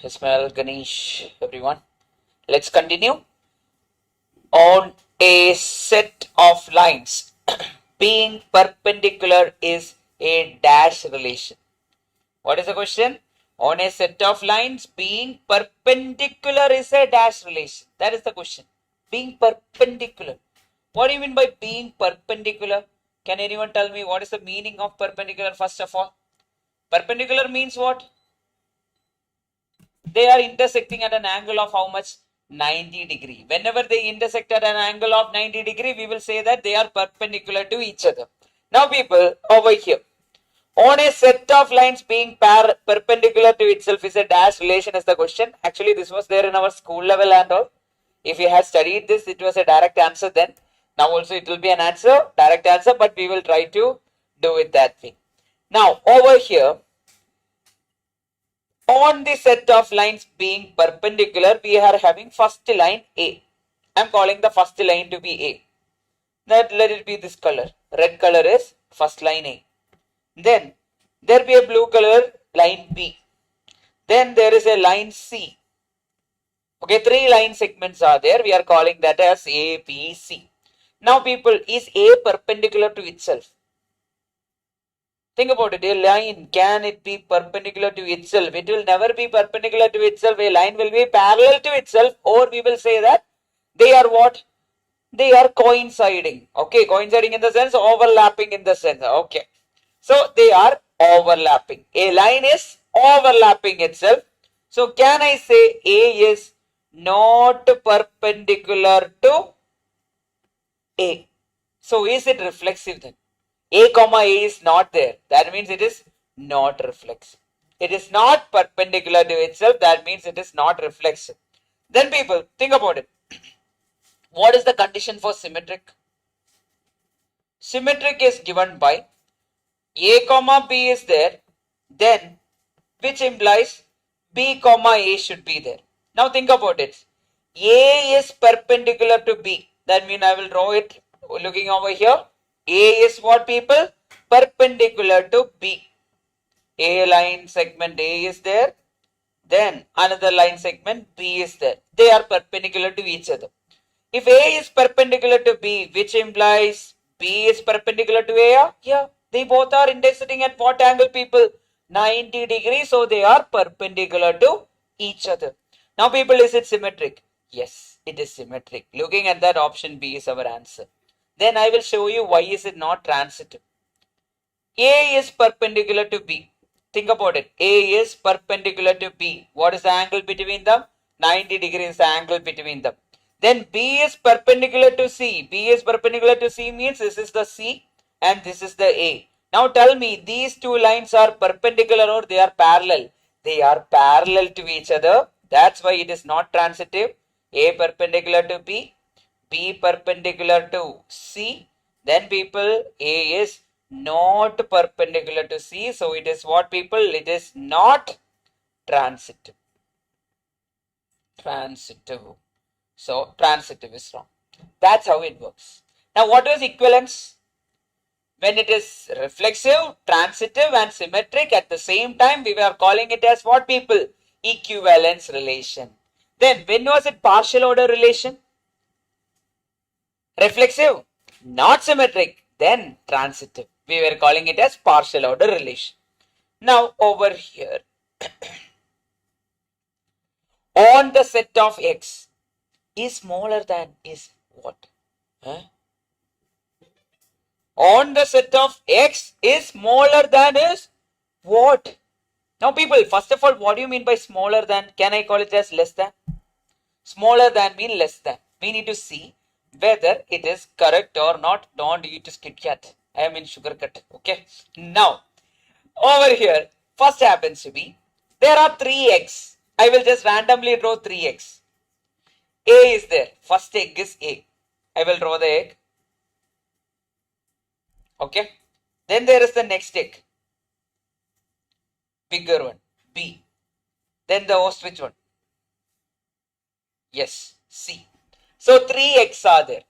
Ismail, Ganesh, everyone. Let's continue. On a set of lines being perpendicular is a dash relation. What is the question? On a set of lines being perpendicular is a dash relation. That is the question. Being perpendicular. What do you mean by being perpendicular? Can anyone tell me what is the meaning of perpendicular first of all? Perpendicular means what? They are intersecting at an angle of how much? 90 degree. Whenever they intersect at an angle of 90 degree, we will say that they are perpendicular to each other. Now people, over here, on a set of lines being perpendicular to itself is a dash relation is the question. Actually, this was there in our school level and all. If you had studied this, it was a direct answer then. Now also it will be an answer, direct answer, but we will try to do it that way. Now, over here, on the set of lines being perpendicular, we are having first line A. I am calling the first line to be A. Let it be this color. Red color is first line A. Then there be a blue color line B. Then there is a line C. Okay, 3 line segments are there. We are calling that as A, B, C. Now people, is A perpendicular to itself? Think about it. A line, can it be perpendicular to itself? It will never be perpendicular to itself. A line will be parallel to itself, or we will say that they are what? They are coinciding. Okay, coinciding in the sense, overlapping in the sense. Okay. So they are overlapping. A line is overlapping itself. So can I say A is not perpendicular to A? So is it reflexive then? A comma A is not there. That means it is not reflexive. It is not perpendicular to itself. That means it is not reflexive. Then people, think about it. What is the condition for symmetric? Symmetric is given by A comma B is there, then which implies B comma A should be there. Now think about it. A is perpendicular to B. That means I will draw it looking over here. A is what people? Perpendicular to B. A line segment A is there. Then another line segment B is there. They are perpendicular to each other. If A is perpendicular to B, which implies B is perpendicular to A? Yeah. They both are intersecting at what angle, people? 90 degrees. So they are perpendicular to each other. Now people, is it symmetric? Yes, it is symmetric. Looking at that, option B is our answer. Then I will show you why is it not transitive. A is perpendicular to B. Think about it. A is perpendicular to B. What is the angle between them? 90 degrees is the angle between them. Then B is perpendicular to C. B is perpendicular to C means this is the C and this is the A. Now tell me, these two lines are perpendicular or they are parallel? They are parallel to each other. That's why it is not transitive. A perpendicular to B, B perpendicular to C. Then people, A is not perpendicular to C. So it is what, people? It is not transitive. Transitive. So transitive is wrong. That's how it works. Now what is equivalence? When it is reflexive, transitive and symmetric at the same time, we were calling it as what, people? Equivalence relation. Then when was it partial order relation? Reflexive, not symmetric, then transitive. We were calling it as partial order relation. Now over here, on the set of X is smaller than is what? Huh? On the set of X is smaller than is what? Now people, first of all, what do you mean by smaller than? Can I call it as less than? Smaller than mean less than. We need to see whether it is correct or not. Don't eat Kit Kat. I am in sugar cut. Okay. Now, over here, first happens to be, there are 3x. I will just randomly draw 3x. A is there. First egg is A. I will draw the egg. Okay. Then there is the next egg. Bigger one. B. Then the ostrich one. Yes. C. So 3x are there.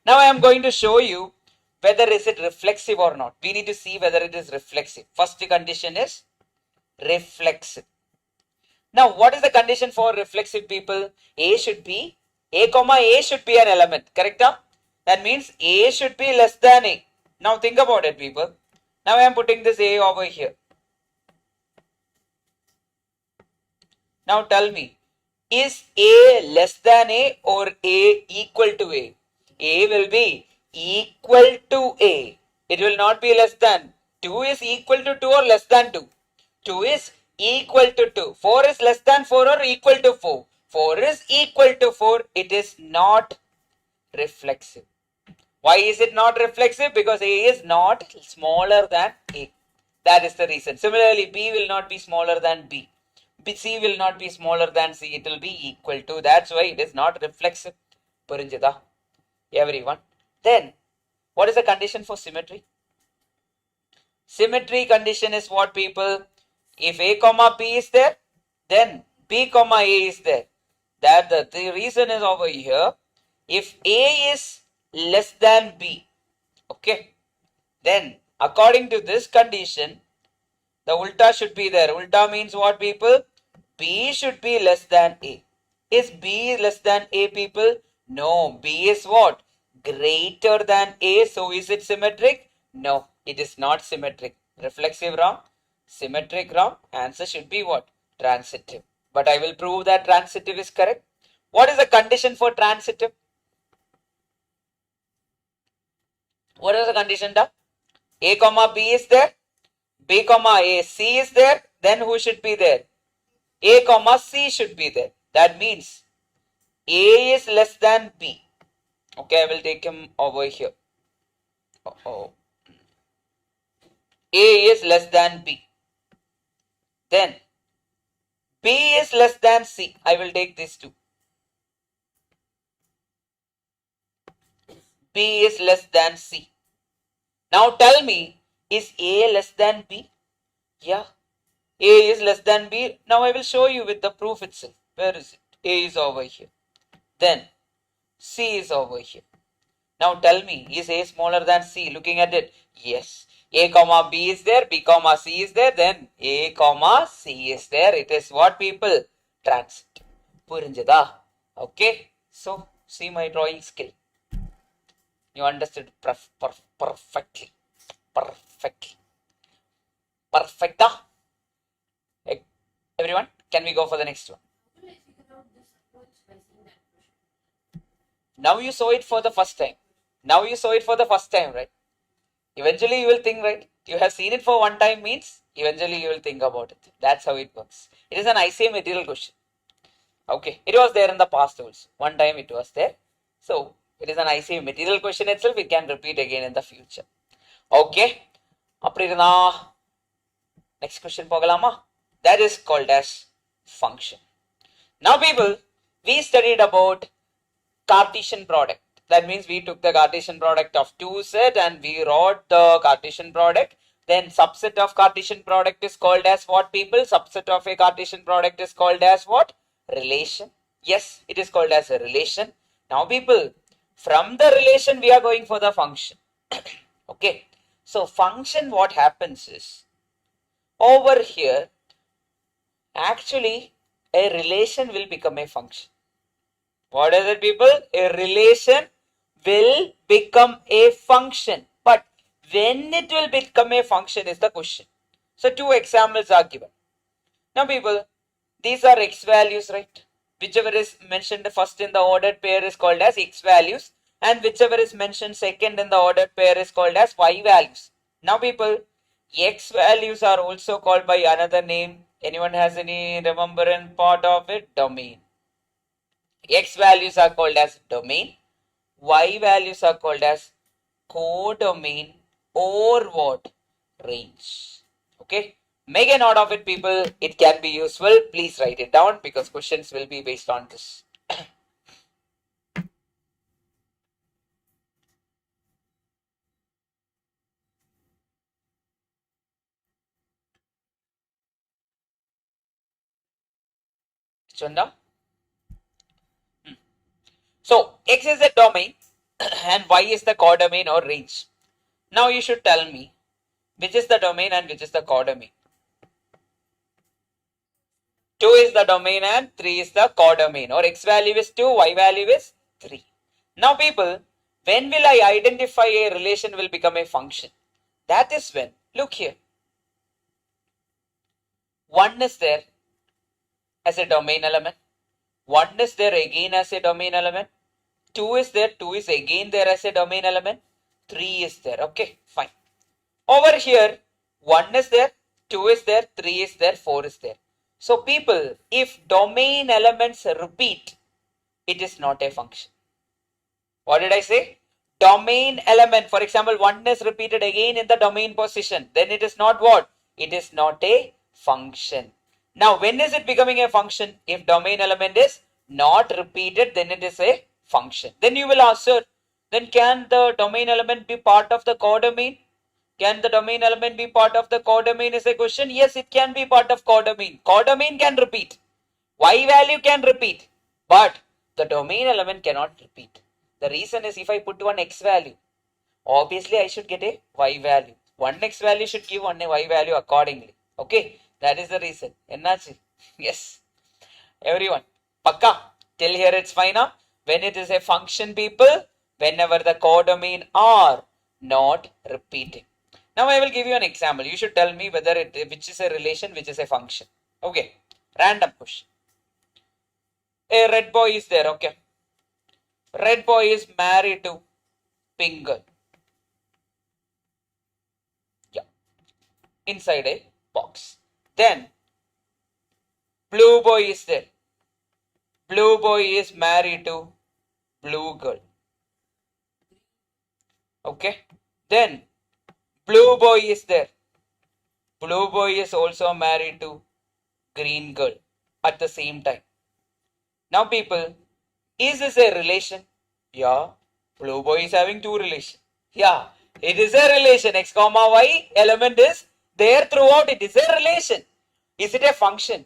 Now I am going to show you whether is it reflexive or not. We need to see whether it is reflexive. First condition is reflexive. Now, what is the condition for reflexive people? A should be, A comma A should be an element, correct? That means A should be less than A. Now think about it, people. Now I am putting this A over here. Now tell me, is A less than A or A equal to A? A will be equal to A. It will not be less than. 2 is equal to 2 or less than 2. 2 is equal to 2. 4 is less than 4 or equal to 4. 4 is equal to 4. It is not reflexive. Why is it not reflexive? Because A is not smaller than A. That is the reason. Similarly, B will not be smaller than B. C will not be smaller than C. It will be equal to. That's why it is not reflexive. Purinjada, everyone. Then, what is the condition for symmetry? Symmetry condition is what, people? If A comma B is there, then B comma A is there. That the reason is over here. If A is less than B, okay, then according to this condition, the ulta should be there. Ulta means what, people? B should be less than A. Is B less than A, people? No, B is what? Greater than A. So is it symmetric? No, it is not symmetric. Reflexive, wrong. Symmetric, wrong. Answer should be what? Transitive. But I will prove that transitive is correct. What is the condition for transitive? What is the condition, da? A comma B is there. B comma A, C is there. Then who should be there? A comma C should be there. That means A is less than B. Okay, I will take him over here. A is less than B. Then B is less than C. I will take these two. B is less than C. Now tell me, is A less than B? Yeah. A is less than B. Now I will show you with the proof itself. Where is it? A is over here. Then C is over here. Now tell me, is A smaller than C? Looking at it, yes. A comma B is there, B comma C is there, then A comma C is there. It is what, people? Transit. Purinjada. Okay. So see my drawing skill. You understood perfectly. Perfectly. Perfecta. Everyone, can we go for the next one? Now you saw it for the first time. Now you saw it for the first time, right? Eventually you will think, right? You have seen it for one time means eventually you will think about it. That's how it works. It is an ICA material question. Okay. It was there in the past also. One time it was there. So it is an ICA material question itself. It can repeat again in the future. Okay. Next question pogalama. That is called as function. Now people, we studied about Cartesian product. That means we took the Cartesian product of two set and we wrote the Cartesian product. Then subset of Cartesian product is called as what, people? Subset of a Cartesian product is called as what? Relation. Yes, it is called as a relation. Now people, from the relation we are going for the function. Okay. So function, what happens is, over here, actually a relation will become a function. What is it, people? A relation will become a function. But when it will become a function is the question. So two examples are given. Now people, these are x values, right? Whichever is mentioned first in the ordered pair is called as x values, and whichever is mentioned second in the ordered pair is called as y values. Now people, x values are also called by another name. Anyone has any remembrance part of it? Domain. X values are called as domain. Y values are called as codomain or what? Range. Okay. Make a note of it, people. It can be useful. Please write it down because questions will be based on this. Chanda? So X is the domain and Y is the codomain or range. Now you should tell me which is the domain and which is the codomain. 2 is the domain and 3 is the codomain, or x value is 2, y value is 3. Now people, when will I identify a relation will become a function? That is when, look here, 1 is there as a domain element, 1 is there again as a domain element, 2 is there, 2 is again there as a domain element, 3 is there. Okay, fine. Over here, 1 is there, 2 is there, 3 is there, 4 is there. So people, if domain elements repeat, it is not a function. What did I say? Domain element, for example, 1 is repeated again in the domain position, then it is not what? It is not a function. Now, when is it becoming a function? If domain element is not repeated, then it is a function. Then you will ask, sir, then can the domain element be part of the codomain? Can the domain element be part of the codomain is a question. Yes, it can be part of codomain. Codomain can repeat. Y value can repeat. But the domain element cannot repeat. The reason is if I put one x value, obviously I should get a y value. One x value should give one y value accordingly. Okay, that is the reason. Ennachi? Yes. Everyone, pakka. Till here it's fine. Huh? When it is a function, people, whenever the codomain are not repeating. Now I will give you an example. You should tell me whether which is a relation, which is a function. Okay, random question. A red boy is there. Okay, red boy is married to pink girl. Yeah, inside a box. Then blue boy is there. Blue boy is married to blue girl. Okay, then blue boy is there. Blue boy is also married to green girl at the same time. Now people, is this a relation? Yeah, blue boy is having two relations. Yeah, it is a relation. X comma y element is there throughout. It is a relation. Is it a function?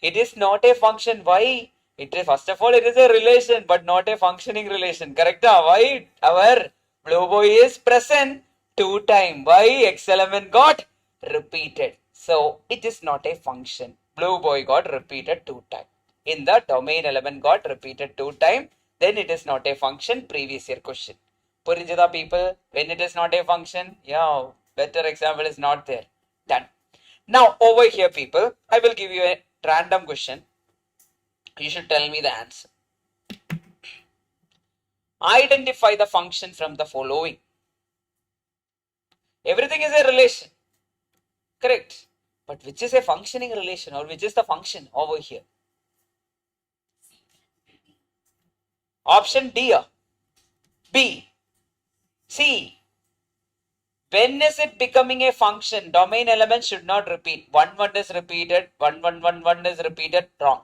It is not a function. Why? It is, first of all, it is a relation, but not a functioning relation. Correct? Why? Our blue boy is present 2 times. Why? X element got repeated. So it is not a function. Blue boy got repeated 2 times. In the domain element got repeated 2 times. Then it is not a function. Previous year question. Purinjada people, when it is not a function, yeah, better example is not there. Done. Now over here people, I will give you a random question. You should tell me the answer. Identify the function from the following. Everything is a relation. Correct. But which is a functioning relation, or which is the function over here? Option D, B, C. When is it becoming a function? Domain element should not repeat. 1 1 is repeated. 1 1 1 1 is repeated. Wrong.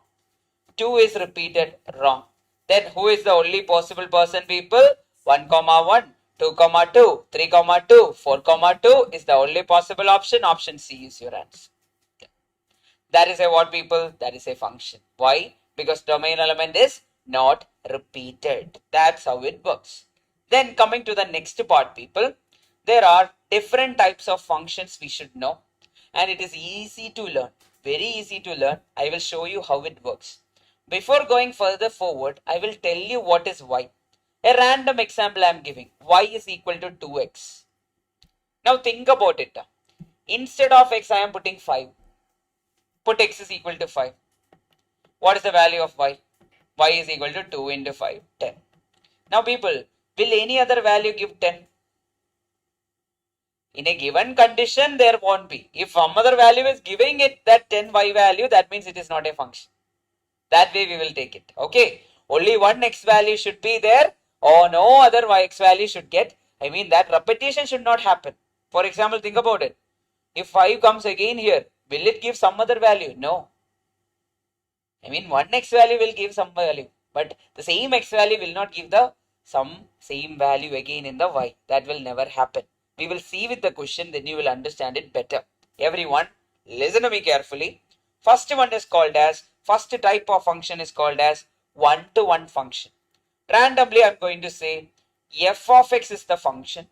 2 is repeated. Wrong. Then who is the only possible person, people? 1 comma 1, 2 comma 2, 3 comma 2, 4 comma 2 is the only possible option. Option C is your answer. That is a what, people? That is a function. Why? Because domain element is not repeated. That's how it works. Then coming to the next part, people, there are different types of functions we should know, and it is easy to learn, very easy to learn. I will show you how it works. Before going further forward, I will tell you what is y. A random example I am giving. Y is equal to 2x. Now think about it. Instead of x, I am putting 5. Put x is equal to 5. What is the value of y? Y is equal to 2 into 5, 10. Now people, will any other value give 10? In a given condition, there won't be. If some other value is giving it that 10y value, that means it is not a function. That way we will take it. Okay. Only one x value should be there, or no other x value should get. I mean, that repetition should not happen. For example, think about it. If 5 comes again here, will it give some other value? No. I mean, one x value will give some value, but the same x value will not give the same value again in the y. That will never happen. We will see with the question, then you will understand it better. Everyone, listen to me carefully. First one is called as, first type of function is called as one-to-one function. Randomly, I'm going to say f of x is the function.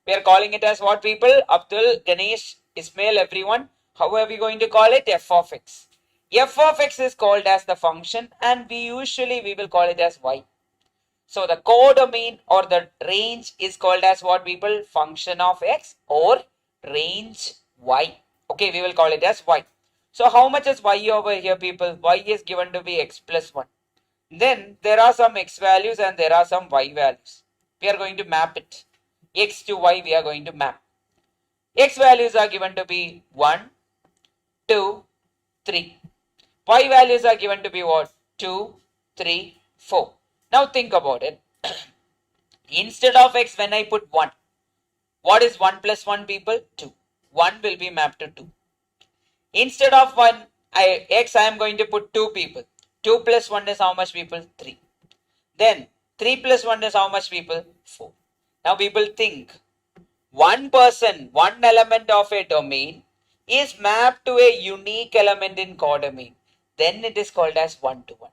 We are calling it as what, people? Abdul, Ganesh, Ismail, everyone. How are we going to call it? F of x. F of x is called as the function, and we will call it as y. So the codomain or the range is called as what, people? Function of x or range y. Okay, we will call it as y. So how much is y over here, people? Y is given to be x plus 1. Then there are some x values and there are some y values. We are going to map it. X to y we are going to map. X values are given to be 1, 2, 3. Y values are given to be what? 2, 3, 4. Now think about it. Instead of x, when I put 1, what is 1 plus 1, people? 2. 1 will be mapped to 2. Instead of 1, x, I am going to put 2, people. 2 plus 1 is how much, people? 3. Then 3 plus 1 is how much, people? 4. Now people think, one element of a domain is mapped to a unique element in codomain. Then it is called as 1-to-1.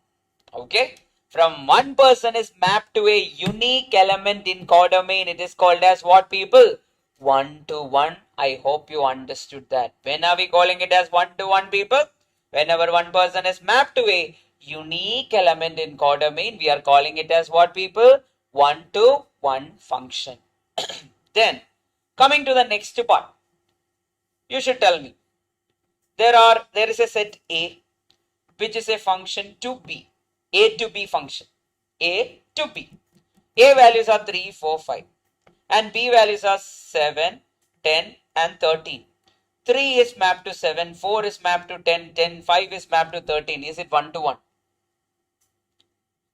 Okay? From one person is mapped to a unique element in codomain. It is called as what, people? 1-to-1. I hope you understood that. When are we calling it as 1-to-1, people? Whenever one person is mapped to a unique element in codomain, we are calling it as what, people? 1-to-1 function. Then, coming to the next part, you should tell me. There is a set A, which is a function to B. A to B function. A to B. A values are 3, 4, 5. And B values are 7, 10 and 13. 3 is mapped to 7, 4 is mapped to 10, 10, 5 is mapped to 13. Is it 1-to-1?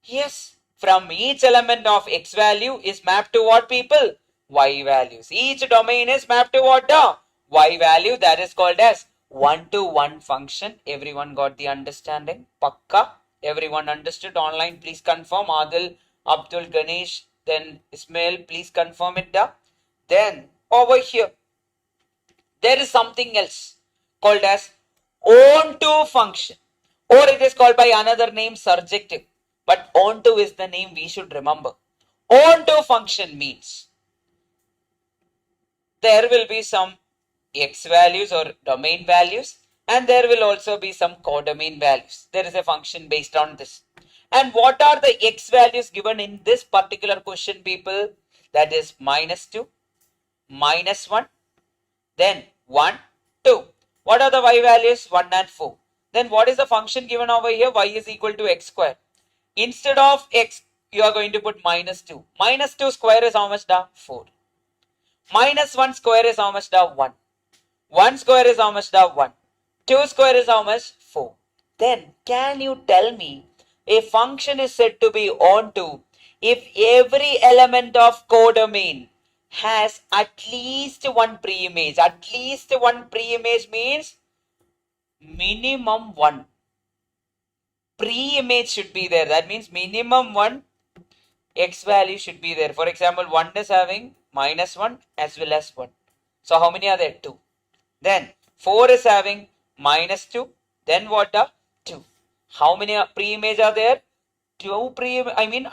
Yes. From each element of x value is mapped to what, people? Y values. Each domain is mapped to what? Y value. That is called as 1-to-1 function. Everyone got the understanding? Pakka? Everyone understood? Online, please confirm. Adil, Abdul, Ganesh, then Ismail, please confirm it. Then over here, there is something else called as onto function, or it is called by another name, surjective. But onto is the name we should remember. Onto function means there will be some x values or domain values, and there will also be some codomain values. There is a function based on this. And what are the x values given in this particular question, people? That is -2, -1, then 1, 2. What are the y values? 1 and 4. Then what is the function given over here? Y is equal to x square. Instead of x, you are going to put -2. -2 square is how much? 4. -1 square is how much? 1. 1 square is how much? 1. 2 square is how much? 4. Then can you tell me a function is said to be onto if every element of codomain has at least one preimage. At least one preimage means minimum one preimage should be there. That means minimum one x value should be there. For example, 1 is having -1 as well as 1. So how many are there? 2. Then 4 is having -2. Then what? 2. How many preimage are there? 2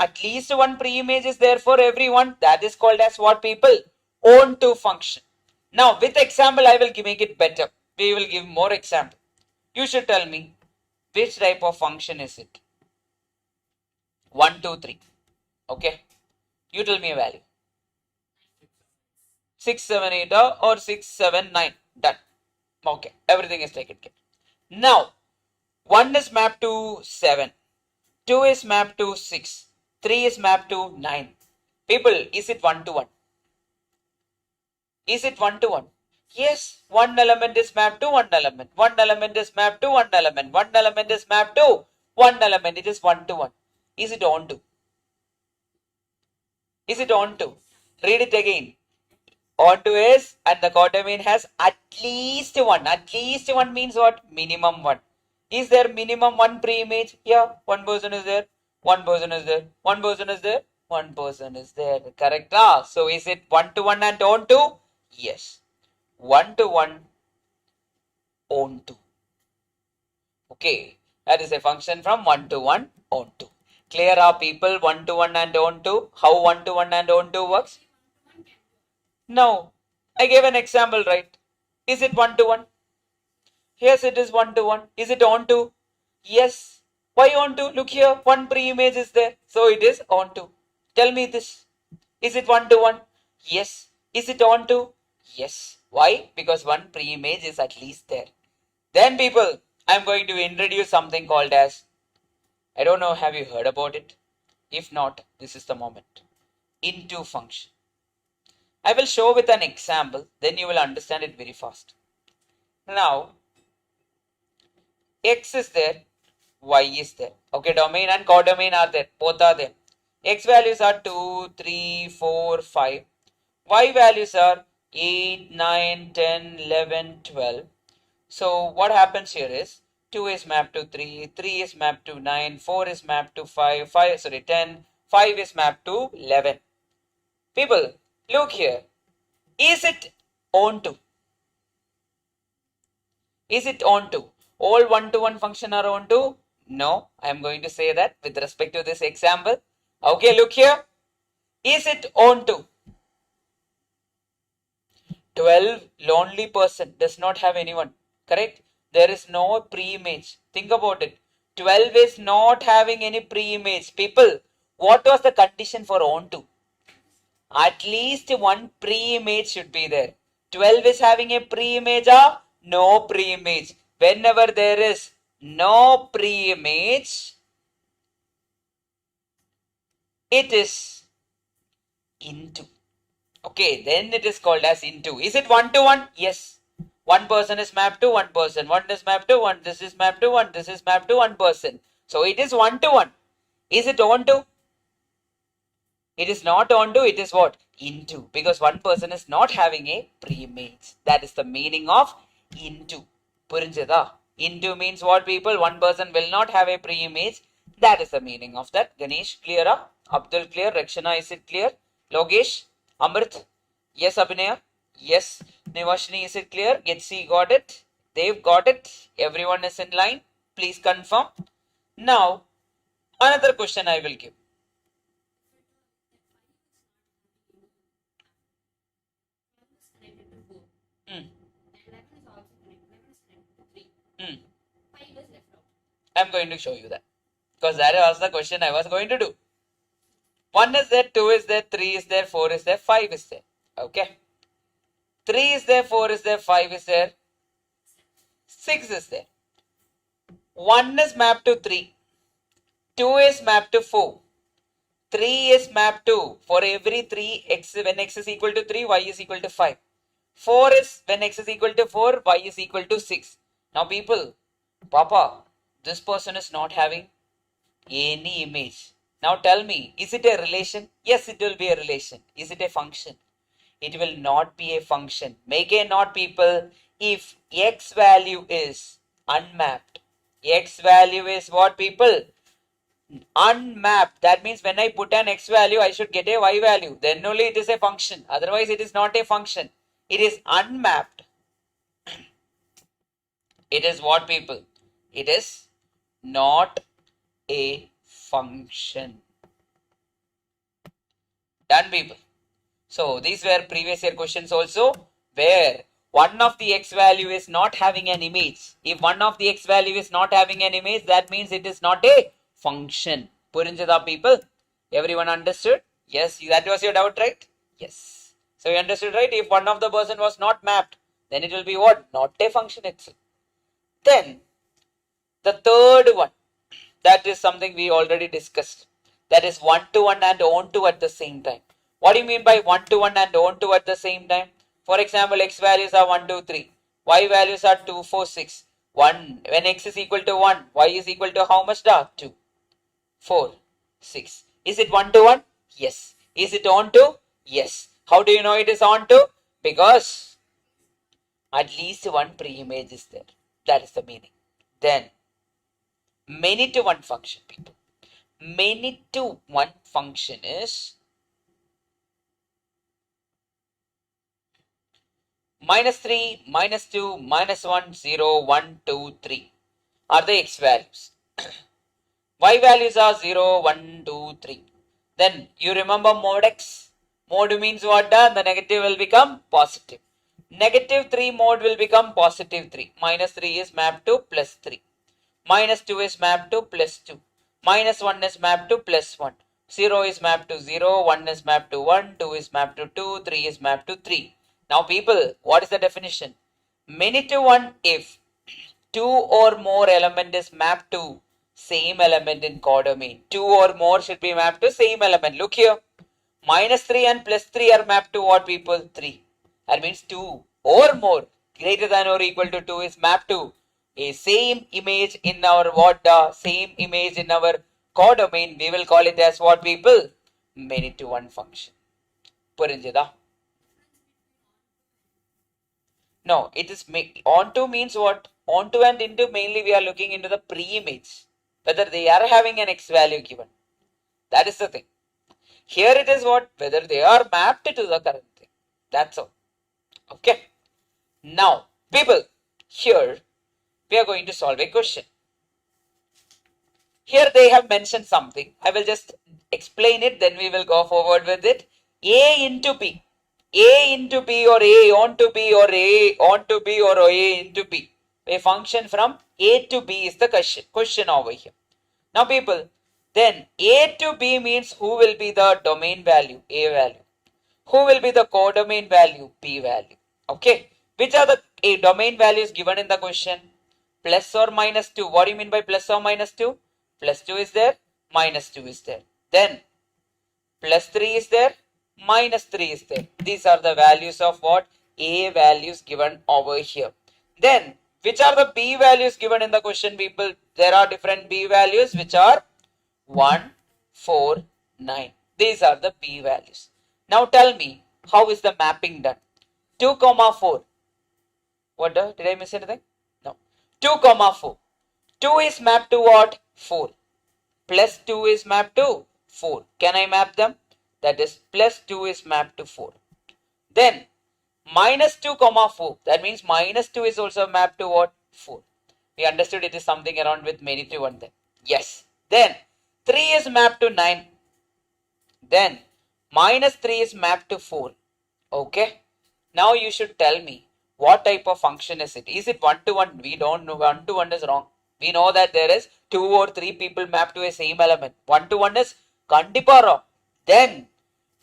at least one preimage is there for everyone. That is called as what, people? Onto function. Now with example I will make it better. We will give more example. You should tell me which type of function is it. 1, 2, 3. Okay. You tell me a value. 6, 7, 8 or 6, 7, 9. Done. Okay. Everything is taken care. Now 1 is mapped to 7. 2 is mapped to 6. 3 is mapped to 9. People, is it 1-to-1? Is it 1-to-1? Yes, one element is mapped to one element. One element is mapped to one element. One element is mapped to one element. It is 1-to-1. Is it onto? Is it onto? Read it again. Onto is, and the codomain has at least one. At least one means what? Minimum one. Is there minimum one preimage? Yeah, one person is there. One person is there. One person is there. One person is there. Correct? So is it 1-to-1 and onto? Yes. 1-to-1 onto. Okay. That is a function from 1-to-1 onto. Clear, people? 1-to-1 and onto. How 1-to-1 and onto works? Now, I gave an example, right? Is it 1 to 1? Yes, it is 1 to 1. Is it on to? Yes. Why on to? Look here, one pre-image is there. So it is on to. Tell me this. Is it 1 to 1? Yes. Is it on to? Yes. Why? Because one pre-image is at least there. Then people, I'm going to introduce something called as, I don't know, have you heard about it? If not, this is the moment. Into function. I will show with an example, then you will understand it very fast. Now, X is there, Y is there. Okay, domain and codomain are there, both are there. X values are 2, 3, 4, 5. Y values are 8, 9, 10, 11, 12. So what happens here is 2 is mapped to 3, 3 is mapped to 9, 4 is mapped to 5, 10, 5 is mapped to 11. People, look here. Is it on to? Is it on to? All one-to-one function are on to? No, I am going to say that with respect to this example. Okay, look here. Is it on to? 12 lonely person does not have anyone, correct? There is no pre-image. Think about it. 12 is not having any pre-image. People, what was the condition for on to? At least one pre-image should be there. 12 is having a pre-image or no pre-image. Whenever there is no pre-image, it is into. Okay, then it is called as into. Is it 1 to 1? Yes. One person is mapped to one person. One is mapped to one. This is mapped to one. This is mapped to one person. So it is 1 to 1. Is it on to? It is not on to, it is what? Into. Because one person is not having a pre-image. That is the meaning of into. Purinjada. Into means what, people? One person will not have a pre-image. That is the meaning of that. Ganesh, clear up? Abdul, clear? Rakshana, is it clear? Logesh? Amrit? Yes, Abhinaya? Yes. Nivashni, is it clear? Getsi got it? They've got it. Everyone is in line. Please confirm. Now, another question I will give. I'm going to show you that. Because that was the question I was going to do. 1 is there, 2 is there, 3 is there, 4 is there, 5 is there. Okay. 3 is there, 4 is there, 5 is there, 6 is there. 1 is mapped to 3. 2 is mapped to 4. 3 is mapped to, for every 3, x, when x is equal to 3, y is equal to 5. 4 is, when x is equal to 4, y is equal to 6. Now people, Papa, this person is not having any image. Now tell me, is it a relation? Yes, it will be a relation. Is it a function? It will not be a function. Make a note, people. If x value is unmapped, x value is what, people? Unmapped. That means when I put an x value, I should get a y value. Then only it is a function. Otherwise, it is not a function. It is unmapped. It is what, people? It is not a function. Done, people. So these were previous year questions also, where one of the x value is not having an image. If one of the x value is not having an image, that means it is not a function. Purinjada, people. Everyone understood? Yes, that was your doubt, right? Yes. So you understood, right? If one of the person was not mapped, then it will be what? Not a function itself. Then the third one, that is something we already discussed. That is 1 to 1 and on to at the same time. What do you mean by 1 to 1 and on to at the same time? For example, x values are 1, 2, 3. Y values are 2, 4, 6. 1, when x is equal to 1, y is equal to how much? 2, 4, 6. Is it 1 to 1? Yes. Is it on to? Yes. How do you know it is on to? Because at least one pre-image is there. That is the meaning. Then, many to one function, people. Many to one function is -3, -2, -1, 0, 1, 2, 3 are the x values. Y values are 0, 1, 2, 3. Then you remember mod x. Mode means what? The negative will become positive. Negative 3 mode will become positive 3. Minus 3 is mapped to plus 3. Minus 2 is mapped to plus 2. Minus 1 is mapped to plus 1. 0 is mapped to 0. 1 is mapped to 1. 2 is mapped to 2. 3 is mapped to 3. Now people, what is the definition? Many to 1 if 2 or more element is mapped to same element in codomain. 2 or more should be mapped to same element. Look here. Minus 3 and plus 3 are mapped to what people? 3. That means 2 or more greater than or equal to 2 is mapped to a same image in our what? Same image in our codomain. We will call it as what people? Many to 1 function. Purinjada. No, it is onto means what? Onto and into mainly we are looking into the pre-image. Whether they are having an x value given. That is the thing. Here it is what? Whether they are mapped to the current thing. That's all. Okay. Now, people, here we are going to solve a question. Here they have mentioned something. I will just explain it, then we will go forward with it. A into B. A into B or A onto B or A onto B or A into B. A function from A to B is the question over here. Now people, then A to B means who will be the domain value? A value. Who will be the codomain value? P value. Okay. Which are the domain values given in the question? Plus or minus 2. What do you mean by plus or minus 2? Plus 2 is there, minus 2 is there. Then plus 3 is there, minus 3 is there. These are the values of what? A values given over here. Then which are the B values given in the question, people? There are different B values which are 1, 4, 9. These are the B values. Now tell me, how is the mapping done? 2, 4. What? Did I miss anything? No. 2, 4. 2 is mapped to what? 4. Plus 2 is mapped to 4. Can I map them? That is plus 2 is mapped to 4. Then minus 2, 4. That means minus 2 is also mapped to what? 4. We understood it is something around with many to 1 then. Yes. Then 3 is mapped to 9. Then minus 3 is mapped to 4. Okay. Now you should tell me what type of function is it? Is it 1 to 1? We don't know. 1 to 1 is wrong. We know that there is 2 or 3 people mapped to a same element. 1 to 1 is kandipa wrong. Then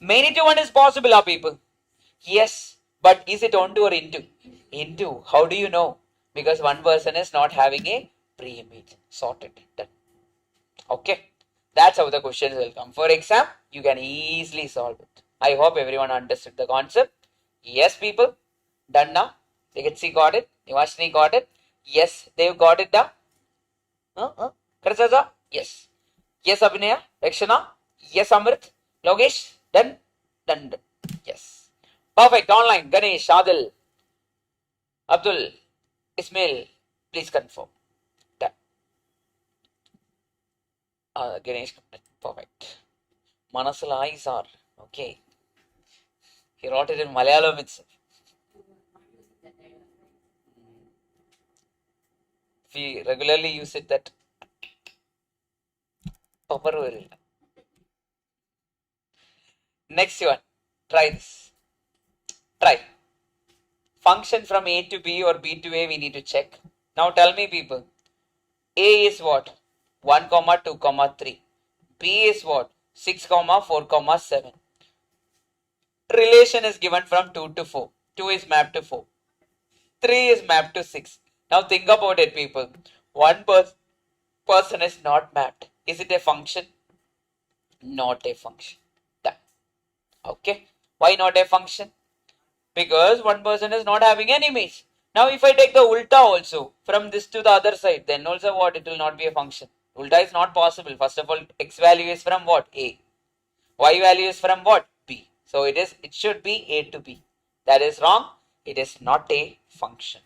many to 1 is possible, people. Yes, but is it onto or into? Into. How do you know? Because one person is not having a pre-image. Sorted. Done. Okay. That's how the questions will come. For exam, you can easily solve it. I hope everyone understood the concept. Yes, people. Done now. Legacy got it. Nivashini got it. Yes, they've got it down. Karasaja? Yes. Yes, Abhinaya. Rakshana? Yes, Amrit. Logesh? Done? Done. Yes. Perfect. Online. Ganesh, Adil, Abdul, Ismail. Please confirm. Done. Ganesh. Perfect. Manasala eyes are. Okay. He wrote it in Malayalam itself. We regularly use it that power will. Next one. Try this. Try. Function from A to B or B to A we need to check. Now tell me, people. A is what? 1, 2, 3. B is what? 6, 4, 7. Relation is given from 2 to 4. 2 is mapped to 4. 3 is mapped to 6. Now think about it, people. One person is not mapped. Is it a function? Not a function. That. Okay. Why not a function? Because one person is not having an image. Now if I take the ulta also from this to the other side, then also what? It will not be a function. Ulta is not possible. First of all, x value is from what? A. Y value is from what? B. So it should be A to B. That is wrong. It is not a function.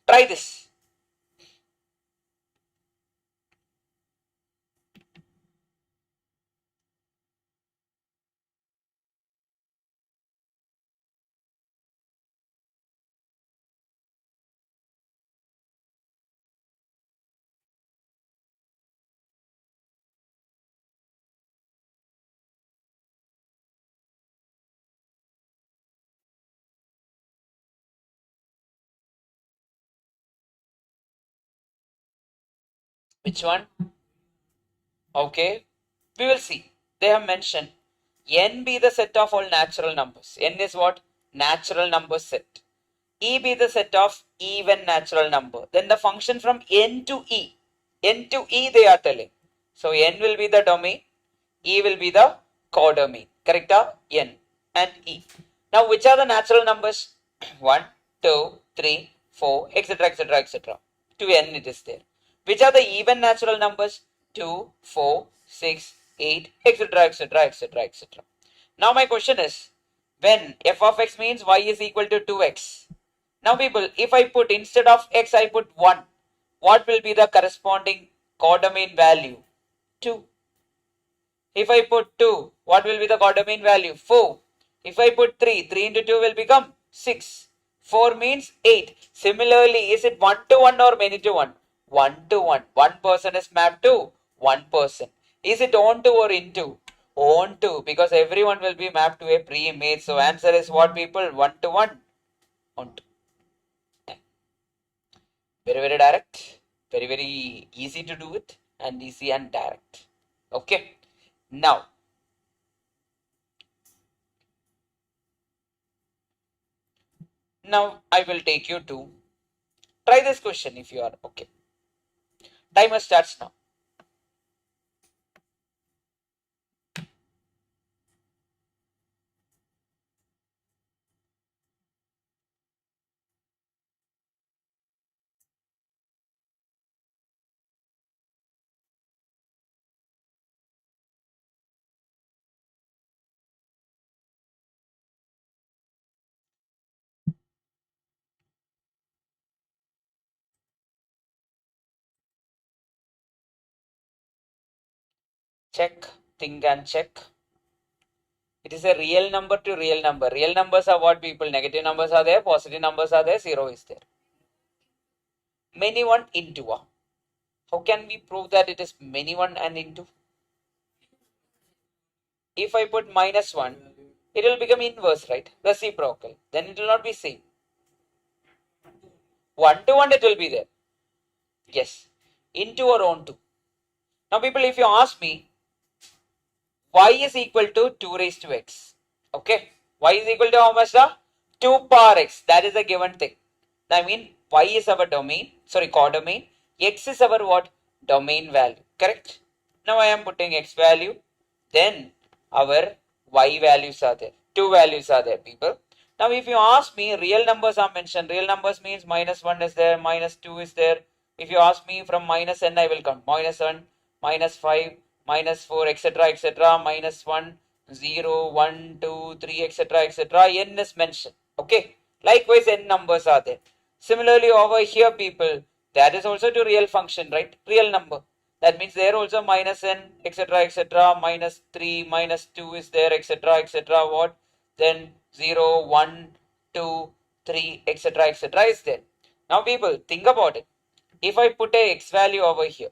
Try this. Which one? Okay, we will see. They have mentioned n be the set of all natural numbers. N is what? Natural number set. E be the set of even natural number. Then the function from n to e. N to e they are telling. So n will be the domain. E will be the codomain. Correct? N and E. Now which are the natural numbers? 1, 2, 3, 4, etc. etc. etc. To n it is there. Which are the even natural numbers? 2, 4, 6, 8, etc. etc. etc. etc. Now my question is, when f of x means y is equal to 2x. Now people, if I put instead of x I put 1, what will be the corresponding codomain value? 2. If I put 2, what will be the codomain value? 4. If I put 3, 3 into 2 will become 6. 4 means 8. Similarly, is it 1 to 1 or many to 1? 1 to 1. One person is mapped to one person. Is it on to or into? On to, because everyone will be mapped to a pre-image. So answer is what people? 1 to 1. On to. Very, very direct. Very, very easy to do it. And easy and direct. Okay. Now, I will take you to try this question if you are okay. Timer starts now. Check, think and check. It is a real number to real number. Real numbers are what people? Negative numbers are there, positive numbers are there, zero is there. Many one into one. How can we prove that it is many one and into? If I put minus 1, it will become inverse, right? Reciprocal. Then it will not be same. 1 to 1 it will be there. Yes. Into or onto. Now people, if you ask me, y is equal to 2 raised to x. Okay. Y is equal to how much? 2 power x. That is a given thing. I mean, y is our domain. Sorry, codomain. X is our what? Domain value. Correct? Now I am putting x value. Then our y values are there. Two values are there, people. Now if you ask me, real numbers are mentioned. Real numbers means minus 1 is there, minus 2 is there. If you ask me from minus n, I will count. Minus 1, minus 5, minus 4, etc. etc. Minus 1, 0, 1, 2, 3, etc. etc. N is mentioned. Okay. Likewise, n numbers are there. Similarly, over here, people, that is also to real function, right? Real number. That means there also minus n, etc. etc. Minus 3, minus 2 is there, etc. etc. What? Then 0, 1, 2, 3, etc. etc. is there. Now, people, think about it. If I put a x value over here,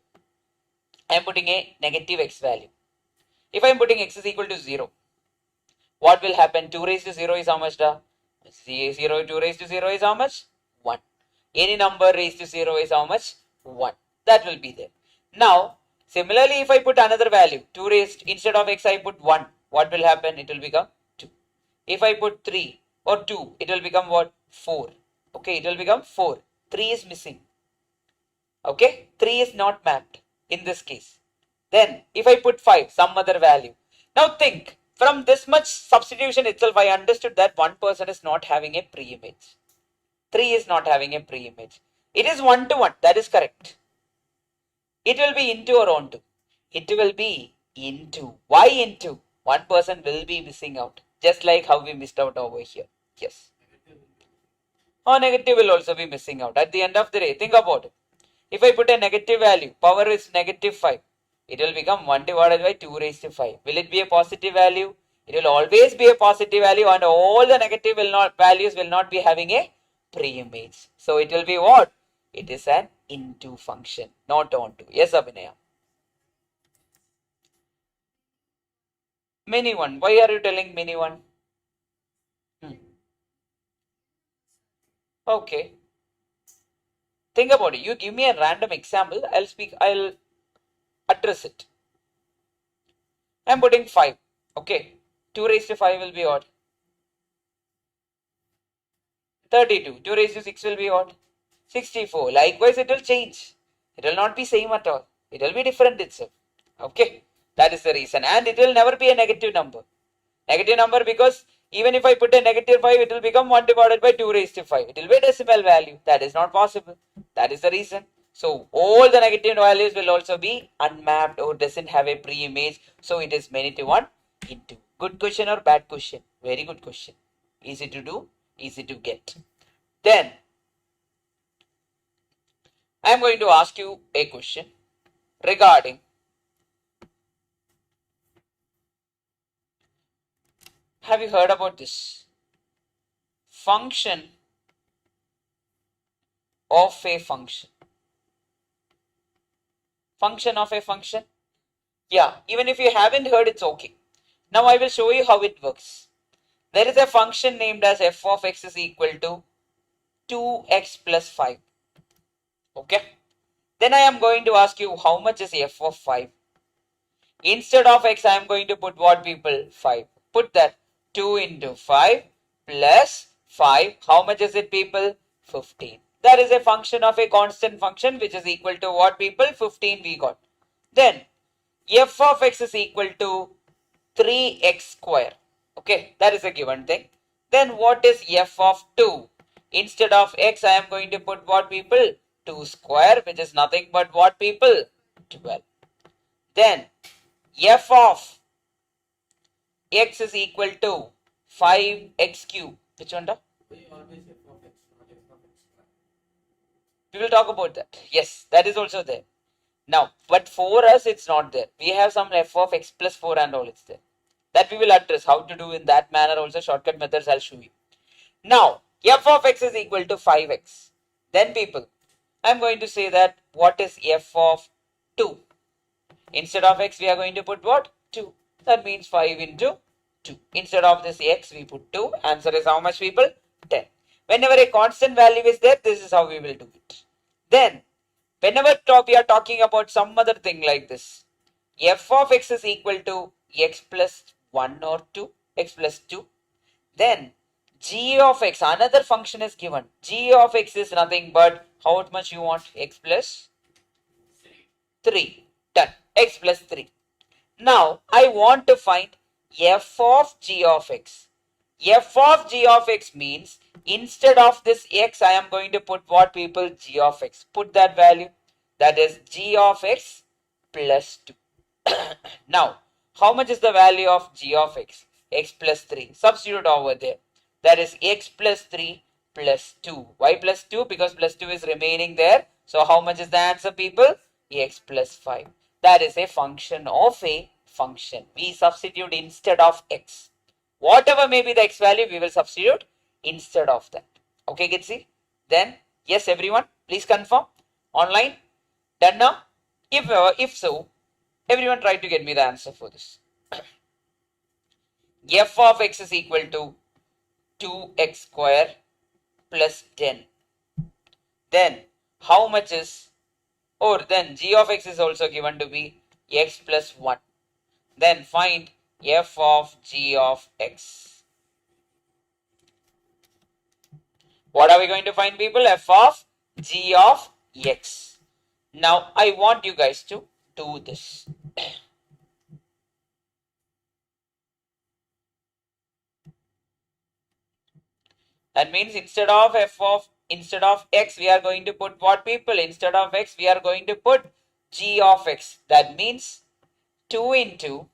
I am putting a negative x value. If I am putting x is equal to 0, what will happen? 2 raised to 0 is how much? 0, 2 raised to 0 is how much? 1. Any number raised to 0 is how much? 1. That will be there. Now, similarly, if I put another value, 2 raised, instead of x, I put 1. What will happen? It will become 2. If I put 3 or 2, it will become what? 4. Okay, it will become 4. 3 is missing. Okay, 3 is not mapped in this case. Then, if I put 5, some other value. Now think, from this much substitution itself, I understood that one person is not having a pre-image. 3 is not having a pre-image. It is 1 to 1. That is correct. It will be into or onto. It will be into. Why into? One person will be missing out. Just like how we missed out over here. Yes. Or negative will also be missing out. At the end of the day, think about it. If I put a negative value, power is negative 5. It will become 1 divided by 2 raised to 5. Will it be a positive value? It will always be a positive value, and all the negative values will not be having a pre-image. So it will be what? It is an into function, not onto. Yes, Abhinaya. Mini one. Why are you telling mini one? Okay. Think about it. You give me a random example, I'll address it. I'm putting 5. Okay. 2 raised to 5 will be what? 32. 2 raised to 6 will be what? 64. Likewise, it will change. It will not be same at all. It will be different itself. Okay. That is the reason. And it will never be a negative number. Negative number because even if I put a negative 5, it will become 1 divided by 2 raised to 5. It will be a decimal value. That is not possible. That is the reason. So all the negative values will also be unmapped or doesn't have a pre-image. So it is many to 1 into. Good question or bad question? Very good question. Easy to do, easy to get. Then I am going to ask you a question regarding have you heard about this? Function of a function. Function of a function? Yeah, even if you haven't heard, it's okay. Now I will show you how it works. There is a function named as f of x is equal to 2x plus 5. Okay. Then I am going to ask you how much is f of 5. Instead of x, I am going to put what, people? 5. Put that 2 into 5 plus 5. How much is it, people? 15. That is a function of a constant function which is equal to what, people? 15 we got. Then f of x is equal to 3x square. Okay, that is a given thing. Then what is f of 2? Instead of x, I am going to put what, people? 2 square, which is nothing but what, people? 12. Then f of x is equal to 5x cube. Which one? We will talk about that. Yes, that is also there. Now, but for us, it's not there. We have some f of x plus 4 and all it's there. That we will address. How to do in that manner also, shortcut methods I'll show you. Now, f of x is equal to 5x. Then people, I'm going to say that what is f of 2? Instead of x, we are going to put what? 2. That means 5 into 2. Instead of this x, we put 2. Answer is how much, people? 10. Whenever a constant value is there, this is how we will do it. Then, whenever we are talking about some other thing like this, f of x is equal to x plus 1 or 2, x plus 2. Then, g of x, another function is given. G of x is nothing but how much you want? X plus 3. Done. X plus 3. Now, I want to find f of g of x. F of g of x means instead of this x, I am going to put what, people? G of x. Put that value. That is g of x plus 2. Now, how much is the value of g of x? X plus 3. Substitute over there. That is x plus 3 plus 2. Why plus 2? Because plus 2 is remaining there. So, how much is the answer, people? X plus 5. That is a function of a function. We substitute instead of x. Whatever may be the x value, we will substitute instead of that. Okay, get see? Then, yes, everyone, please confirm. Online? Done now? If so, everyone try to get me the answer for this. F of x is equal to 2x square plus 10. Then, how much is, or then g of x is also given to be x plus 1. Then find f of g of x. What are we going to find, people? F of g of x. Now, I want you guys to do this. That means instead of x, we are going to put what, people? Instead of x, we are going to put g of x. That means 2 into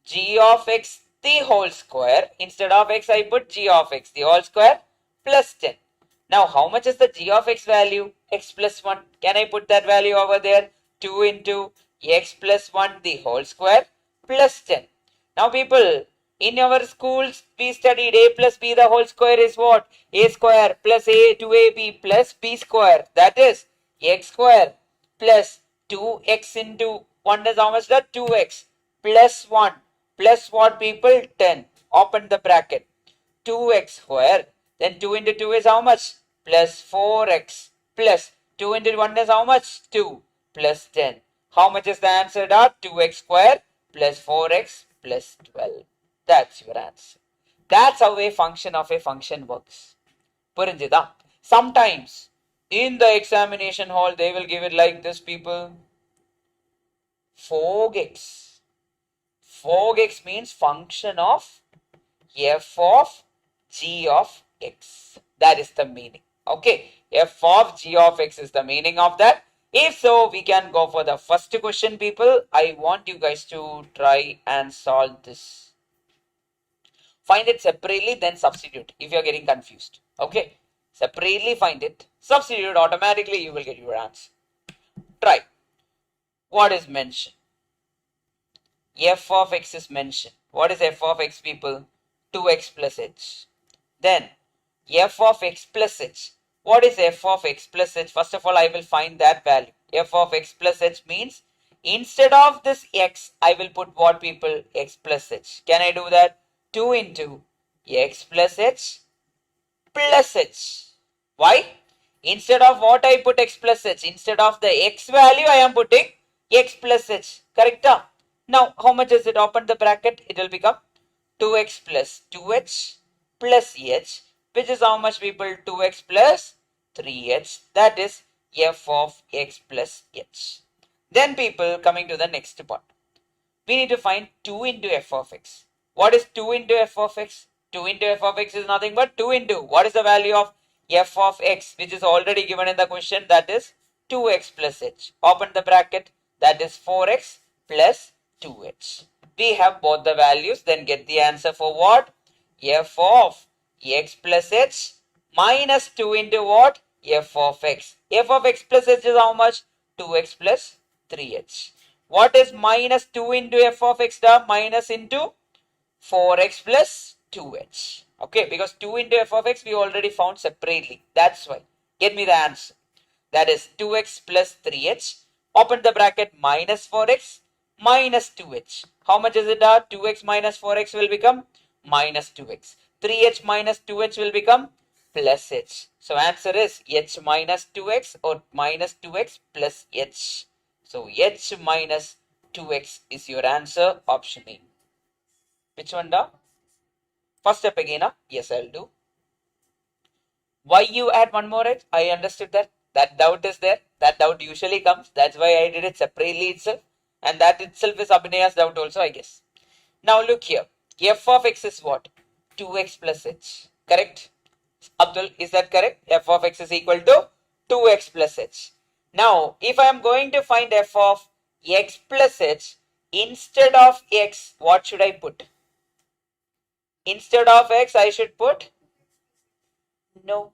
g of x the whole square. Instead of x, I put g of x the whole square plus 10. Now, how much is the g of x value? X plus 1. Can I put that value over there? 2 into x plus 1 the whole square plus 10. Now, people, in our schools, we studied a plus b the whole square is what? A square plus a 2ab plus b square. That is x square plus 2x into 1 is how much? That 2x plus 1 plus what, people? 10. Open the bracket. 2x square. Then 2 into 2 is how much? Plus 4x plus 2 into 1 is how much? 2 plus 10. How much is the answer, dot? 2x square plus 4x plus 12. That's your answer. That's how a function of a function works. Purinjida. Sometimes in the examination hall they will give it like this, people. Fogx. Fogx means function of f of g of x. That is the meaning. Okay. F of g of x is the meaning of that. If so, we can go for the first question, people. I want you guys to try and solve this. Find it separately, then substitute if you're getting confused. Okay. Separately find it, substitute, automatically you will get your answer. Try. What is mentioned? F of x is mentioned. What is f of x, people? 2x plus h. Then f of x plus h. What is f of x plus h? First of all, I will find that value. F of x plus h means instead of this x, I will put what, people? X plus h. Can I do that? 2 into x plus h plus h. Why? Instead of what I put x plus h, instead of the x value, I am putting x plus h. Correct? Now, how much is it? Open the bracket. It will become 2x plus 2h plus h, which is how much, people? 2x plus 3h. That is f of x plus h. Then, people, coming to the next part. We need to find 2 into f of x. What is 2 into f of x? 2 into f of x is nothing but 2 into, what is the value of f of x, which is already given in the question, that is 2x plus h. Open the bracket, that is 4x plus 2h. We have both the values, then get the answer for what? F of x plus h minus 2 into what? F of x. F of x plus h is how much? 2x plus 3h. What is minus 2 into f of x? Minus into 4x plus 2h. Okay, because 2 into f of x we already found separately. That's why. Get me the answer. That is 2x plus 3h. Open the bracket, minus 4x minus 2h. How much is it? 2x minus 4x will become minus 2x. 3h minus 2h will become plus h. So answer is h minus 2x or minus 2x plus h. So h minus 2x is your answer, option A. Which one, da? First step again, yes, I'll do. Why you add one more h? I understood that. That doubt is there. That doubt usually comes. That's why I did it separately itself. And that itself is Abhinaya's doubt also, I guess. Now look here. F of x is what? 2x plus h. Correct? Abdul, is that correct? F of x is equal to 2x plus h. Now, if I am going to find f of x plus h, instead of x, what should I put? Instead of x, I should put? No.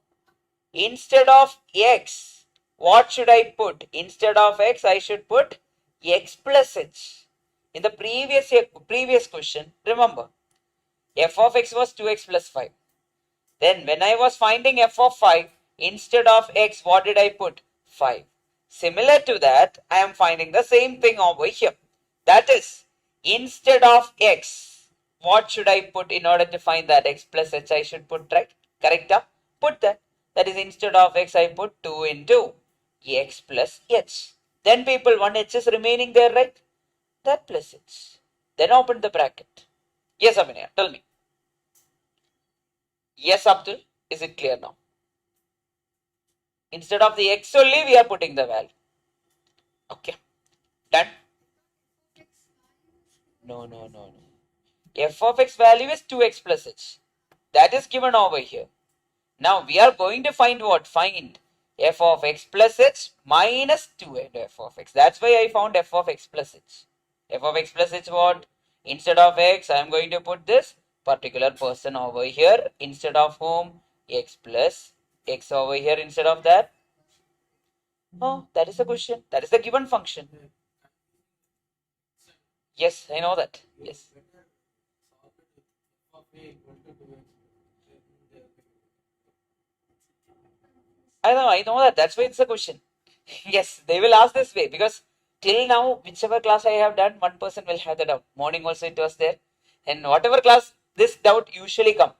Instead of x, what should I put? Instead of x, I should put x plus h. In the previous question, remember, f of x was 2x plus 5. Then when I was finding f of 5, instead of x, what did I put? 5. Similar to that, I am finding the same thing over here. That is, instead of x, what should I put in order to find that? X plus h I should put, right? Correct? Put that. That is, instead of x, I put 2 into x plus h. Then people, one h is remaining there, right? That plus h. Then open the bracket. Yes, Abhinaya, tell me. Yes, Abdul, is it clear now? Instead of the x only, we are putting the value. Okay, done? No. F of x value is 2x plus h. That is given over here. Now we are going to find what? Find f of x plus h minus 2 into f of x. That's why I found f of x plus h. F of x plus h what? Instead of x, I am going to put this particular person over here. Instead of whom? X plus x over here instead of that. Oh, that is the question. That is the given function. Yes, I know that. Yes. I know that. That's why it's a question. Yes, they will ask this way because till now, whichever class I have done, one person will have the doubt. Morning also it was there. And whatever class, this doubt usually come.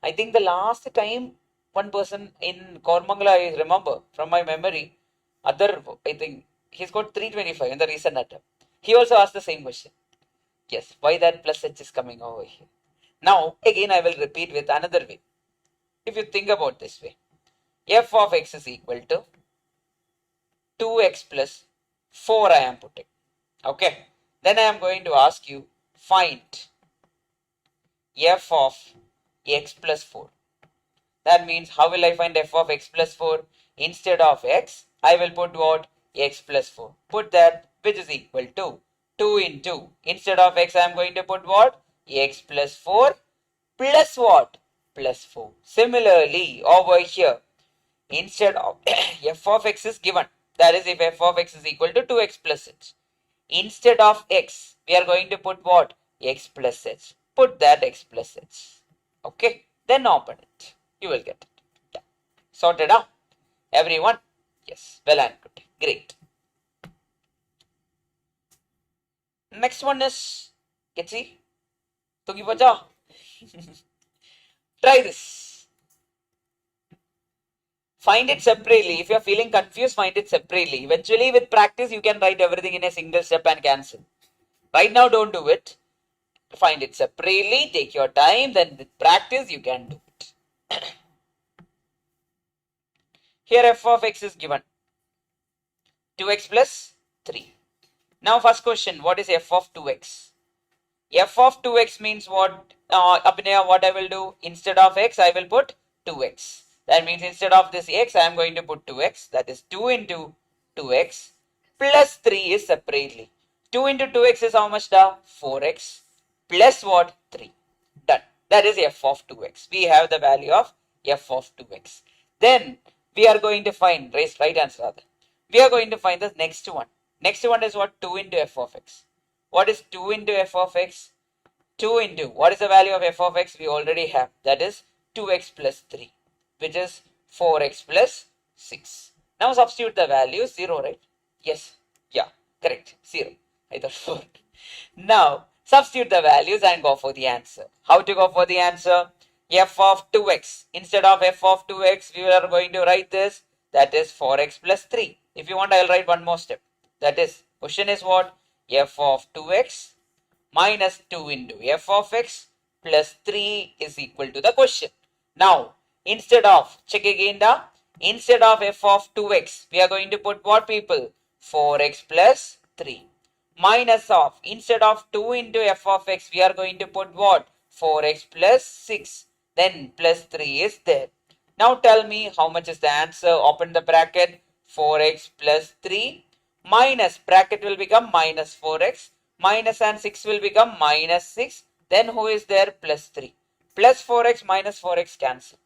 I think the last time one person in Koramangala, I remember from my memory, Other, I think he's got 325 in the recent attempt. He also asked the same question. Yes, why that plus h is coming over here. Now, again, I will repeat with another way. If you think about this way, f of x is equal to 2x plus 4 I am putting. Okay. Then I am going to ask you, find f of x plus 4. That means how will I find f of x plus 4? Instead of x, I will put what? X plus 4. Put that, which is equal to 2 into. Instead of x, I am going to put what? X plus 4 plus what? Plus 4. Similarly, over here, instead of f of x is given. That is, if f of x is equal to 2x plus h. Instead of x, we are going to put what? X plus h. Put that x plus h. Okay. Then open it. You will get it. Yeah. Sorted out? Everyone? Yes. Well and good. Great. Next one is Ketsi. Tungi Pacha. Try this. Find it separately. If you are feeling confused, find it separately. Eventually, with practice, you can write everything in a single step and cancel. Right now, don't do it. Find it separately. Take your time. Then with practice, you can do it. Here, f of x is given. 2x plus 3. Now, first question, what is f of 2x? F of 2x means what? Abhinaya, what I will do? Instead of x, I will put 2x. That means instead of this x, I am going to put 2x. That is 2 into 2x plus 3 is separately. 2 into 2x is how much? 4x plus what? 3. Done. That is f of 2x. We have the value of f of 2x. Then we are going to find, right answer rather. We are going to find the next one. Next one is what? 2 into f of x. What is 2 into f of x? 2 into, what is the value of f of x? We already have. That is 2x plus 3, which is 4x plus 6. Now substitute the value, 0, right? Yes. Yeah, correct. 0. I thought 4. Now, substitute the values and go for the answer. How to go for the answer? F of 2x. Instead of f of 2x, we are going to write this. That is 4x plus 3. If you want, I'll write one more step. That is, question is what? F of 2x minus 2 into f of x plus 3 is equal to the question. Now, instead of, check again the, instead of f of 2x, we are going to put what, people? 4x plus 3. Minus of, instead of 2 into f of x, we are going to put what? 4x plus 6. Then plus 3 is there. Now tell me how much is the answer. Open the bracket. 4x plus 3 minus, bracket will become minus 4x. Minus and 6 will become minus 6. Then who is there? Plus 3. Plus 4x minus 4x cancel.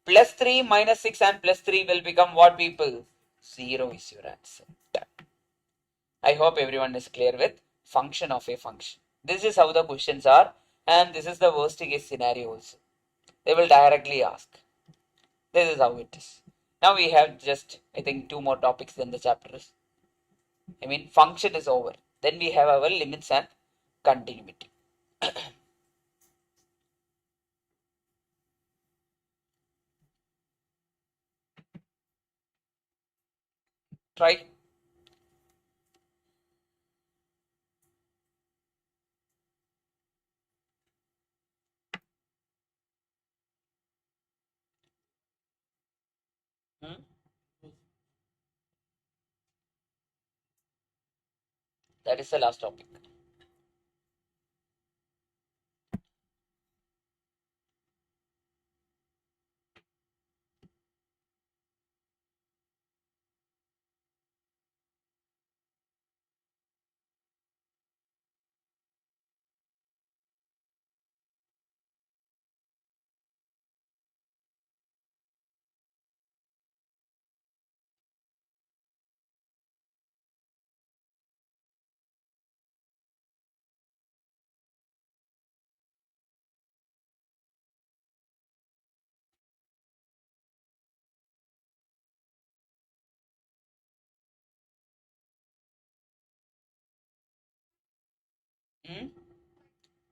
Plus 3 minus 6 and plus 3 will become what, people? 0 is your answer. Done. I hope everyone is clear with function of a function. This is how the questions are, and this is the worst case scenario also. They will directly ask. This is how it is. Now we have just, I think, 2 more topics in the chapters. I mean, function is over. Then we have our limits and continuity. Try. That is the last topic.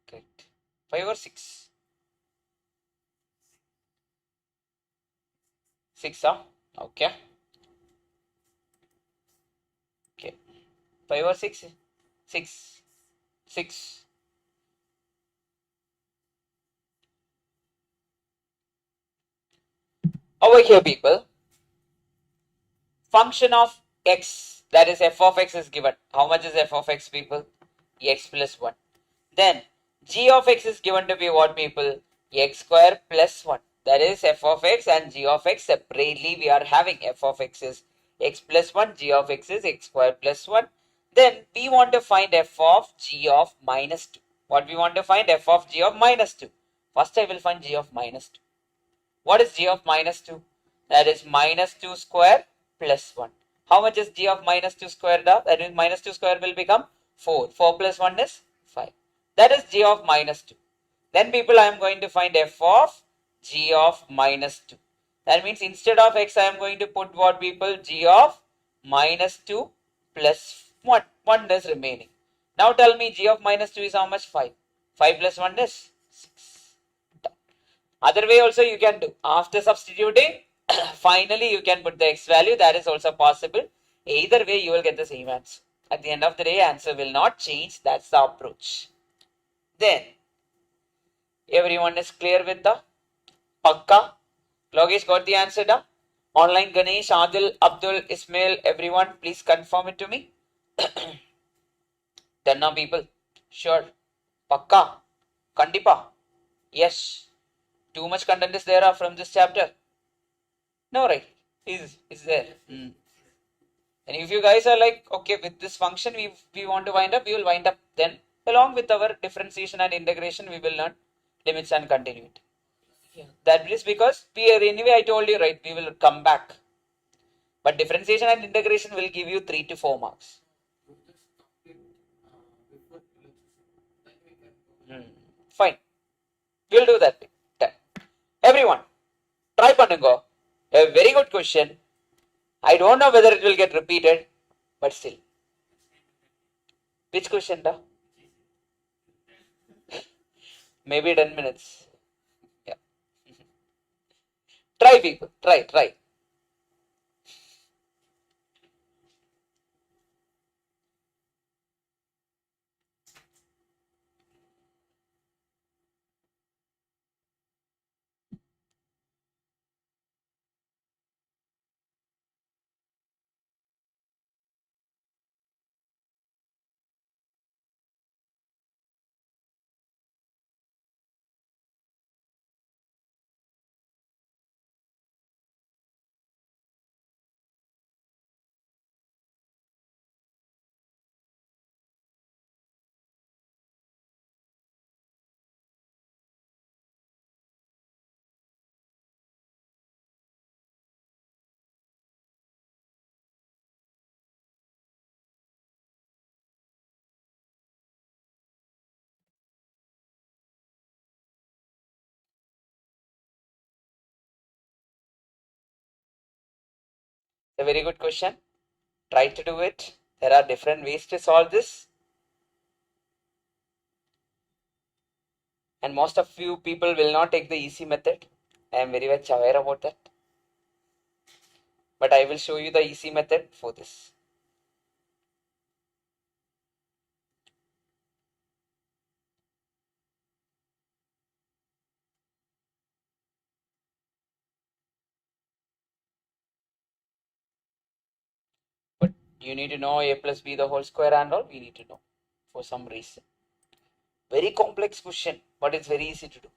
Correct. 5 or 6? 6, huh? Okay. 5 or 6? 6. 6. Over here, people, function of x, that is f of x, is given. How much is f of x, people? X plus 1. Then g of x is given to be what, people? X square plus 1. That is f of x and g of x separately we are having. F of x is x plus 1, g of x is x square plus 1. Then we want to find f of g of minus 2. What we want to find? F of g of minus 2. First I will find g of minus 2. What is g of minus 2? That is minus 2 square plus 1. How much is g of minus 2 square? That means minus 2 square will become 4. 4 plus 1 is 5. That is g of minus 2. Then, people, I am going to find f of g of minus 2. That means instead of x, I am going to put what, people? G of minus 2 plus 1. 1 is remaining. Now tell me, g of minus 2 is how much? 5. 5 plus 1 is 6. Other way also you can do. After substituting, finally you can put the x value. That is also possible. Either way you will get the same answer. At the end of the day, answer will not change. That's the approach. Then, everyone is clear with the Pakka? Logesh got the answer da? Online Ganesh, Adil, Abdul, Ismail, everyone, please confirm it to me. Done now, people? Sure. Pakka? Kandipa? Yes. Too much content is there from this chapter? No, right? Is there? And if you guys are like, okay, with this function we want to wind up, we will wind up. Then along with our differentiation and integration, we will learn limits and continuity. Yeah. That is because we are, anyway, I told you, right, we will come back. But differentiation and integration will give you 3 to 4 marks. Fine. We'll do that. Everyone, try Panungo. A very good question. I don't know whether it will get repeated, but still. Which question, da? Maybe 10 minutes. Yeah. Try, people. Try. A very good question. Try to do it. There are different ways to solve this. And most of you people will not take the easy method. I am very much aware about that. But I will show you the easy method for this. But you need to know a plus b the whole square and all. We need to know for some reason. Very complex question, but it's very easy to do.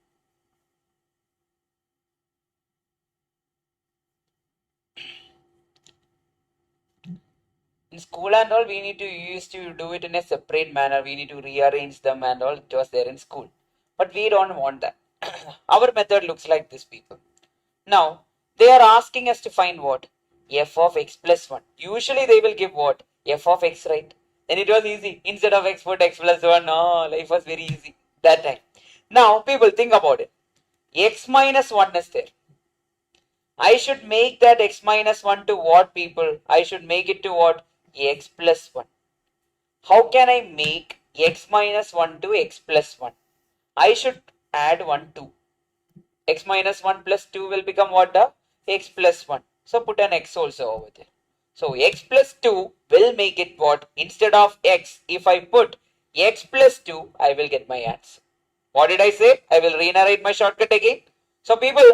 In school and all, we need to used to do it in a separate manner. We need to rearrange them and all. It was there in school. But we don't want that. Our method looks like this, people. Now, they are asking us to find what? F of x plus 1. Usually they will give what? F of x, right? Then it was easy. Instead of x, put x plus 1. No, life was very easy that time. Now, people, think about it. X minus 1 is there. I should make that x minus 1 to what, people? I should make it to what? X plus 1. How can I make x minus 1 to x plus 1? I should add 1, 2. X minus 1 plus 2 will become what? X plus 1. So put an x also over there. So x plus 2 will make it what? Instead of x, if I put x plus 2, I will get my answer. What did I say? I will re-narrate my shortcut again. So people,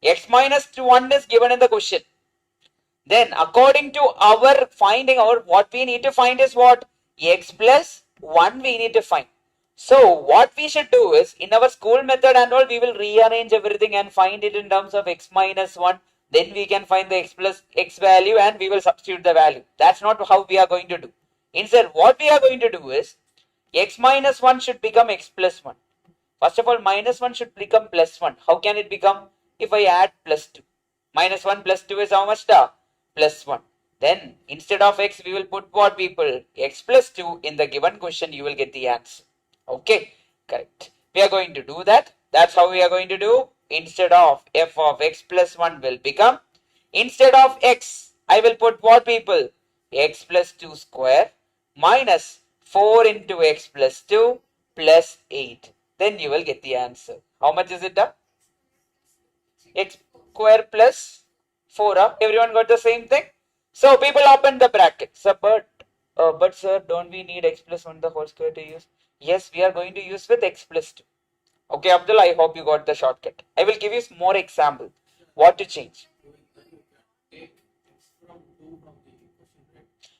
x minus 1 is given in the question. Then according to our finding, what we need to find is what? X plus 1 we need to find. So what we should do is, in our school method and all, we will rearrange everything and find it in terms of x minus 1. Then we can find the x plus x value and we will substitute the value. That's not how we are going to do. Instead, what we are going to do is, x minus 1 should become x plus 1. First of all, minus 1 should become plus 1. How can it become? If I add plus 2. Minus 1 plus 2 is how much? Plus 1. Then instead of x, we will put what, people? X plus 2 in the given question, you will get the answer. Okay, correct. We are going to do that. That's how we are going to do. Instead of f of x plus 1 will become, instead of x, I will put what, people? X plus 2 square minus 4 into x plus 2 plus 8. Then you will get the answer. How much is it? X square plus 4. Everyone got the same thing? So people open the bracket. So, but sir, don't we need x plus 1 the whole square to use? Yes, we are going to use with x plus 2. Okay, Abdul, I hope you got the shortcut. I will give you more example. What to change?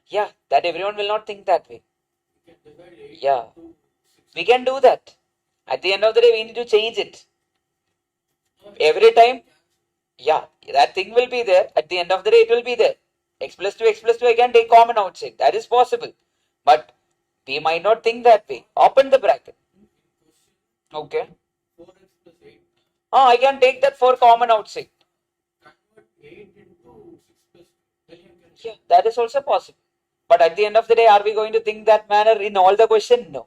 Yeah, that everyone will not think that way. Yeah, we can do that. At the end of the day, we need to change it. Every time, yeah, that thing will be there. At the end of the day, it will be there. X plus 2, I can take common outside. That is possible. But we might not think that way. Open the bracket. Okay. Oh, I can take that 4 common outside. Yeah, that is also possible. But at the end of the day, are we going to think that manner in all the question? No.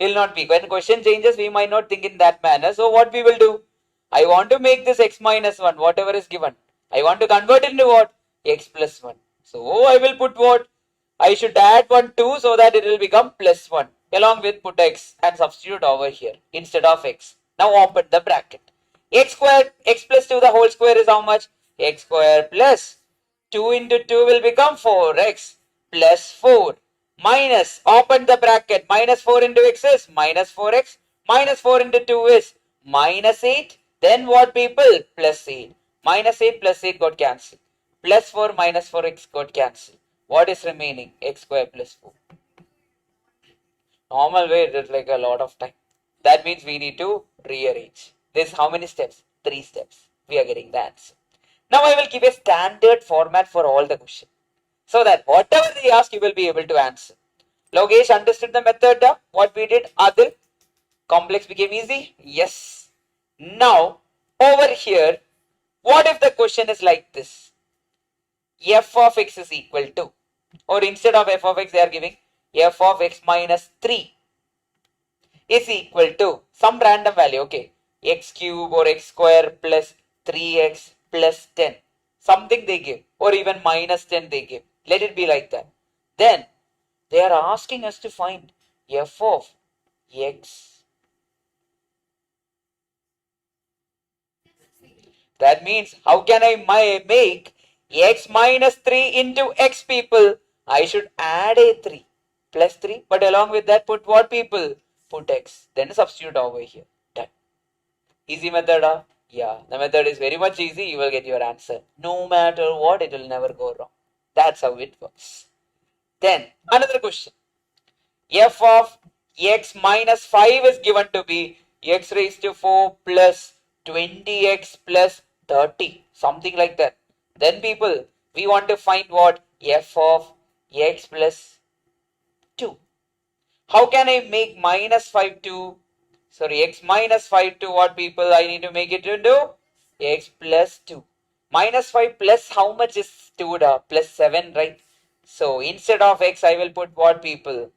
Will not be. When question changes, we might not think in that manner. So what we will do? I want to make this x minus 1, whatever is given. I want to convert it into what? X plus 1. So I will put what? I should add 1 2 so that it will become plus 1. Along with put x and substitute over here instead of x. Now open the bracket. X squared, x plus 2 the whole square is how much? X square plus 2 into 2 will become 4x plus 4 minus, open the bracket, minus 4 into x is minus 4x, minus 4 into 2 is minus 8, then what, people? Plus 8. Minus 8 plus 8 got cancelled. Plus 4 minus 4x got cancelled. What is remaining? X square plus 4. Normal way, it is like a lot of time. That means we need to rearrange. This how many steps? 3 steps. We are getting the answer. Now I will give a standard format for all the questions, so that whatever they ask, you will be able to answer. Logesh understood the method, what we did, Adil? Complex became easy? Yes. Now, over here, what if the question is like this? F of x is equal to, or instead of f of x, they are giving f of x minus 3 is equal to some random value, okay, x cube or x square plus 3x plus 10. Something they give, or even minus 10 they give. Let it be like that. Then they are asking us to find f of x. That means, how can I make x minus 3 into x, people? I should add a 3 plus 3, but along with that put what, people? Put x, then substitute over here. Done. Easy method, huh? Yeah, the method is very much easy. You will get your answer. No matter what, it will never go wrong. That's how it works. Then, another question. F of x minus 5 is given to be x raised to 4 plus 20x plus 30. Something like that. Then, people, we want to find what? F of x plus 2. How can I make minus 5 to, sorry, x minus 5 to what, people? I need to make it into x plus 2. Minus 5 plus how much is 2? Plus 7, right? So instead of x, I will put what, people?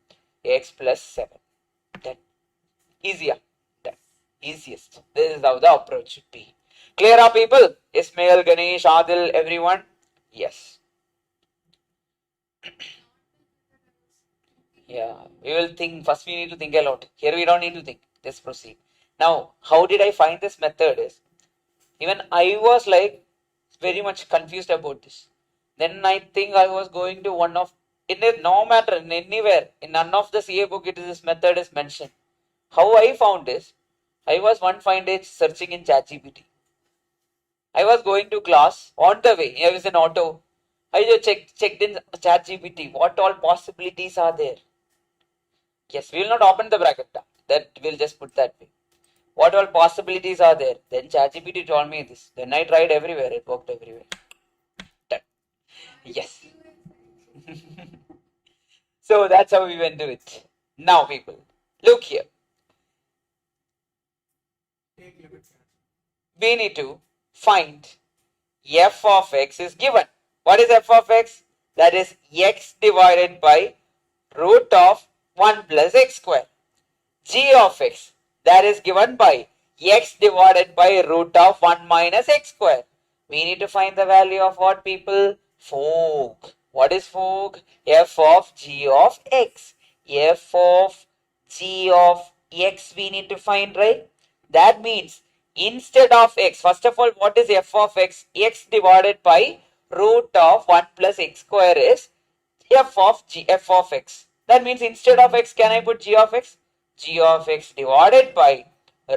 X plus 7. Done. Easier. Done. Easiest. This is how the approach should be. Clear, up, people? Ismail, Ganesh, Adil, everyone? Yes. Yeah, we will think. First we need to think a lot. Here we don't need to think. Just proceed. Now, how did I find this method is, even I was like very much confused about this. Then I think I was going to one of, it is no matter in anywhere, in none of the CA book it is this method is mentioned. How I found is, I was one fine day searching in ChatGPT. I was going to class on the way. I was in auto. I just checked in ChatGPT. What all possibilities are there? Yes, we will not open the bracket. That we'll just put that way. What all possibilities are there? Then ChatGPT told me this. Then I tried everywhere. It worked everywhere. Done. Yes. So that's how we went to it. Now, people, look here. We need to find f of x is given. What is f of x? That is x divided by root of 1 plus x square. G of x, that is given by x divided by root of 1 minus x square. We need to find the value of what, people? Fog. What is fog? F of g of x. F of g of x we need to find, right? That means instead of x, first of all, what is f of x? X divided by root of 1 plus x square is f of x. That means instead of x, can I put g of x? G of x divided by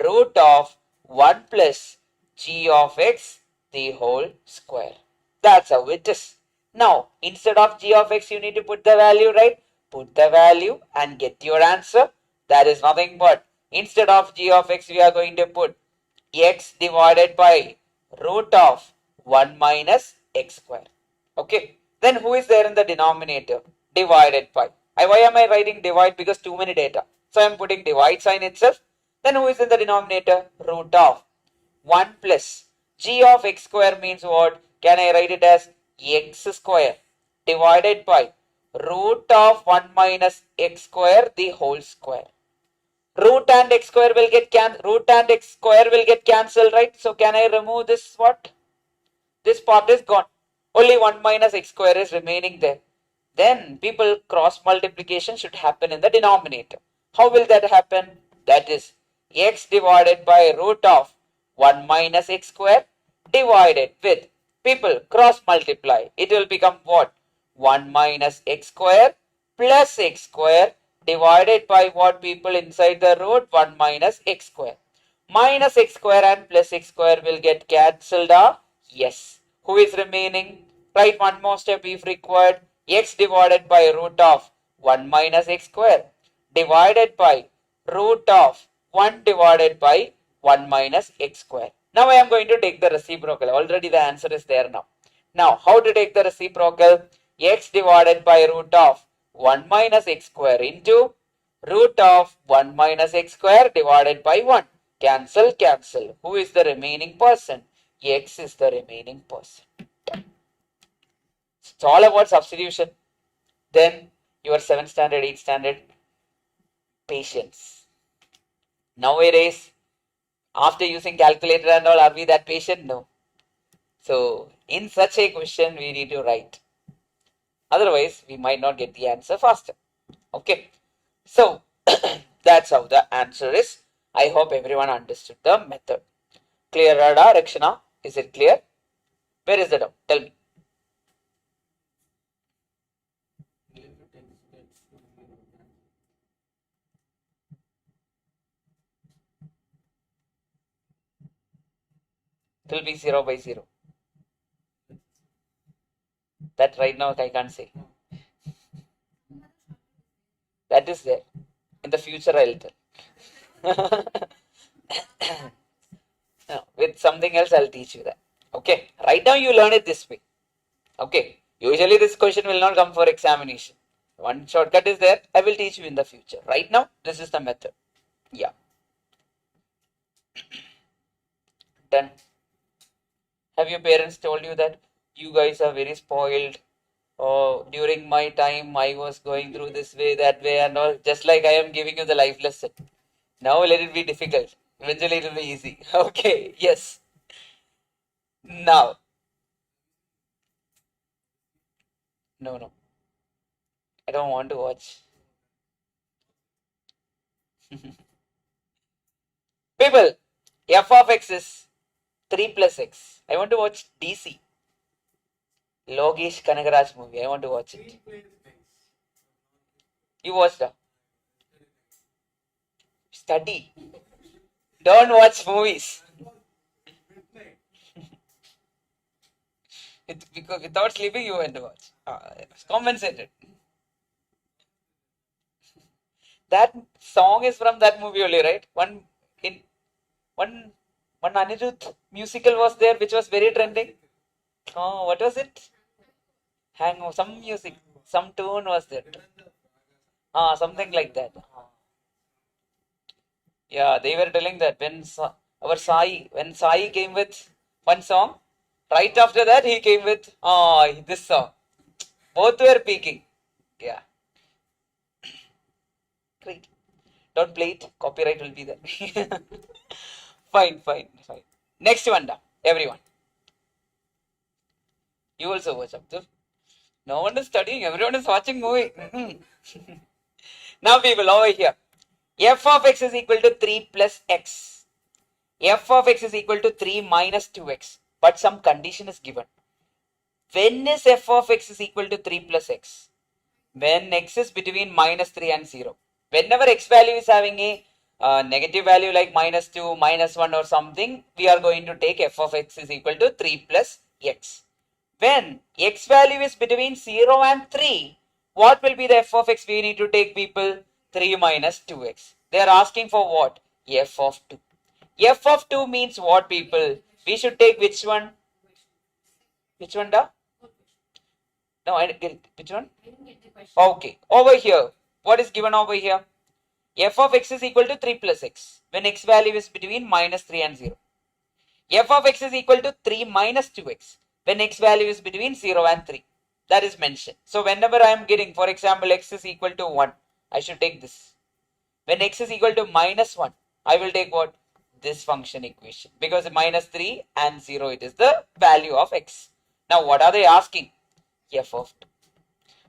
root of 1 plus g of x the whole square. That's how it is. Now, instead of g of x, you need to put the value, right? Put the value and get your answer. That is nothing but, instead of g of x, we are going to put x divided by root of 1 minus x square. Okay. Then who is there in the denominator? Divided by. Why am I writing divide? Because too many data. So I am putting divide sign itself. Then who is in the denominator? Root of 1 plus g of x square means what? Can I write it as x square divided by root of 1 minus x square the whole square. Root and x square will get cancelled, right? So can I remove this what? This part is gone. Only 1 minus x square is remaining there. Then people, cross multiplication should happen in the denominator. How will that happen? That is x divided by root of 1 minus x square divided with, people, cross multiply. It will become what? 1 minus x square plus x square divided by what, people, inside the root? 1 minus x square. Minus x square and plus x square will get cancelled. Yes. Who is remaining? Write one more step if required. X divided by root of 1 minus x square divided by root of 1 divided by 1 minus x square. Now I am going to take the reciprocal. Already the answer is there now. Now, how to take the reciprocal? X divided by root of 1 minus x square into root of 1 minus x square divided by 1. Cancel, cancel. Who is the remaining person? X is the remaining person. It's all about substitution. Then your 7th standard, 8th standard, patience. Nowadays, after using calculator and all, are we that patient? No. So, in such a question, we need to write. Otherwise, we might not get the answer faster. Okay. So, that's how the answer is. I hope everyone understood the method. Clear, Radha, Rakshana? Is it clear? Where is the doubt? Tell me. It will be 0 by 0. That right now I can't say. That is there. In the future I'll tell. No, with something else I'll teach you that. Okay. Right now you learn it this way. Okay. Usually this question will not come for examination. One shortcut is there. I will teach you in the future. Right now, this is the method. Yeah. Done. Have your parents told you that you guys are very spoiled? Oh, during my time, I was going through this way, that way, and all. Just like I am giving you the life lesson. Now let it be difficult. Eventually, it will be easy. Okay. Yes. Now. No, no. I don't want to watch. People, f of x is 3 plus x. I want to watch DC. Logesh Kanagaraj movie. I want to watch it. You watched it? Study. Don't watch movies. Because without sleeping, you went to watch. Compensated. That song is from that movie only, right? In one one Anirudh musical was there, which was very trending. Oh, what was it? Hang on, some music, some tune was there. Something like that. Yeah, they were telling that when Sai came with one song, right after that he came with this song. Both were peaking. Yeah, great. Don't play it. Copyright will be there. Fine, fine, fine. Next one, everyone. You also watch Abdul. No one is studying. Everyone is watching movie. Now people over here. F of x is equal to 3 plus x. F of x is equal to 3 minus 2x. But some condition is given. When is f of x is equal to 3 plus x? When x is between minus 3 and 0. Whenever x value is having a negative value like minus 2, minus 1 or something, we are going to take f of x is equal to 3 plus x. When x value is between 0 and 3, what will be the f of x we need to take, people? 3 minus 2x. They are asking for what? F of 2. F of 2 means what, people? We should take which one? Which one, da? No, I didn't get it. Which one? Okay, over here. What is given over here? F of x is equal to 3 plus x when x value is between minus 3 and 0. F of x is equal to 3 minus 2x when x value is between 0 and 3. That is mentioned. So whenever I am getting, for example, x is equal to 1, I should take this. When x is equal to minus 1, I will take what? This function equation. Because minus 3 and 0, it is the value of x. Now what are they asking? F of 2.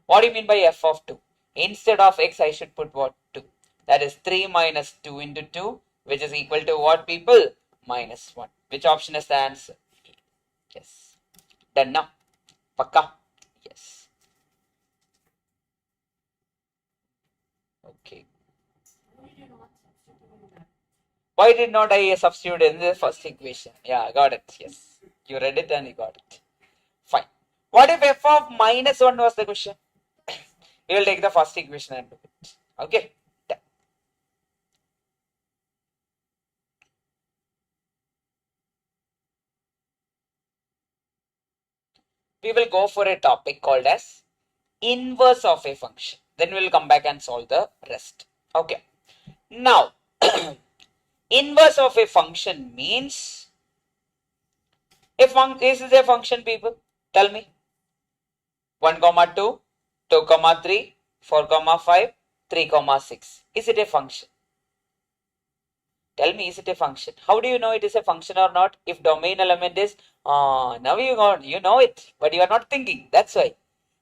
What do you mean by f of 2? Instead of x, I should put what? 2. That is 3 minus 2 into 2, which is equal to what, people? Minus 1. Which option is the answer? Yes. Done now. Pakka? Yes. Okay. Why did not I substitute in the first equation? Yeah, got it. Yes. You read it and you got it. Fine. What if f of minus 1 was the question? We will take the first equation and do it. Okay. Done. We will go for a topic called as inverse of a function. Then we'll come back and solve the rest. Okay. Now, inverse of a function means this is a function, people. Tell me. 1, 2, 2, 3, 4, 5, 3, 6. Is it a function? Tell me, is it a function? How do you know it is a function or not? If domain element is, now you know it, but you are not thinking. That's why.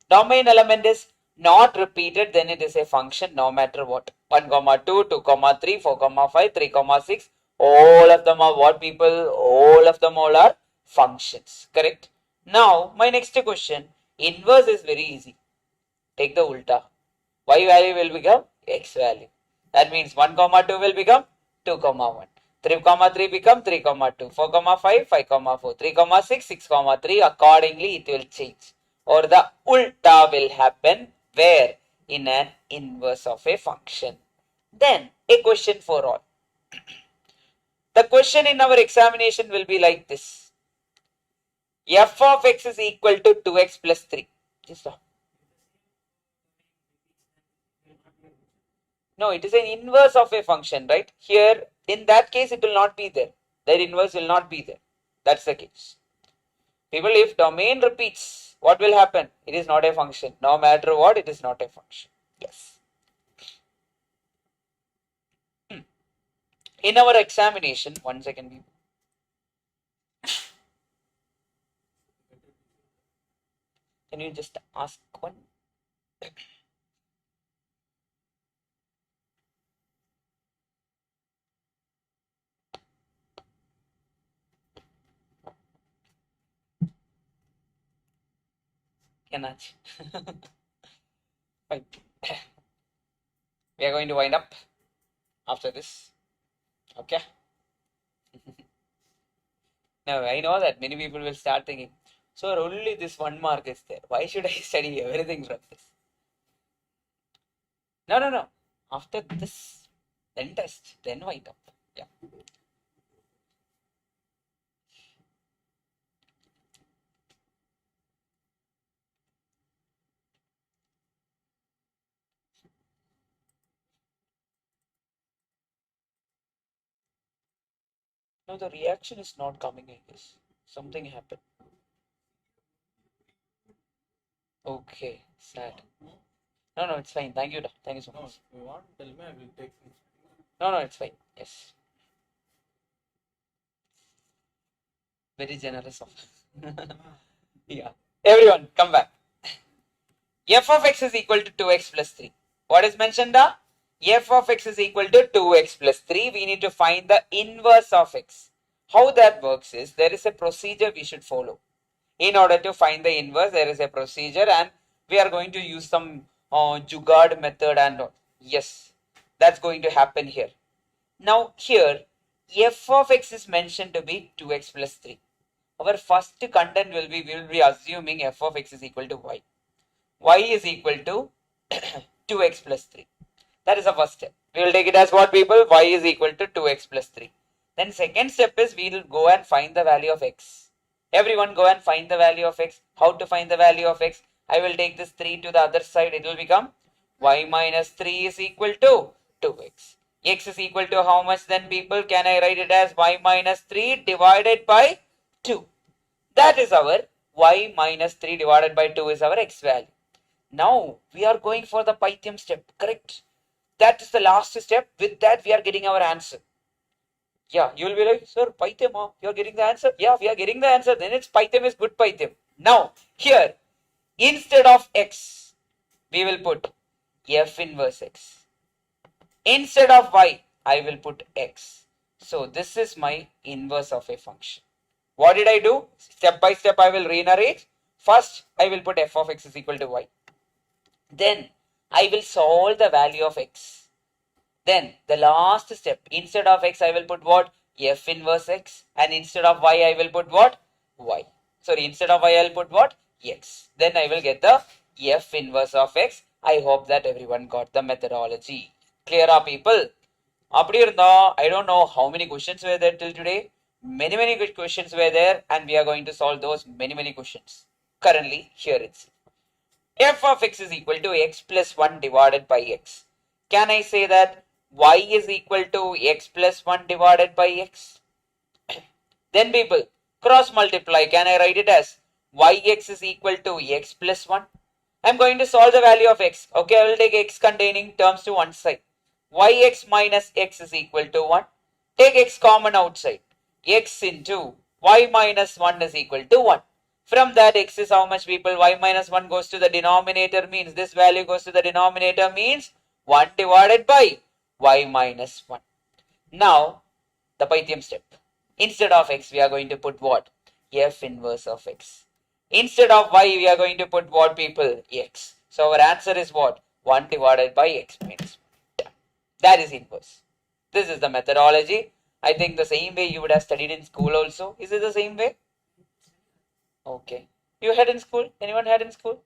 Domain element is not repeated, then it is a function no matter what. 1, 2, 2, 3, 4, 5, 3, 6. All of them are what, people? All of them all are functions. Correct? Now, my next question. Inverse is very easy. Take the ulta. Y value will become x value. That means 1, 2 will become 2, 1. 3, 3 become 3, 2. 4, 5, 5, 4. 3, 6, 6, 3. Accordingly, it will change. Or the ulta will happen where? In an inverse of a function. Then, a question for all. The question in our examination will be like this. F of x is equal to 2x plus 3. Just stop. No, it is an inverse of a function, right? Here, in that case, it will not be there. Their inverse will not be there. That's the case. People, if domain repeats, what will happen? It is not a function. No matter what, it is not a function. Yes. In our examination, 1 second. Can you just ask one? Enach. Fine. We are going to wind up after this. Okay. Now I know that many people will start thinking, so only this 1 mark is there. Why should I study everything from this? No, no, no. After this, then test, then wind up. Yeah. No, the reaction is not coming, I guess. Something happened. Okay, sad. No, no, it's fine. Thank you, thank you so much. No, you want to tell me, I will take. No, no, it's fine. Yes. Very generous of. Yeah. Everyone, come back. F of x is equal to 2x plus 3. What is mentioned there? F of x is equal to 2x plus 3. We need to find the inverse of x. How that works is, there is a procedure we should follow. In order to find the inverse, there is a procedure, and we are going to use some Jugaad method and all. Yes, that's going to happen here. Now here, f of x is mentioned to be 2x plus 3. Our first content will be, we will be assuming f of x is equal to y. Y is equal to 2x plus 3. That is the first step. We will take it as what, people? Y is equal to 2x plus 3. Then second step is, we will go and find the value of x. Everyone go and find the value of x. How to find the value of x? I will take this 3 to the other side. It will become y minus 3 is equal to 2x. X is equal to how much then, people? Can I write it as y minus 3 divided by 2? That is our y minus 3 divided by 2 is our x value. Now we are going for the Python step, correct? That is the last step. With that, we are getting our answer. Yeah, you will be like, sir, Python, you are getting the answer? Yeah, we are getting the answer. Then it's Python is good Python. Now, here, instead of x, we will put f inverse x. Instead of y, I will put x. So this is my inverse of a function. What did I do? Step by step, I will re-narrate. First, I will put f of x is equal to y. Then, I will solve the value of x. Then, the last step, instead of x, I will put what? F inverse x. And instead of y, I will put what? Y. Sorry, instead of y, I will put what? X. Then I will get the f inverse of x. I hope that everyone got the methodology. Clear up, people? I don't know how many questions were there till today. Many good questions were there, and we are going to solve those many questions. Currently, here it's f of x is equal to x plus 1 divided by x. Can I say that y is equal to x plus 1 divided by x? Then, people, cross multiply. Can I write it as yx is equal to x plus 1? I'm going to solve the value of x. Okay, I will take x containing terms to one side. Yx minus x is equal to 1. Take x common outside. X into y minus 1 is equal to 1. From that, x is how much, people? Y minus 1 goes to the denominator, means this value goes to the denominator, means 1 divided by y minus 1. Now, the Python step. Instead of x, we are going to put what? F inverse of x. Instead of y, we are going to put what, people? X. So our answer is what? 1 divided by x minus 1. That is inverse. This is the methodology. I think the same way you would have studied in school also. Is it the same way? Okay. You had in school? Anyone had in school?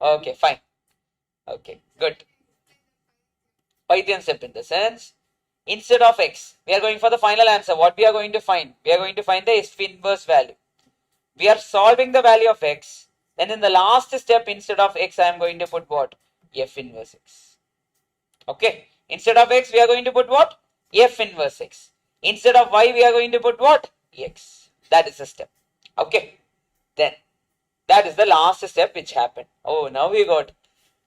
Okay, fine. Okay, good. Python step in the sense, instead of x, we are going for the final answer. What we are going to find? We are going to find the f inverse value. We are solving the value of x. Then in the last step, instead of x, I am going to put what? F inverse x. Okay. Instead of x, we are going to put what? F inverse x. Instead of y, we are going to put what? X. That is the step. Okay. Then, that is the last step which happened. Oh, now we got.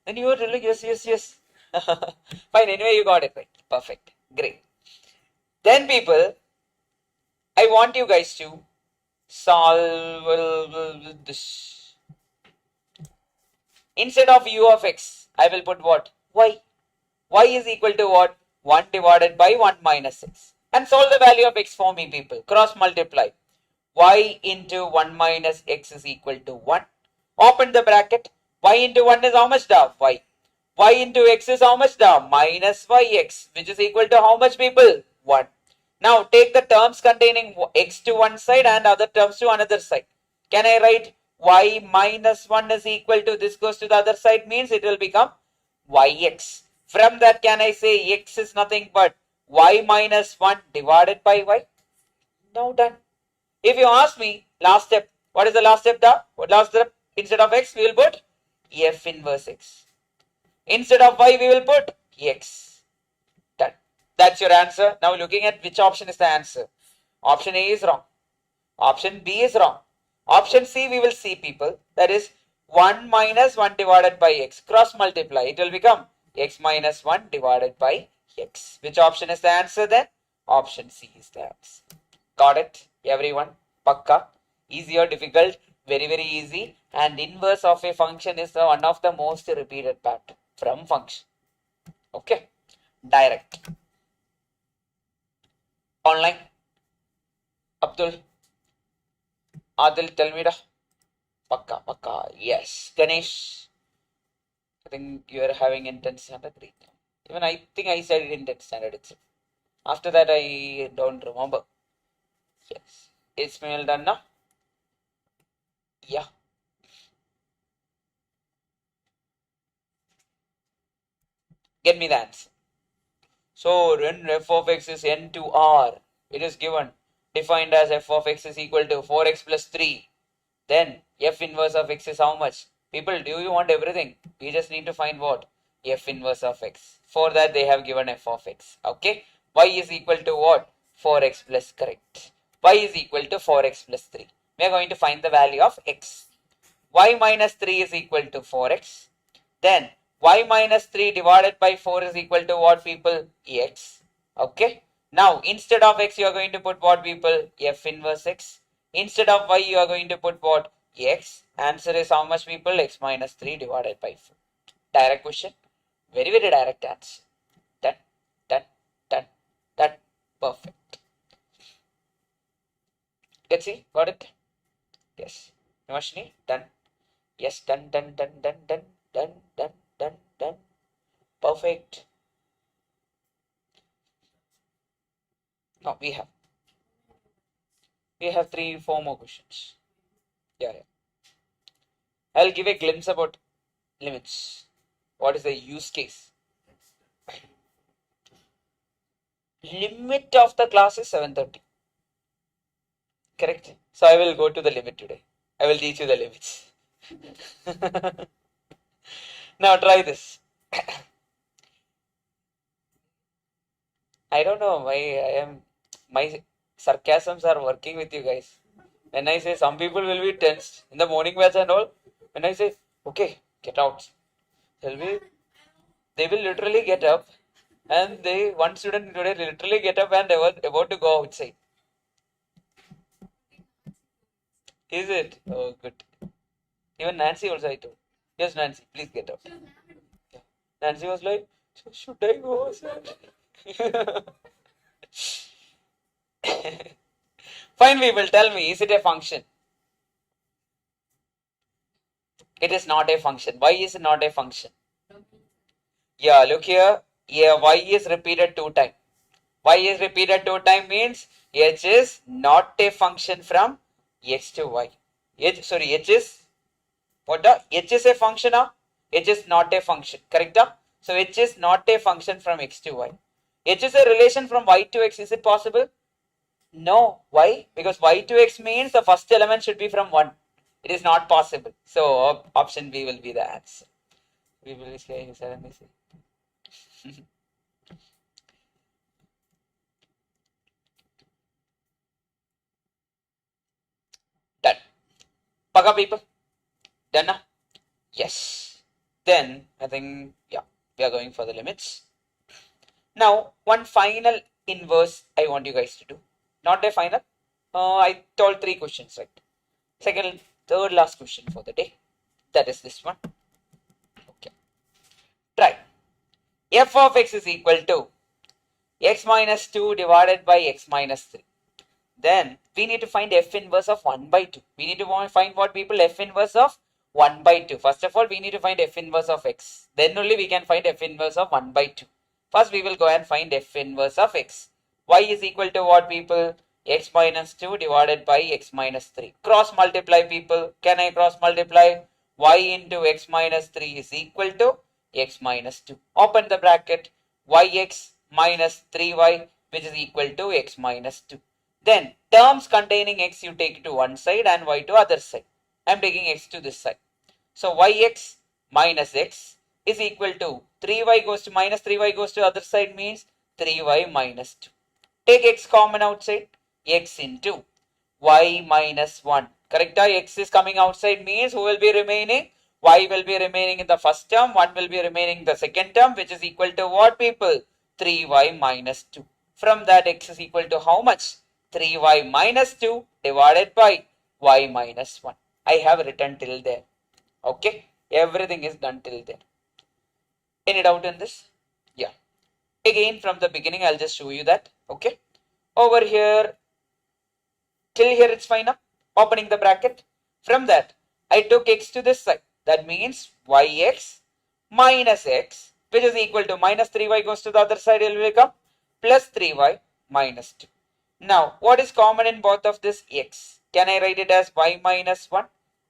Then you were really, yes. Fine, anyway, you got it right. Perfect. Great. Then, people, I want you guys to solve this. Instead of u of x, I will put what? Y. Y is equal to what? 1 divided by 1 minus x. And solve the value of x for me, people. Cross multiply. y into 1 minus x is equal to 1. Open the bracket. Y into 1 is how much da? Y. Y into x is how much da? Minus yx, which is equal to how much, people? 1. Now take the terms containing x to one side and other terms to another side. Can I write y minus 1 is equal to, this goes to the other side, means it will become yx. From that, can I say x is nothing but y minus 1 divided by y? Now done. If you ask me, last step, what is the last step? What last step? Instead of x, we will put f inverse x. Instead of y, we will put x. Done. That's your answer. Now looking at which option is the answer. Option A is wrong. Option B is wrong. Option C, we will see, people. That is 1 minus 1 divided by x. Cross multiply. It will become x minus 1 divided by x. Which option is the answer then? Option C is the answer. Got it, everyone? Pakka. Easy or difficult? Very, very easy. And inverse of a function is one of the most repeated part from function. Okay. Direct. Online. Abdul. Adil, tell me da. Pakka, pakka. Yes. Ganesh. I think you are having in 10th standard. Even I think I said it in 10th standard itself. After that, I don't remember. Yes. Ismail done now? Yeah. Get me the answer. So when f of x is n to r, it is given, defined as f of x is equal to 4x plus 3. Then f inverse of x is how much? People, do you want everything? We just need to find what? F inverse of x. For that, they have given f of x. Okay. Y is equal to what? 4x plus, correct. Y is equal to 4x plus 3. We are going to find the value of x. Y minus 3 is equal to 4x. Then y minus 3 divided by 4 is equal to what, people? X. Okay. Now instead of x, you are going to put what, people? F inverse x. Instead of y, you are going to put what? X. Answer is how much, people? X minus 3 divided by 4. Direct question. Very, very direct answer. Done, done, done, done. Perfect. Let's see. Got it? Yes. Nivashini, done. Yes, done, done, done, done, done, done, done, done, done. Perfect. No, we have 3-4 more questions. Yeah. I'll give a glimpse about limits. What is the use case? Limit of the class is 7:30. Correct. So I will go to the limit today. I will teach you the limits. Now try this. I don't know why my sarcasms are working with you guys. When I say some people will be tensed in the morning batch and all, when I say, okay, get out, they will literally get up, and one student today literally get up and they were about to go outside. Is it? Oh, good. Even Nancy also I told. Yes, Nancy, please get out. Yeah. Nancy was like, should I go, sir? Fine, people, tell me, is it a function? It is not a function. Why is it not a function? Yeah, look here. Yeah, y is repeated 2 times. Y is repeated 2 times means h is not a function from x to y. H is what? H is a function of? H is not a function. Correct? So h is not a function from x to y. H is a relation from y to x. Is it possible? No. Why? Because y to x means the first element should be from 1. It is not possible. So option B will be the answer. We will say. Done. Paga, people. Done now? Yes. Then I think, yeah, we are going for the limits. Now, one final inverse I want you guys to do. Not a final. I told 3 questions, right? Third last question for the day. That is this one. Okay. Try. F of x is equal to x minus 2 divided by x minus 3. Then we need to find f inverse of 1 by 2. We need to find what, people? F inverse of 1 by 2. First of all, we need to find f inverse of x. Then only we can find f inverse of 1 by 2. First, we will go and find f inverse of x. Y is equal to what, people? X minus 2 divided by x minus 3. Cross multiply, people. Can I cross multiply? Y into x minus 3 is equal to x minus 2. Open the bracket. Yx minus 3y, which is equal to x minus 2. Then terms containing x you take to one side and y to other side. I am taking x to this side. So yx minus x is equal to 3y goes to minus 3y goes to other side means 3y minus 2. Take x common outside. X into y minus 1. Correct? X is coming outside means who will be remaining? Y will be remaining in the first term. 1 will be remaining in the second term, which is equal to what, people? 3y minus 2. From that, x is equal to how much? 3y minus 2 divided by y minus 1. I have written till there. Okay. Everything is done till there. Any doubt in this? Yeah. Again, from the beginning, I'll just show you that. Okay. Over here, till here it's fine now. Opening the bracket. From that, I took x to this side. That means yx minus x, which is equal to minus 3y goes to the other side, it will become plus 3y minus 2. Now, what is common in both of this? X. Can I write it as y minus 1,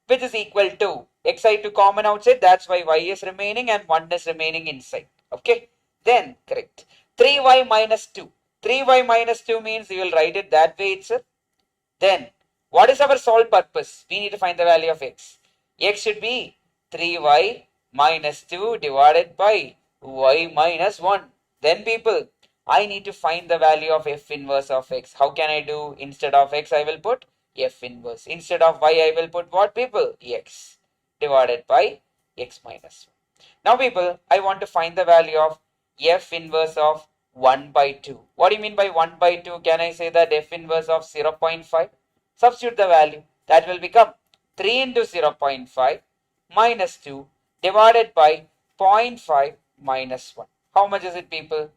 which is equal to xi to common outside. That's why y is remaining and 1 is remaining inside. Okay. Then, correct. 3y minus 2. 3y minus 2 means you will write it that way itself. Then, what is our sole purpose? We need to find the value of x. X should be 3y minus 2 divided by y minus 1. Then, people, I need to find the value of f inverse of x. How can I do? Instead of x, I will put f inverse. Instead of y, I will put what, people? X divided by x minus 1. Now, people, I want to find the value of f inverse of 1 by 2. What do you mean by 1 by 2? Can I say that f inverse of 0.5? Substitute the value. That will become 3 into 0.5 minus 2 divided by 0.5 minus 1. How much is it, people?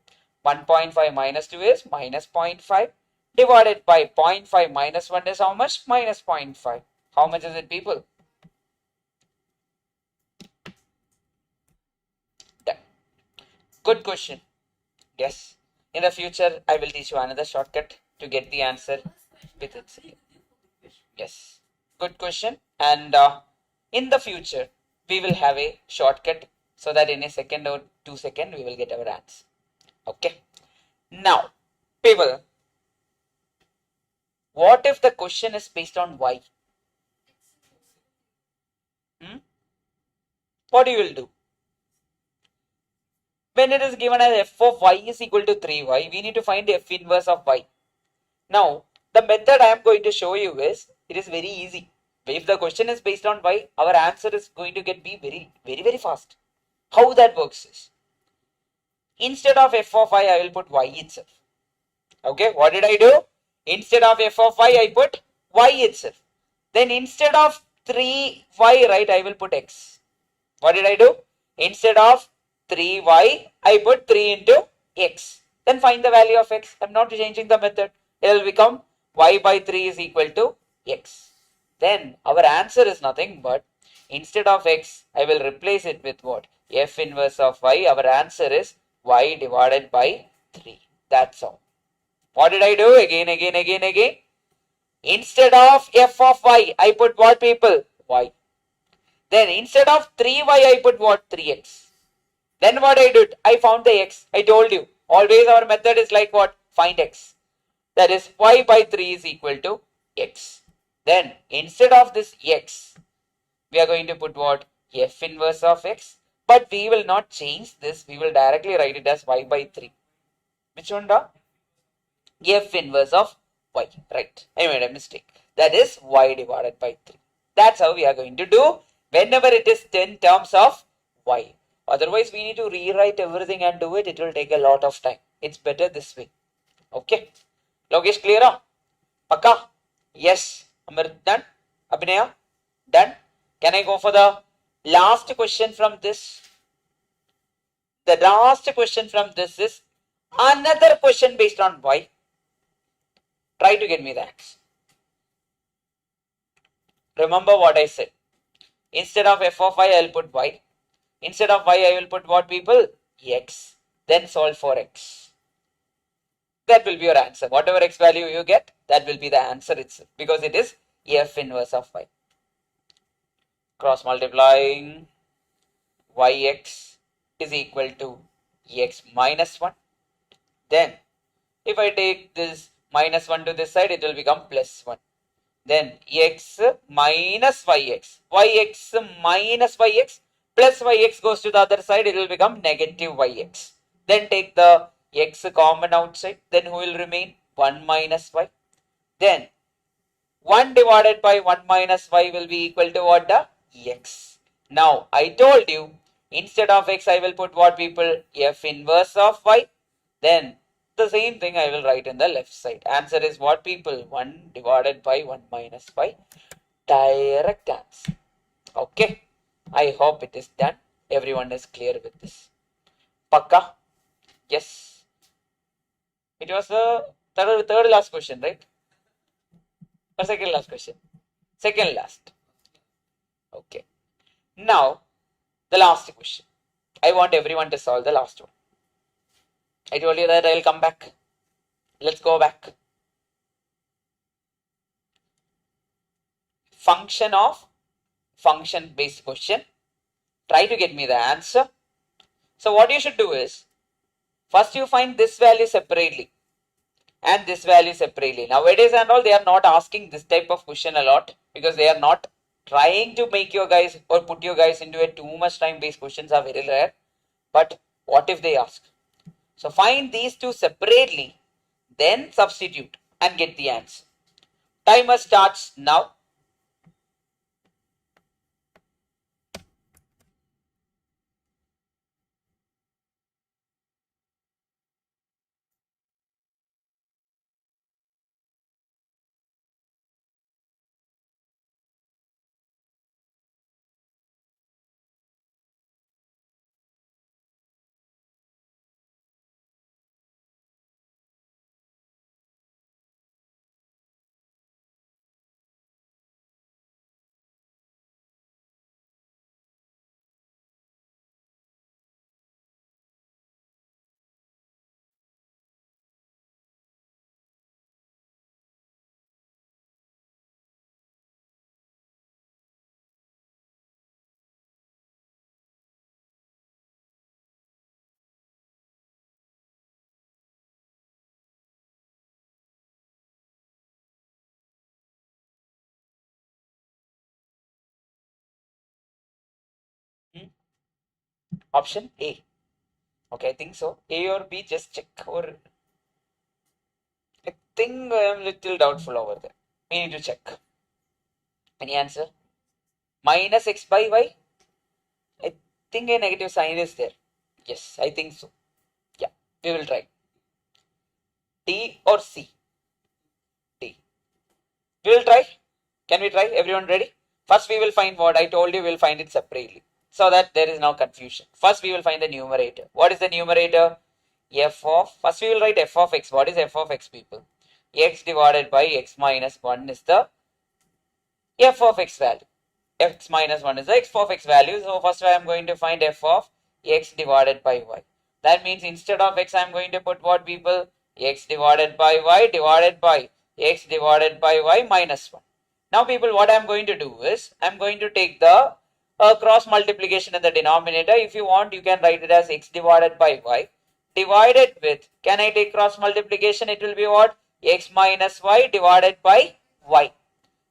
1.5 minus 2 is minus 0.5 divided by 0.5 minus 1 is how much? Minus 0.5. How much is it, people? Done. Good question. Yes. In the future, I will teach you another shortcut to get the answer with it. Yes. Good question. And in the future, we will have a shortcut so that in a second or 2 seconds, we will get our answer. Okay. Now, people, what if the question is based on y? What you will do? When it is given as f of y is equal to 3y, we need to find f inverse of y. Now, the method I am going to show you is, it is very easy. If the question is based on y, our answer is going to be very fast. How that works is, instead of f of y, I will put y itself. Okay, what did I do? Instead of f of y, I put y itself. Then instead of 3y, right, I will put x. What did I do? Instead of 3y, I put 3 into x. Then find the value of x. I'm not changing the method. It will become y by 3 is equal to x. Then our answer is nothing but, instead of x, I will replace it with what? F inverse of y. Our answer is y divided by 3. That's all. What did I do? Again. Instead of f of y, I put what, people? Y. Then instead of 3y, I put what? 3x. Then what I did? I found the x. I told you. Always our method is like what? Find x. That is y by 3 is equal to x. Then instead of this x, we are going to put what? F inverse of x. But we will not change this. We will directly write it as y by 3. Which one? F inverse of y. Right. I made a mistake. That is y divided by 3. That's how we are going to do whenever it is 10 terms of y. Otherwise, we need to rewrite everything and do it. It will take a lot of time. It's better this way. Okay. Logesh, clear? Pakka? Yes. Amrit, done? Abhinaya? Done? Can I go for the last question from this? The last question from this is another question based on y. Try to get me the answer. Remember what I said. Instead of f of y, I will put y. Instead of y, I will put what, people? X. Then solve for x. That will be your answer. Whatever x value you get, that will be the answer itself, because it is f inverse of y. Cross multiplying yx is equal to x minus 1. Then if I take this minus 1 to this side, it will become plus 1. Then x minus yx. Yx minus yx plus yx goes to the other side, it will become negative yx. Then take the x common outside. Then who will remain? 1 minus y. Then 1 divided by 1 minus y will be equal to what? The x. Now I told you, instead of x I will put what, people? F inverse of y. Then the same thing I will write in the left side. Answer is what, people? 1 divided by 1 minus y. Direct answer. Okay. I hope it is done. Everyone is clear with this. Pakka? Yes. It was the third last question, right? Or second last question? Second last. Okay. Now, the last question. I want everyone to solve the last one. I told you that I'll come back. Let's go back. Function of function based question. Try to get me the answer. So what you should do is, first you find this value separately and this value separately. Nowadays and all, they are not asking this type of question a lot, because they are not trying to make you guys or put you guys into a too much time based questions are very rare. But what if they ask? So find these two separately, then substitute and get the answer. Timer starts now. Option A. Okay, I think so. A or B, just check. Or I think I am little doubtful over there. We need to check. Any answer? Minus x by y? I think a negative sign is there. Yes, I think so. Yeah, we will try. D or C? D. We will try. Can we try? Everyone ready? First we will find what I told you, we'll find it separately, so that there is no confusion. First we will find the numerator. What is the numerator? F of, first we will write f of x. What is f of x, people? X divided by x minus 1 is the f of x value. X minus 1 is the f of x value. So first I am going to find f of x divided by y. That means instead of x I am going to put what, people? X divided by y divided by x divided by y minus 1. Now people, what I am going to do is, I am going to take the cross multiplication in the denominator. If you want, you can write it as x divided by y divided with, can I take cross multiplication? It will be what? X minus y divided by y.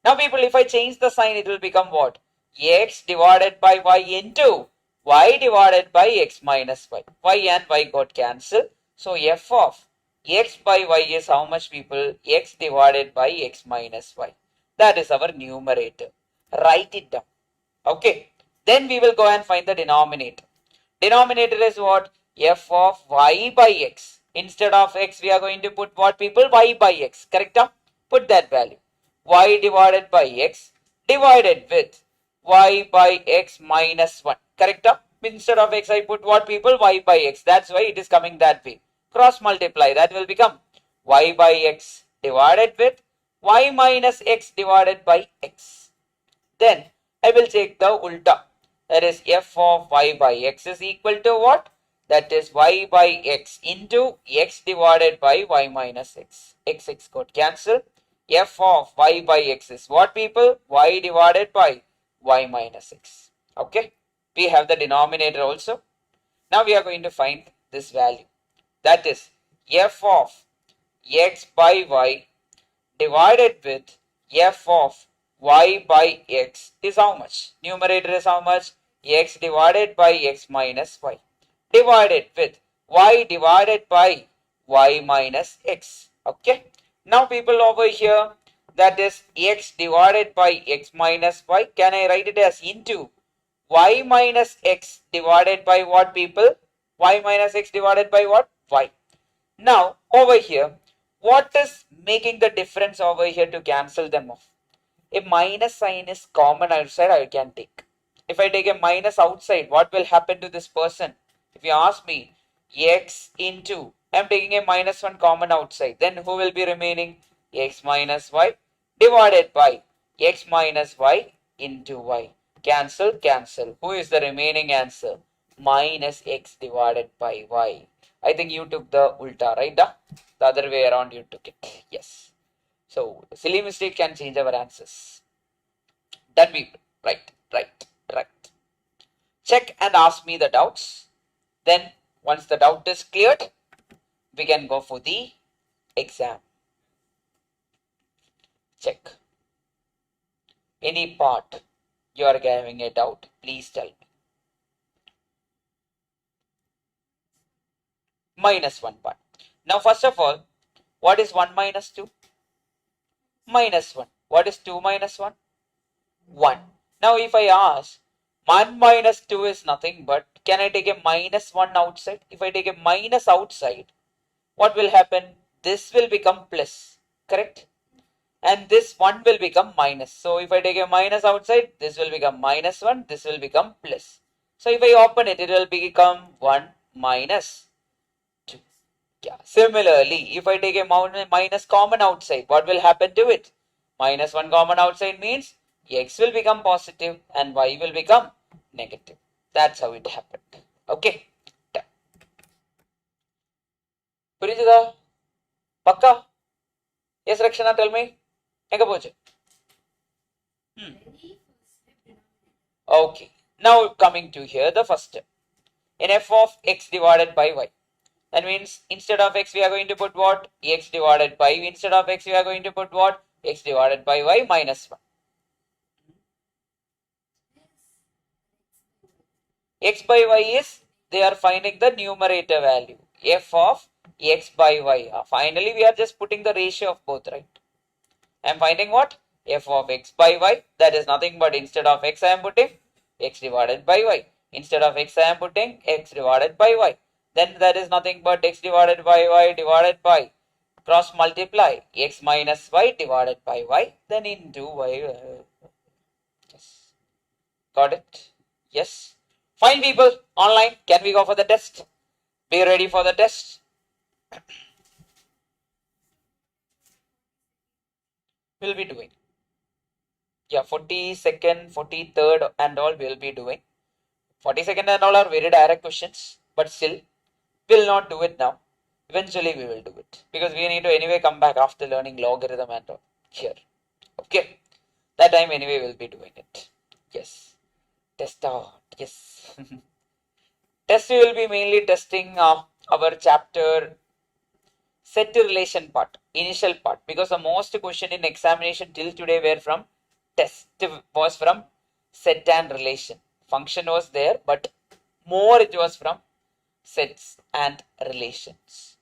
Now people, if I change the sign, it will become what? X divided by y into y divided by x minus y. Y and y got cancelled. So f of x by y is how much, people? X divided by x minus y. That is our numerator. Write it down. Okay. Then we will go and find the denominator. Denominator is what? F of y by x. Instead of x, we are going to put what, people? Y by x. Correct? Put that value. Y divided by x divided with y by x minus 1. Correct? Instead of x, I put what, people? Y by x. That's why it is coming that way. Cross multiply. That will become y by x divided with y minus x divided by x. Then I will take the ulta. That is f of y by x is equal to what? That is y by x into x divided by y minus x. X got cancelled. F of y by x is what, people? Y divided by y minus x. Okay. We have the denominator also. Now we are going to find this value. That is f of x by y divided with f of y by x is how much? Numerator is how much? X divided by x minus y divided with y divided by y minus x. Okay. Now people over here, that is x divided by x minus y. Can I write it as into y minus x divided by what, people? Y minus x divided by what? Y. Now over here, what is making the difference over here to cancel them off? A minus sign is common outside, I can take. If I take a minus outside, what will happen to this person? If you ask me, x into, I am taking a minus 1 common outside, then who will be remaining? X minus y divided by x minus y into y. Cancel, cancel. Who is the remaining answer? Minus x divided by y. I think you took the ulta, right? The other way around you took it. Yes. So, silly mistake can change our answers. Done, people. Right, right, right. Check and ask me the doubts. Then, once the doubt is cleared, we can go for the exam. Check. Any part you are having a doubt, please tell me. Minus 1 part. Now, first of all, what is 1 minus 2? Minus 1. What is 2 minus 1? 1. Now, if I ask, 1 minus 2 is nothing but, can I take a minus 1 outside? If I take a minus outside, what will happen? This will become plus, correct? And this 1 will become minus. So, if I take a minus outside, this will become minus 1, this will become plus. So, if I open it, it will become 1 minus 2. Yeah. Similarly, if I take a minus common outside, what will happen to it? Minus 1 common outside means x will become positive and y will become negative. That's how it happened. Okay. Purijada? Pakka? Yes, Rakshana, tell me. Okay. Now coming to here, the first step. In f of x divided by y. That means instead of x we are going to put what? X divided by, instead of x we are going to put what? X divided by y minus 1. X by y is, they are finding the numerator value. F of x by y. Finally, we are just putting the ratio of both, right? I am finding what? F of x by y. That is nothing but instead of x I am putting x divided by y. Instead of x I am putting x divided by y. Then that is nothing but x divided by y divided by cross multiply x minus y divided by y. Then into y. Yes. Got it? Yes. Fine, people. Online. Can we go for the test? Be ready for the test. We'll be doing. Yeah, 42nd, 43rd and all we'll be doing. 42nd and all are very direct questions, but still, we'll not do it now. Eventually, we will do it because we need to anyway come back after learning logarithm and all here. Okay, that time anyway we'll be doing it. Yes, test out. Yes, test we will be mainly testing our chapter set relation part, initial part, because the most question in examination till today were from test, was from set and relation. Function was there, but more it was from sets and relations.